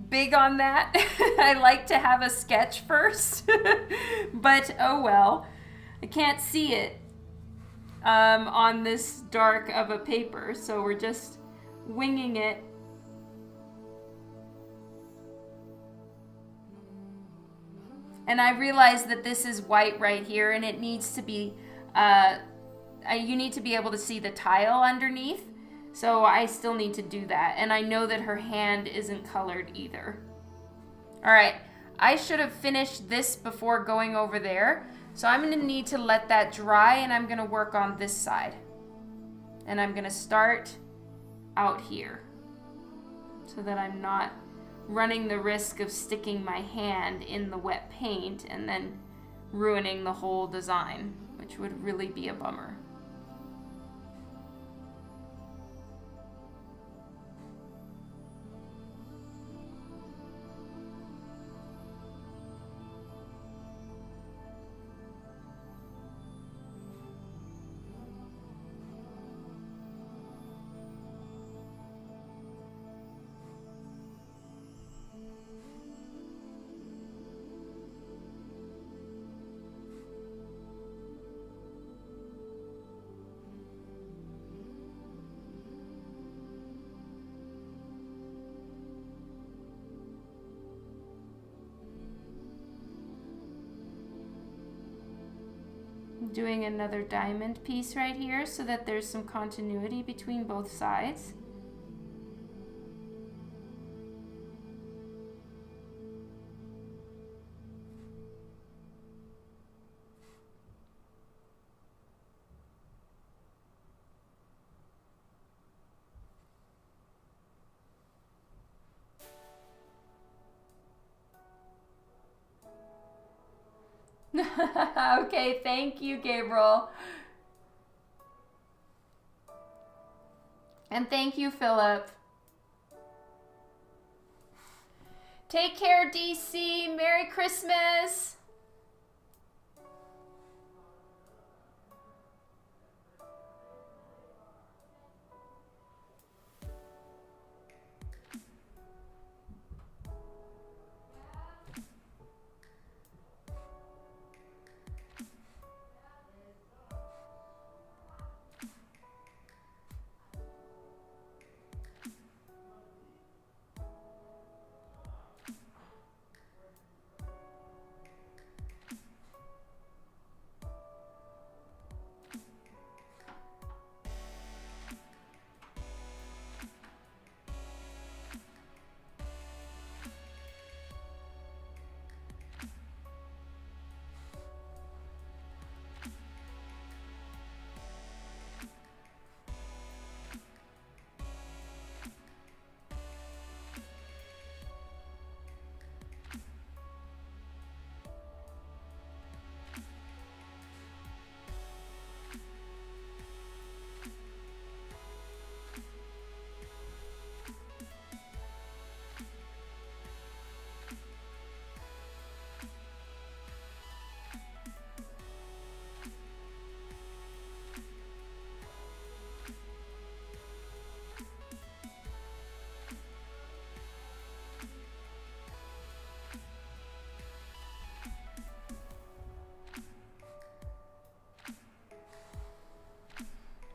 big on that. I like to have a sketch first, but oh well. I can't see it on this dark of a paper, so we're just winging it. And I realize that this is white right here, and it needs to be, you need to be able to see the tile underneath, so I still need to do that. And I know that her hand isn't colored either. All right, I should have finished this before going over there. So I'm going to need to let that dry, and I'm going to work on this side. And I'm going to start out here so that I'm not running the risk of sticking my hand in the wet paint and then ruining the whole design, which would really be a bummer. Doing another diamond piece right here so that there's some continuity between both sides. Okay, thank you, Gabriel. And thank you, Philip. Take care, DC. Merry Christmas.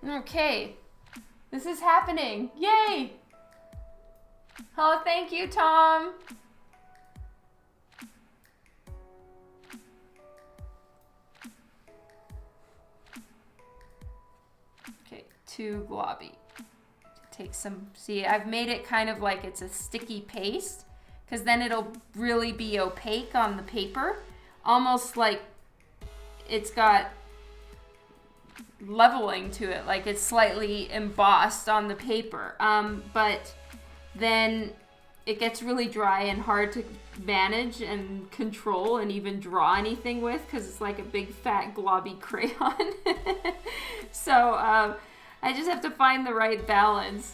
Okay. This is happening. Yay! Oh, thank you, Tom. Okay, too globby. Take some, see, I've made it kind of like it's a sticky paste, because then it'll really be opaque on the paper. Almost like it's got leveling to it, like it's slightly embossed on the paper. But then it gets really dry and hard to manage and control and even draw anything with, because it's like a big fat globby crayon. So I just have to find the right balance.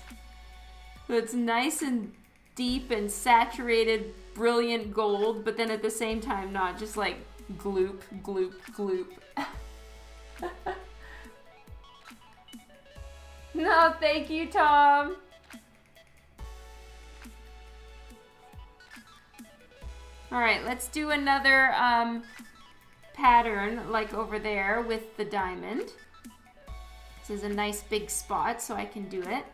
So it's nice and deep and saturated, brilliant gold, but then at the same time not just like gloop, gloop, gloop. No, thank you, Tom. All right, let's do another pattern like over there with the diamond. This is a nice big spot, so I can do it.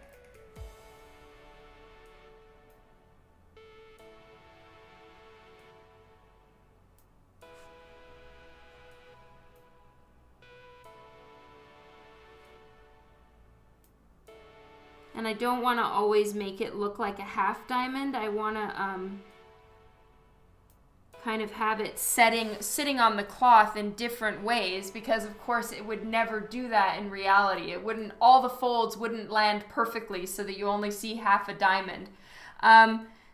And I don't want to always make it look like a half diamond. I want to kind of have it sitting on the cloth in different ways, because of course it would never do that in reality. It wouldn't, all the folds wouldn't land perfectly so that you only see half a diamond.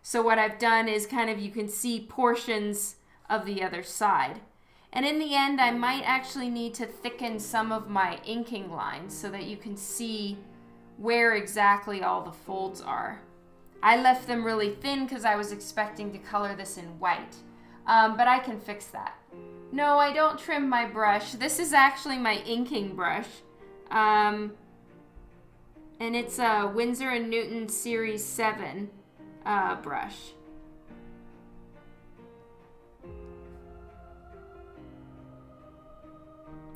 So what I've done is kind of, you can see portions of the other side. And in the end, I might actually need to thicken some of my inking lines so that you can see where exactly all the folds are. I left them really thin because I was expecting to color this in white, but I can fix that. No, I don't trim my brush. This is actually my inking brush, and it's a Winsor & Newton Series 7 brush.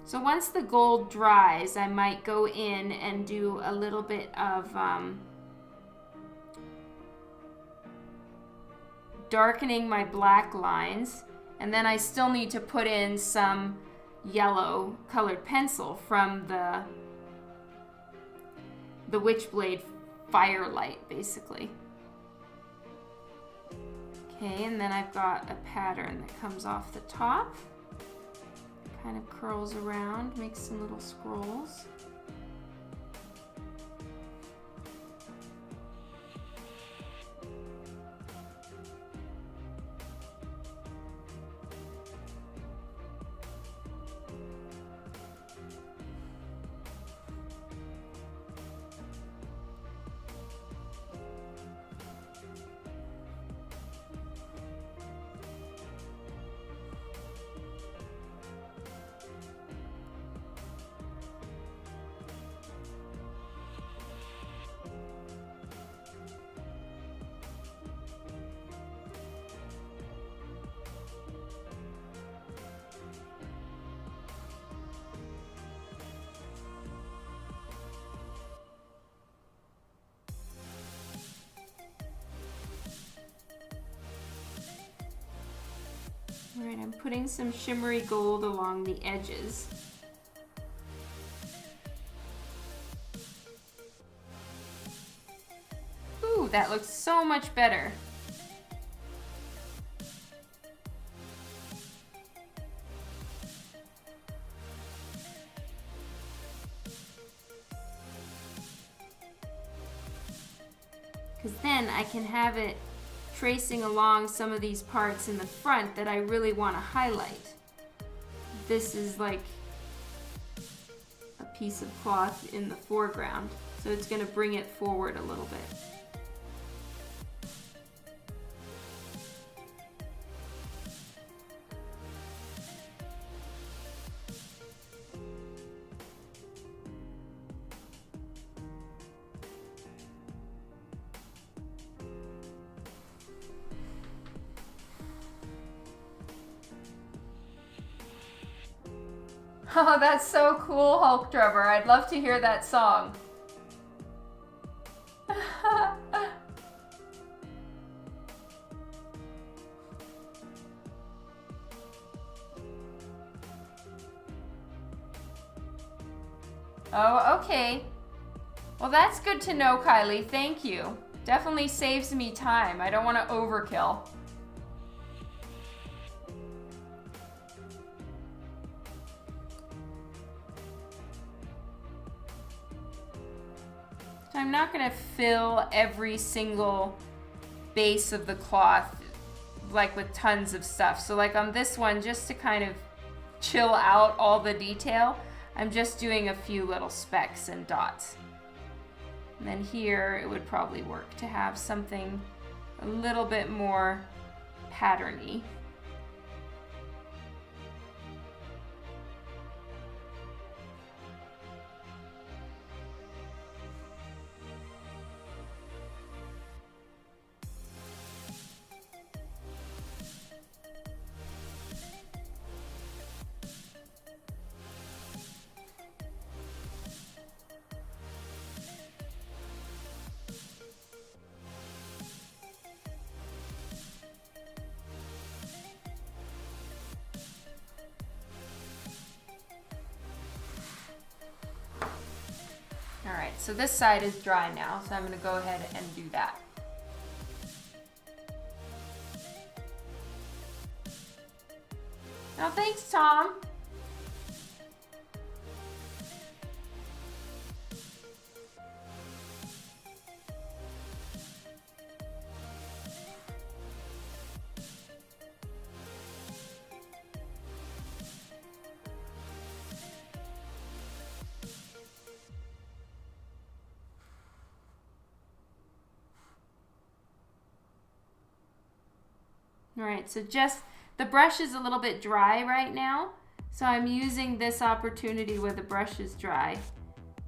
So once the gold dries, I might go in and do a little bit of darkening my black lines, and then I still need to put in some yellow colored pencil from the Witchblade Firelight, basically. Okay, and then I've got a pattern that comes off the top. Kind of curls around, makes some little scrolls. Alright, I'm putting some shimmery gold along the edges. Ooh, that looks so much better. Because then I can have it tracing along some of these parts in the front that I really want to highlight. This is like a piece of cloth in the foreground, so it's going to bring it forward a little bit. Oh, that's so cool, Hulk Drummer. I'd love to hear that song. Oh, okay. Well, that's good to know, Kylie. Thank you. Definitely saves me time. I don't want to overkill. So I'm not going to fill every single base of the cloth like with tons of stuff. So like on this one, just to kind of chill out all the detail, I'm just doing a few little specks and dots. And then here it would probably work to have something a little bit more patterny. Alright, so this side is dry now, so I'm going to go ahead and do that. Oh, thanks, Tom. Alright, so just the brush is a little bit dry right now, so I'm using this opportunity where the brush is dry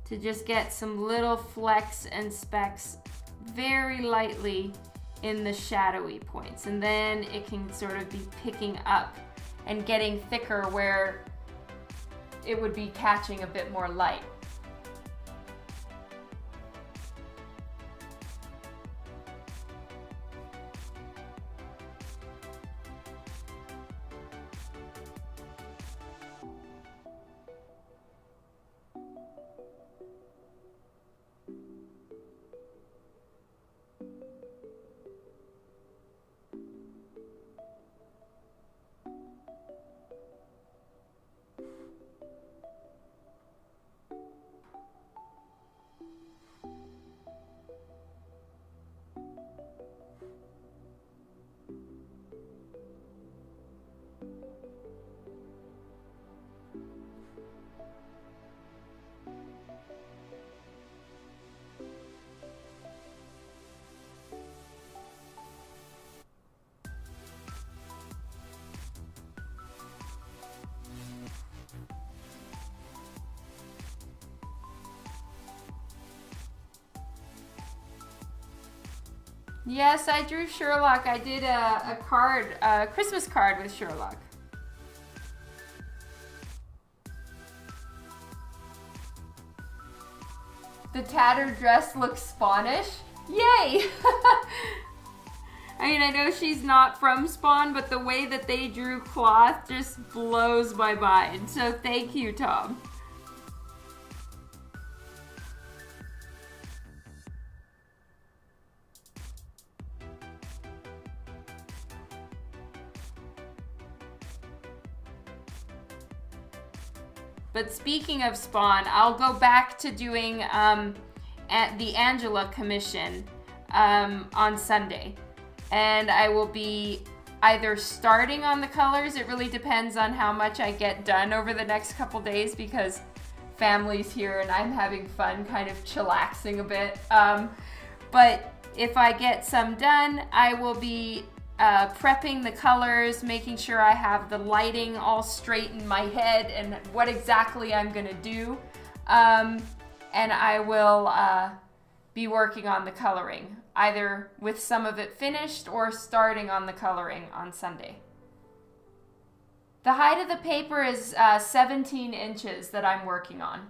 to just get some little flecks and specks very lightly in the shadowy points, and then it can sort of be picking up and getting thicker where it would be catching a bit more light. Yes, I drew Sherlock. I did a card, a Christmas card with Sherlock. The tattered dress looks Spawnish. Yay! I mean, I know she's not from Spawn, but the way that they drew cloth just blows my mind. So thank you, Tom. But speaking of Spawn, I'll go back to doing at the Angela commission on Sunday. And I will be either starting on the colors, it really depends on how much I get done over the next couple days because family's here and I'm having fun kind of chillaxing a bit. But if I get some done, I will be prepping the colors, making sure I have the lighting all straight in my head and what exactly I'm gonna do. And I will be working on the coloring, either with some of it finished or starting on the coloring on Sunday. The height of the paper is 17 inches that I'm working on.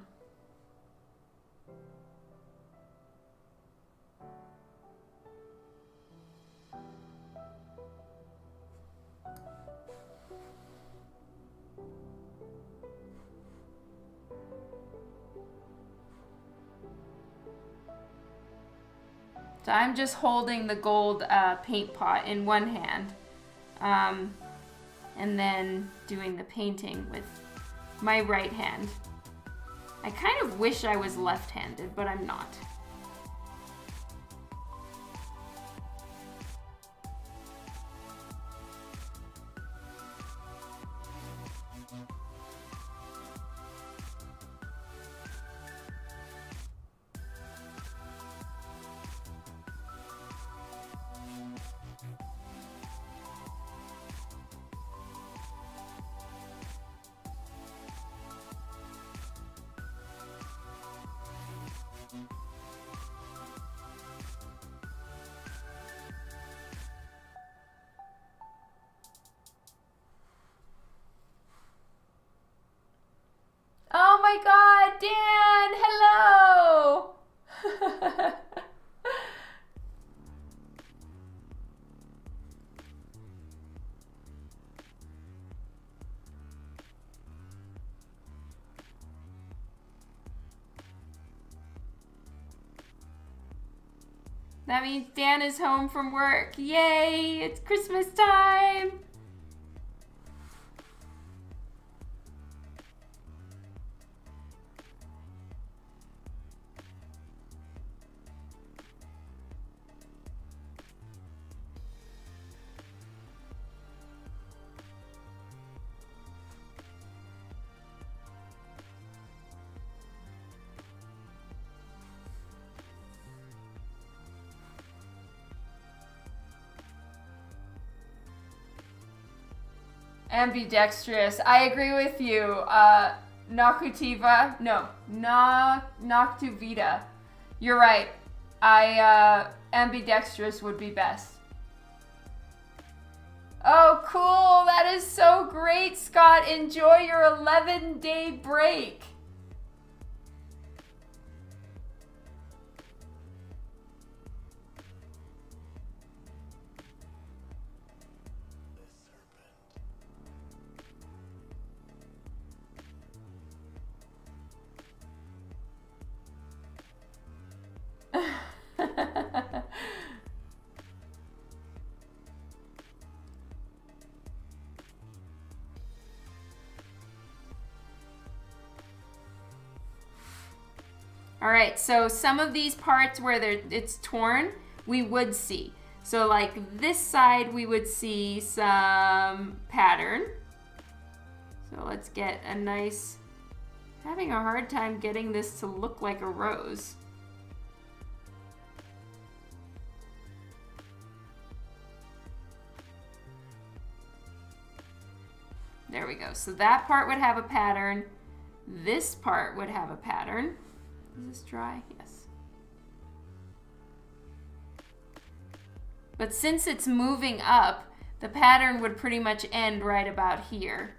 So I'm just holding the gold paint pot in one hand, and then doing the painting with my right hand. I kind of wish I was left-handed, but I'm not. Oh my God, Dan, hello! That means Dan is home from work. Yay, it's Christmas time! Ambidextrous. I agree with you. Nakutiva. No. Noctuvita. You're right. Ambidextrous would be best. Oh, cool. That is so great, Scott. Enjoy your 11-day break. All right, so some of these parts where it's torn, we would see. So like this side, we would see some pattern. So let's get a nice, having a hard time getting this to look like a rose. There we go. So that part would have a pattern. This part would have a pattern. Is this dry? Yes. But since it's moving up, the pattern would pretty much end right about here.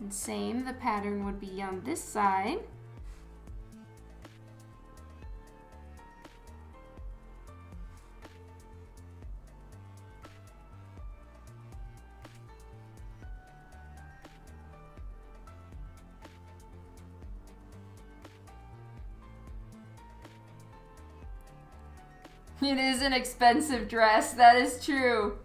And same, the pattern would be on this side. It is an expensive dress, that is true.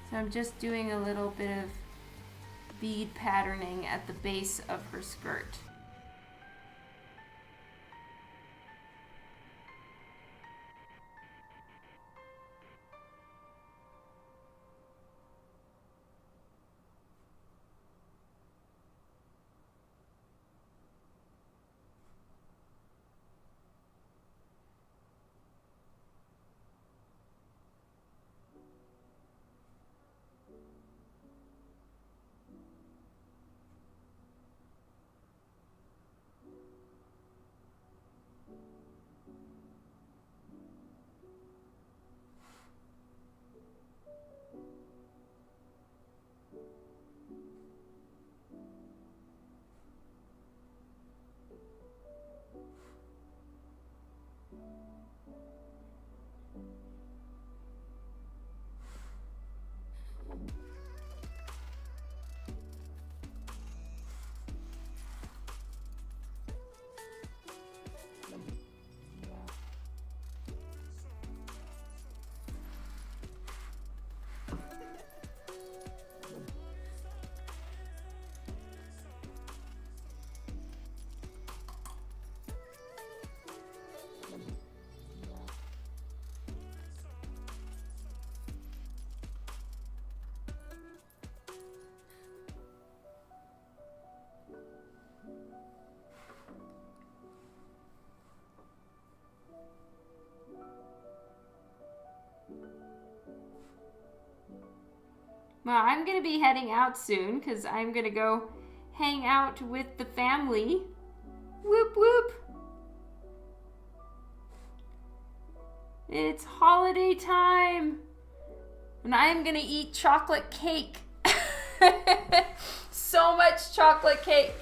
So I'm just doing a little bit of bead patterning at the base of her skirt. Well, I'm going to be heading out soon because I'm going to go hang out with the family. Whoop whoop. It's holiday time. And I'm going to eat chocolate cake. So much chocolate cake.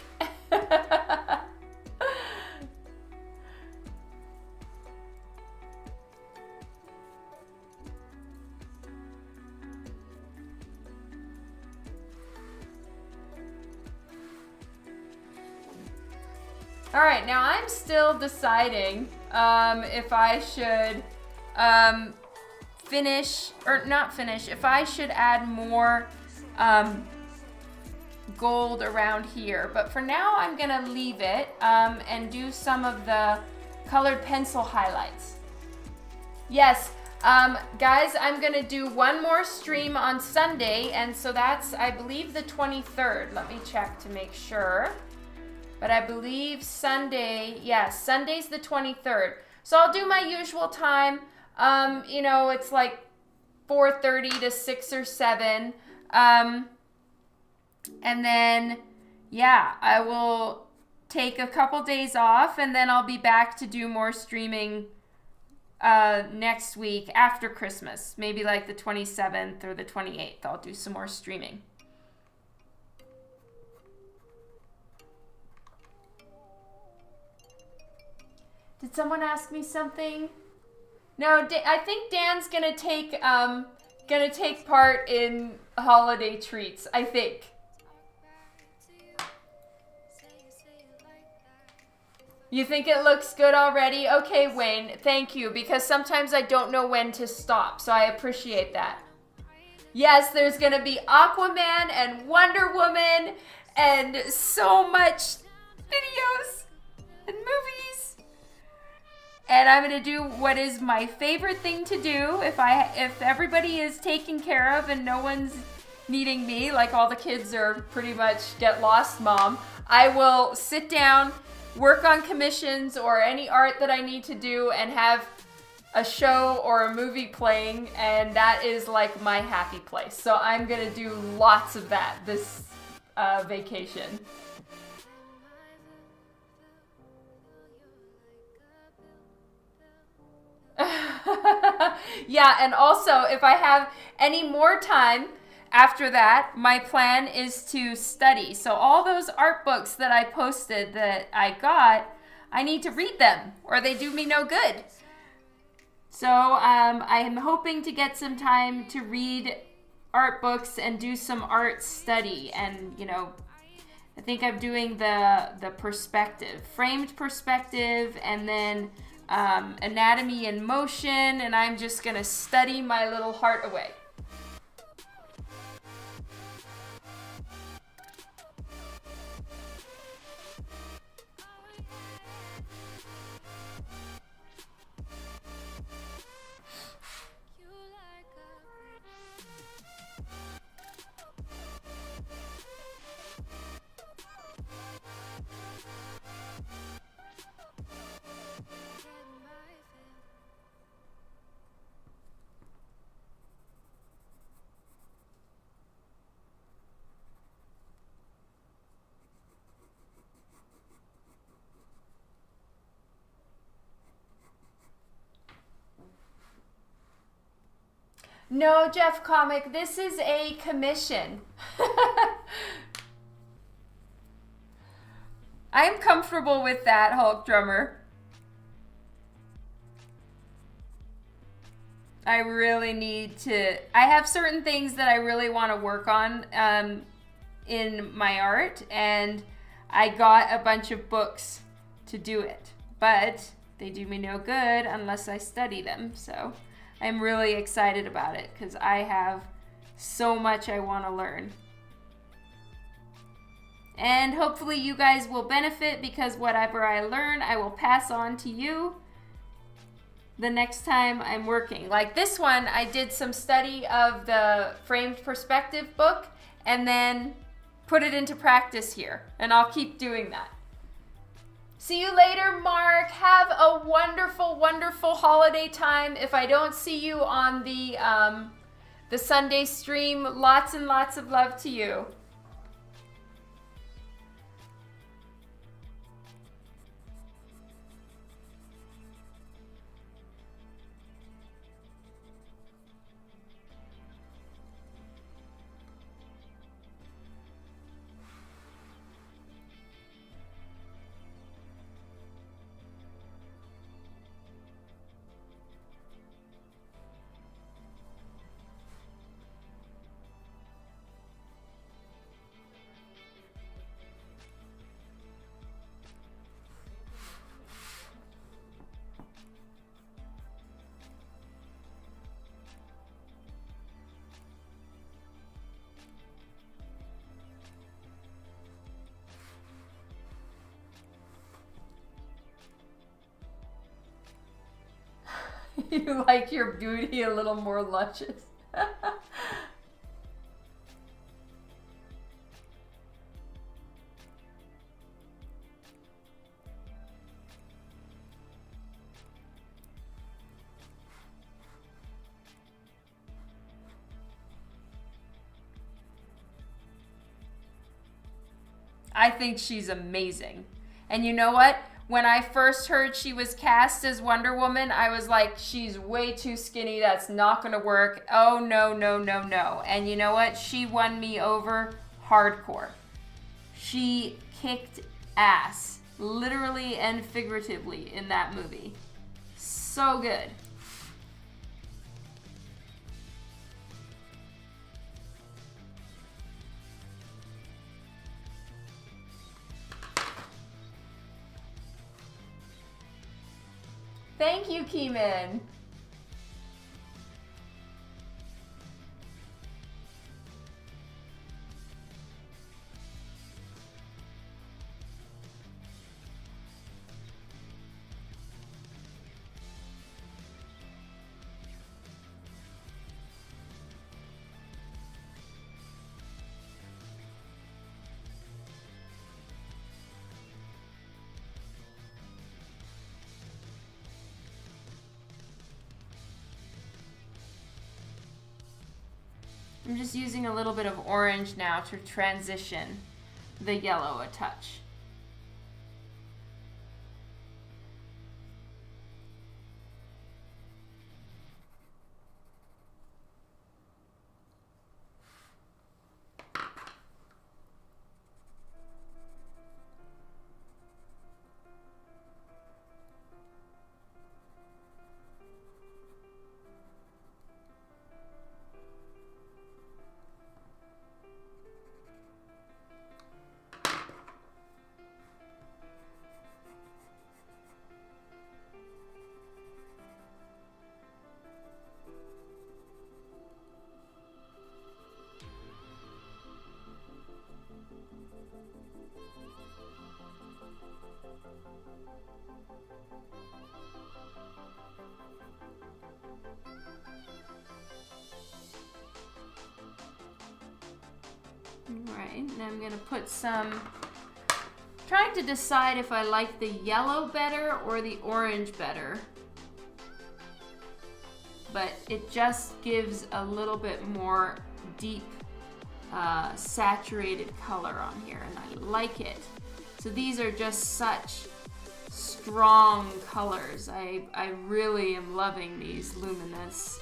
All right, now I'm still deciding if I should finish or not finish, if I should add more gold around here. But for now, I'm gonna leave it and do some of the colored pencil highlights. Yes, guys, I'm gonna do one more stream on Sunday, and so that's, I believe, the 23rd. Let me check to make sure. But I believe Sunday, yes, Sunday's the 23rd. So I'll do my usual time. You know, it's like 4:30 to 6 or 7. And then, yeah, I will take a couple days off, and then I'll be back to do more streaming next week after Christmas. Maybe like the 27th or the 28th. I'll do some more streaming. Did someone ask me something? No, I think Dan's gonna take part in holiday treats. I think. You think it looks good already? Okay, Wayne, thank you, because sometimes I don't know when to stop, so I appreciate that. Yes, there's gonna be Aquaman and Wonder Woman and so much videos and movies. And I'm gonna do what is my favorite thing to do if everybody is taken care of and no one's needing me, like all the kids are pretty much get lost mom. I will sit down, work on commissions or any art that I need to do, and have a show or a movie playing, and that is like my happy place. So I'm gonna do lots of that this vacation. Yeah, and also if I have any more time after that, my plan is to study. So all those art books that I posted that I got, I need to read them or they do me no good. So I'm hoping to get some time to read art books and do some art study. And, you know, I think I'm doing the perspective, framed perspective, and then anatomy in motion, and I'm just gonna study my little heart away. No, Jeff Comic, this is a commission. I'm comfortable with that, Hulk Drummer. I really need to, I have certain things that I really want to work on in my art, and I got a bunch of books to do it, but they do me no good unless I study them. So I'm really excited about it because I have so much I want to learn. And hopefully you guys will benefit, because whatever I learn, I will pass on to you the next time I'm working. Like this one, I did some study of the framed perspective book and then put it into practice here, and I'll keep doing that. See you later, Mark. Have a wonderful, wonderful holiday time. If I don't see you on the Sunday stream, lots and lots of love to you. You like your beauty a little more luscious. I think she's amazing. And you know what? When I first heard she was cast as Wonder Woman, I was like, she's way too skinny. That's not going to work. Oh, no, no, no, no. And you know what? She won me over hardcore. She kicked ass, literally and figuratively, in that movie. So good. Thank you, Keeman. I'm just using a little bit of orange now to transition the yellow a touch. Alright, and I'm gonna put some, trying to decide if I like the yellow better or the orange better. But it just gives a little bit more deep, saturated color on here, and I like it. So these are just such strong colors. I really am loving these luminous.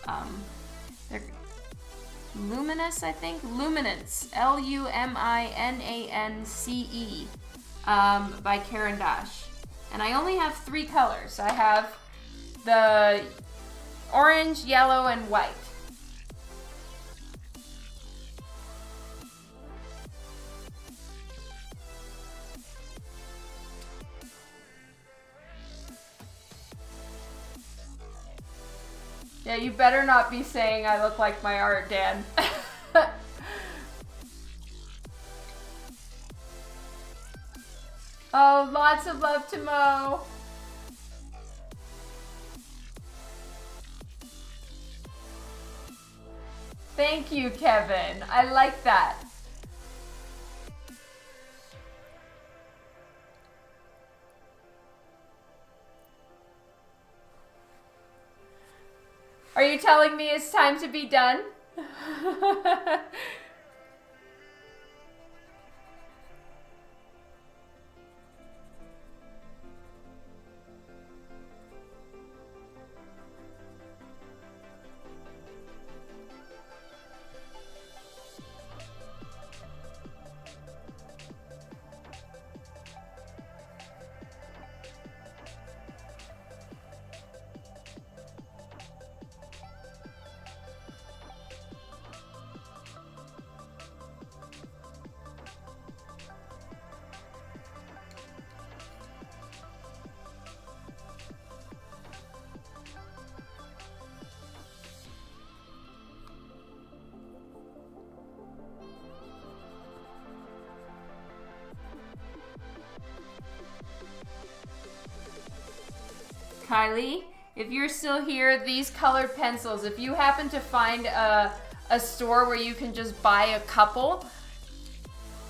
Luminance, I think? Luminance. Luminance. By Caran d'Ache. And I only have 3 colors. I have the orange, yellow, and white. Yeah, you better not be saying I look like my art, Dan. Oh, lots of love to Mo. Thank you, Kevin. I like that. Are you telling me it's time to be done? Kylie, if you're still here, these colored pencils, if you happen to find a store where you can just buy a couple,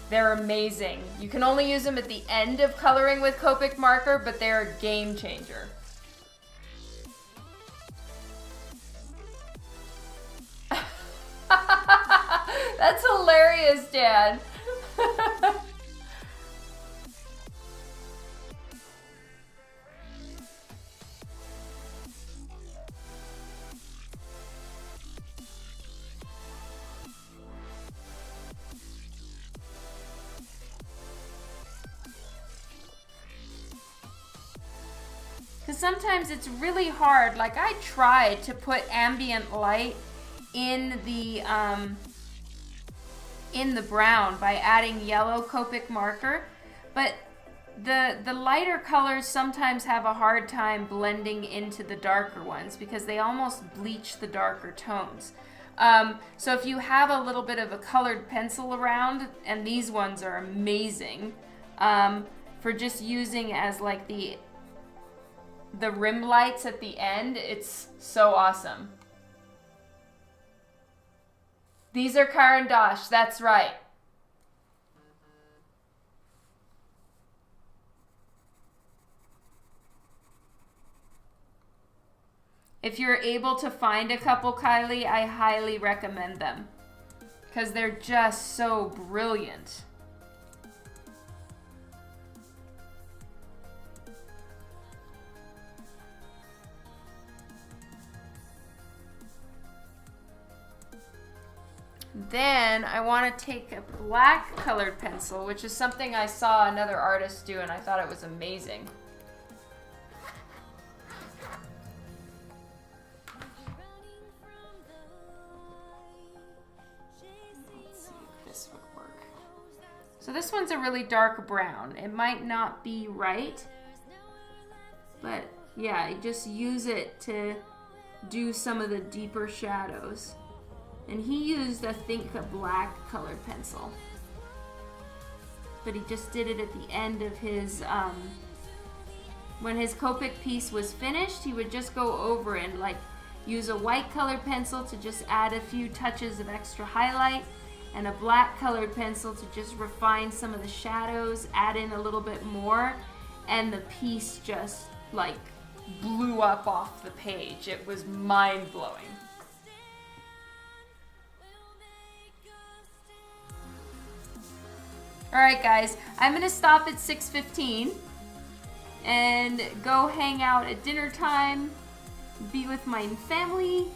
they're amazing. You can only use them at the end of coloring with Copic marker, but they're a game changer. That's hilarious, Dan. Because sometimes it's really hard. Like, I tried to put ambient light in the brown by adding yellow Copic marker, but the lighter colors sometimes have a hard time blending into the darker ones because they almost bleach the darker tones. So if you have a little bit of a colored pencil around, and these ones are amazing for just using as like the rim lights at the end, it's so awesome. These are Caran d'Ache, that's right. If you're able to find a couple, Kylie, I highly recommend them because they're just so brilliant. Then I want to take a black colored pencil, which is something I saw another artist do and I thought it was amazing. Let's see if this would work. So this one's a really dark brown. It might not be right, but yeah, I just use it to do some of the deeper shadows. And he used, I think, a black colored pencil. But he just did it at the end of his, when his Copic piece was finished, he would just go over and like use a white colored pencil to just add a few touches of extra highlight, and a black colored pencil to just refine some of the shadows, add in a little bit more, and the piece just like blew up off the page. It was mind-blowing. Alright guys, I'm going to stop at 6:15 and go hang out at dinner time, be with my family,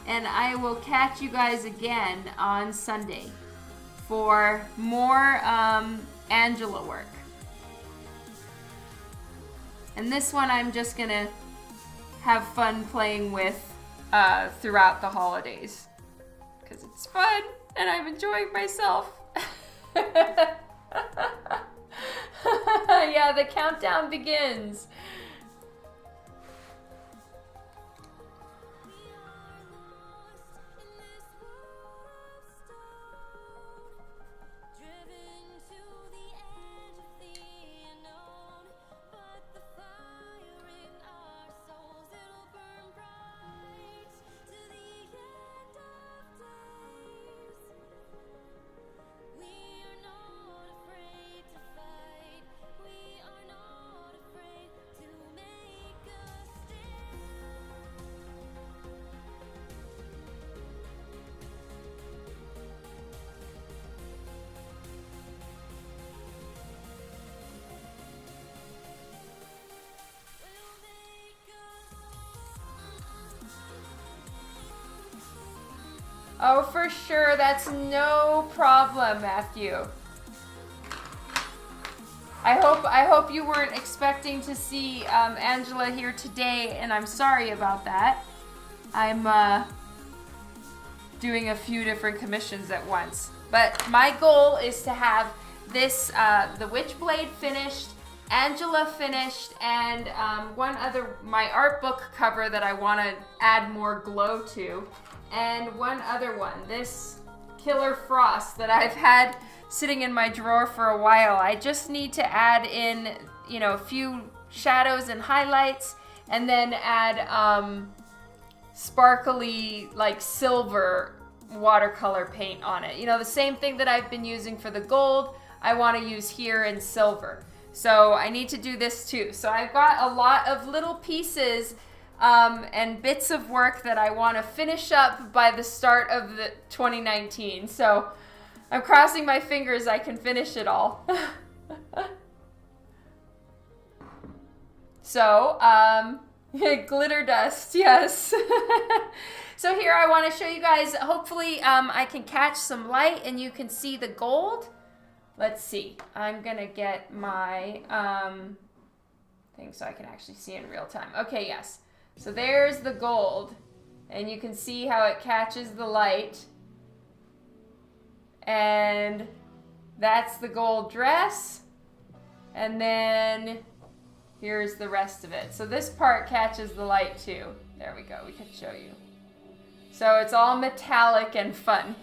and I will catch you guys again on Sunday for more Angela work. And this one I'm just gonna have fun playing with throughout the holidays because it's fun and I'm enjoying myself. Yeah, the countdown begins. Oh, for sure. That's no problem, Matthew. I hope you weren't expecting to see Angela here today, and I'm sorry about that. I'm doing a few different commissions at once. But my goal is to have this, the Witchblade finished, Angela finished, and one other, my art book cover that I want to add more glow to. And one other one, this Killer Frost that I've had sitting in my drawer for a while. I just need to add in, you know, a few shadows and highlights, and then add sparkly, like silver watercolor paint on it. You know, the same thing that I've been using for the gold, I want to use here in silver. So I need to do this too. So I've got a lot of little pieces and bits of work that I want to finish up by the start of the 2019. So I'm crossing my fingers I can finish it all. So, glitter dust, yes. So here I want to show you guys, hopefully I can catch some light and you can see the gold. Let's see, I'm gonna get my thing so I can actually see in real time. Okay, yes. So there's the gold, and you can see how it catches the light. And that's the gold dress. And then here's the rest of it. So this part catches the light too. There we go, we can show you. So it's all metallic and fun.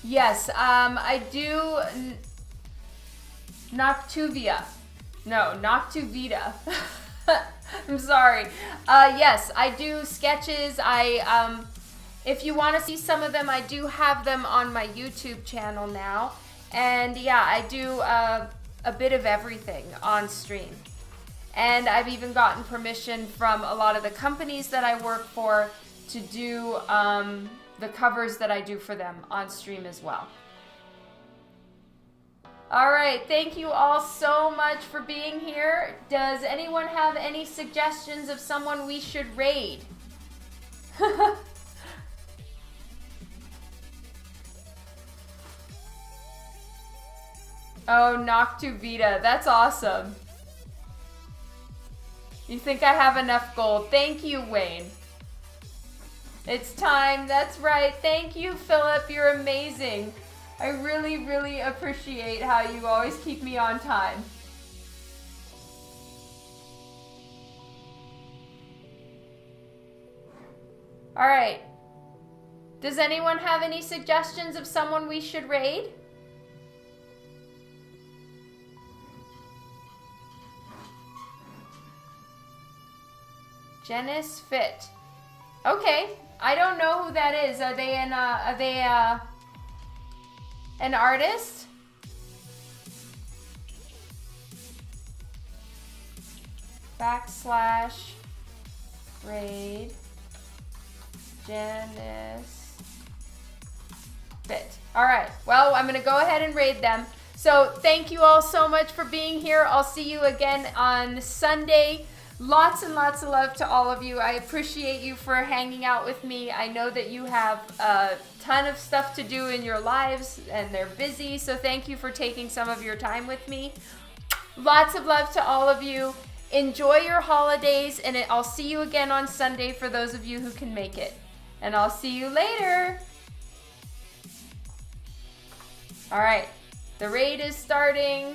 Yes, I do Noctuvia. No, Noctuvita. I'm sorry. Yes, I do sketches. If you want to see some of them, I do have them on my YouTube channel now. And yeah, I do a bit of everything on stream. And I've even gotten permission from a lot of the companies that I work for to do the covers that I do for them on stream as well. All right, thank you all so much for being here. Does anyone have any suggestions of someone we should raid? Oh, Noctuvita, that's awesome. You think I have enough gold? Thank you, Wayne. It's time, that's right. Thank you, Philip, you're amazing. I really, really appreciate how you always keep me on time. All right. Does anyone have any suggestions of someone we should raid? Janice Fit. Okay, I don't know who that is. Are they an artist? / raid Janice Fit. All right. Well, I'm gonna go ahead and raid them. So thank you all so much for being here. I'll see you again on Sunday. Lots and lots of love to all of you. I appreciate you for hanging out with me. I know that you have a ton of stuff to do in your lives and they're busy, so thank you for taking some of your time with me. Lots of love to all of you. Enjoy your holidays, and I'll see you again on Sunday for those of you who can make it. And I'll see you later. All right, the raid is starting.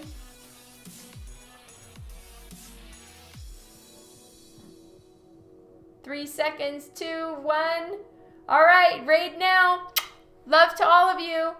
3 seconds, 2, 1. All right, raid now. Love to all of you.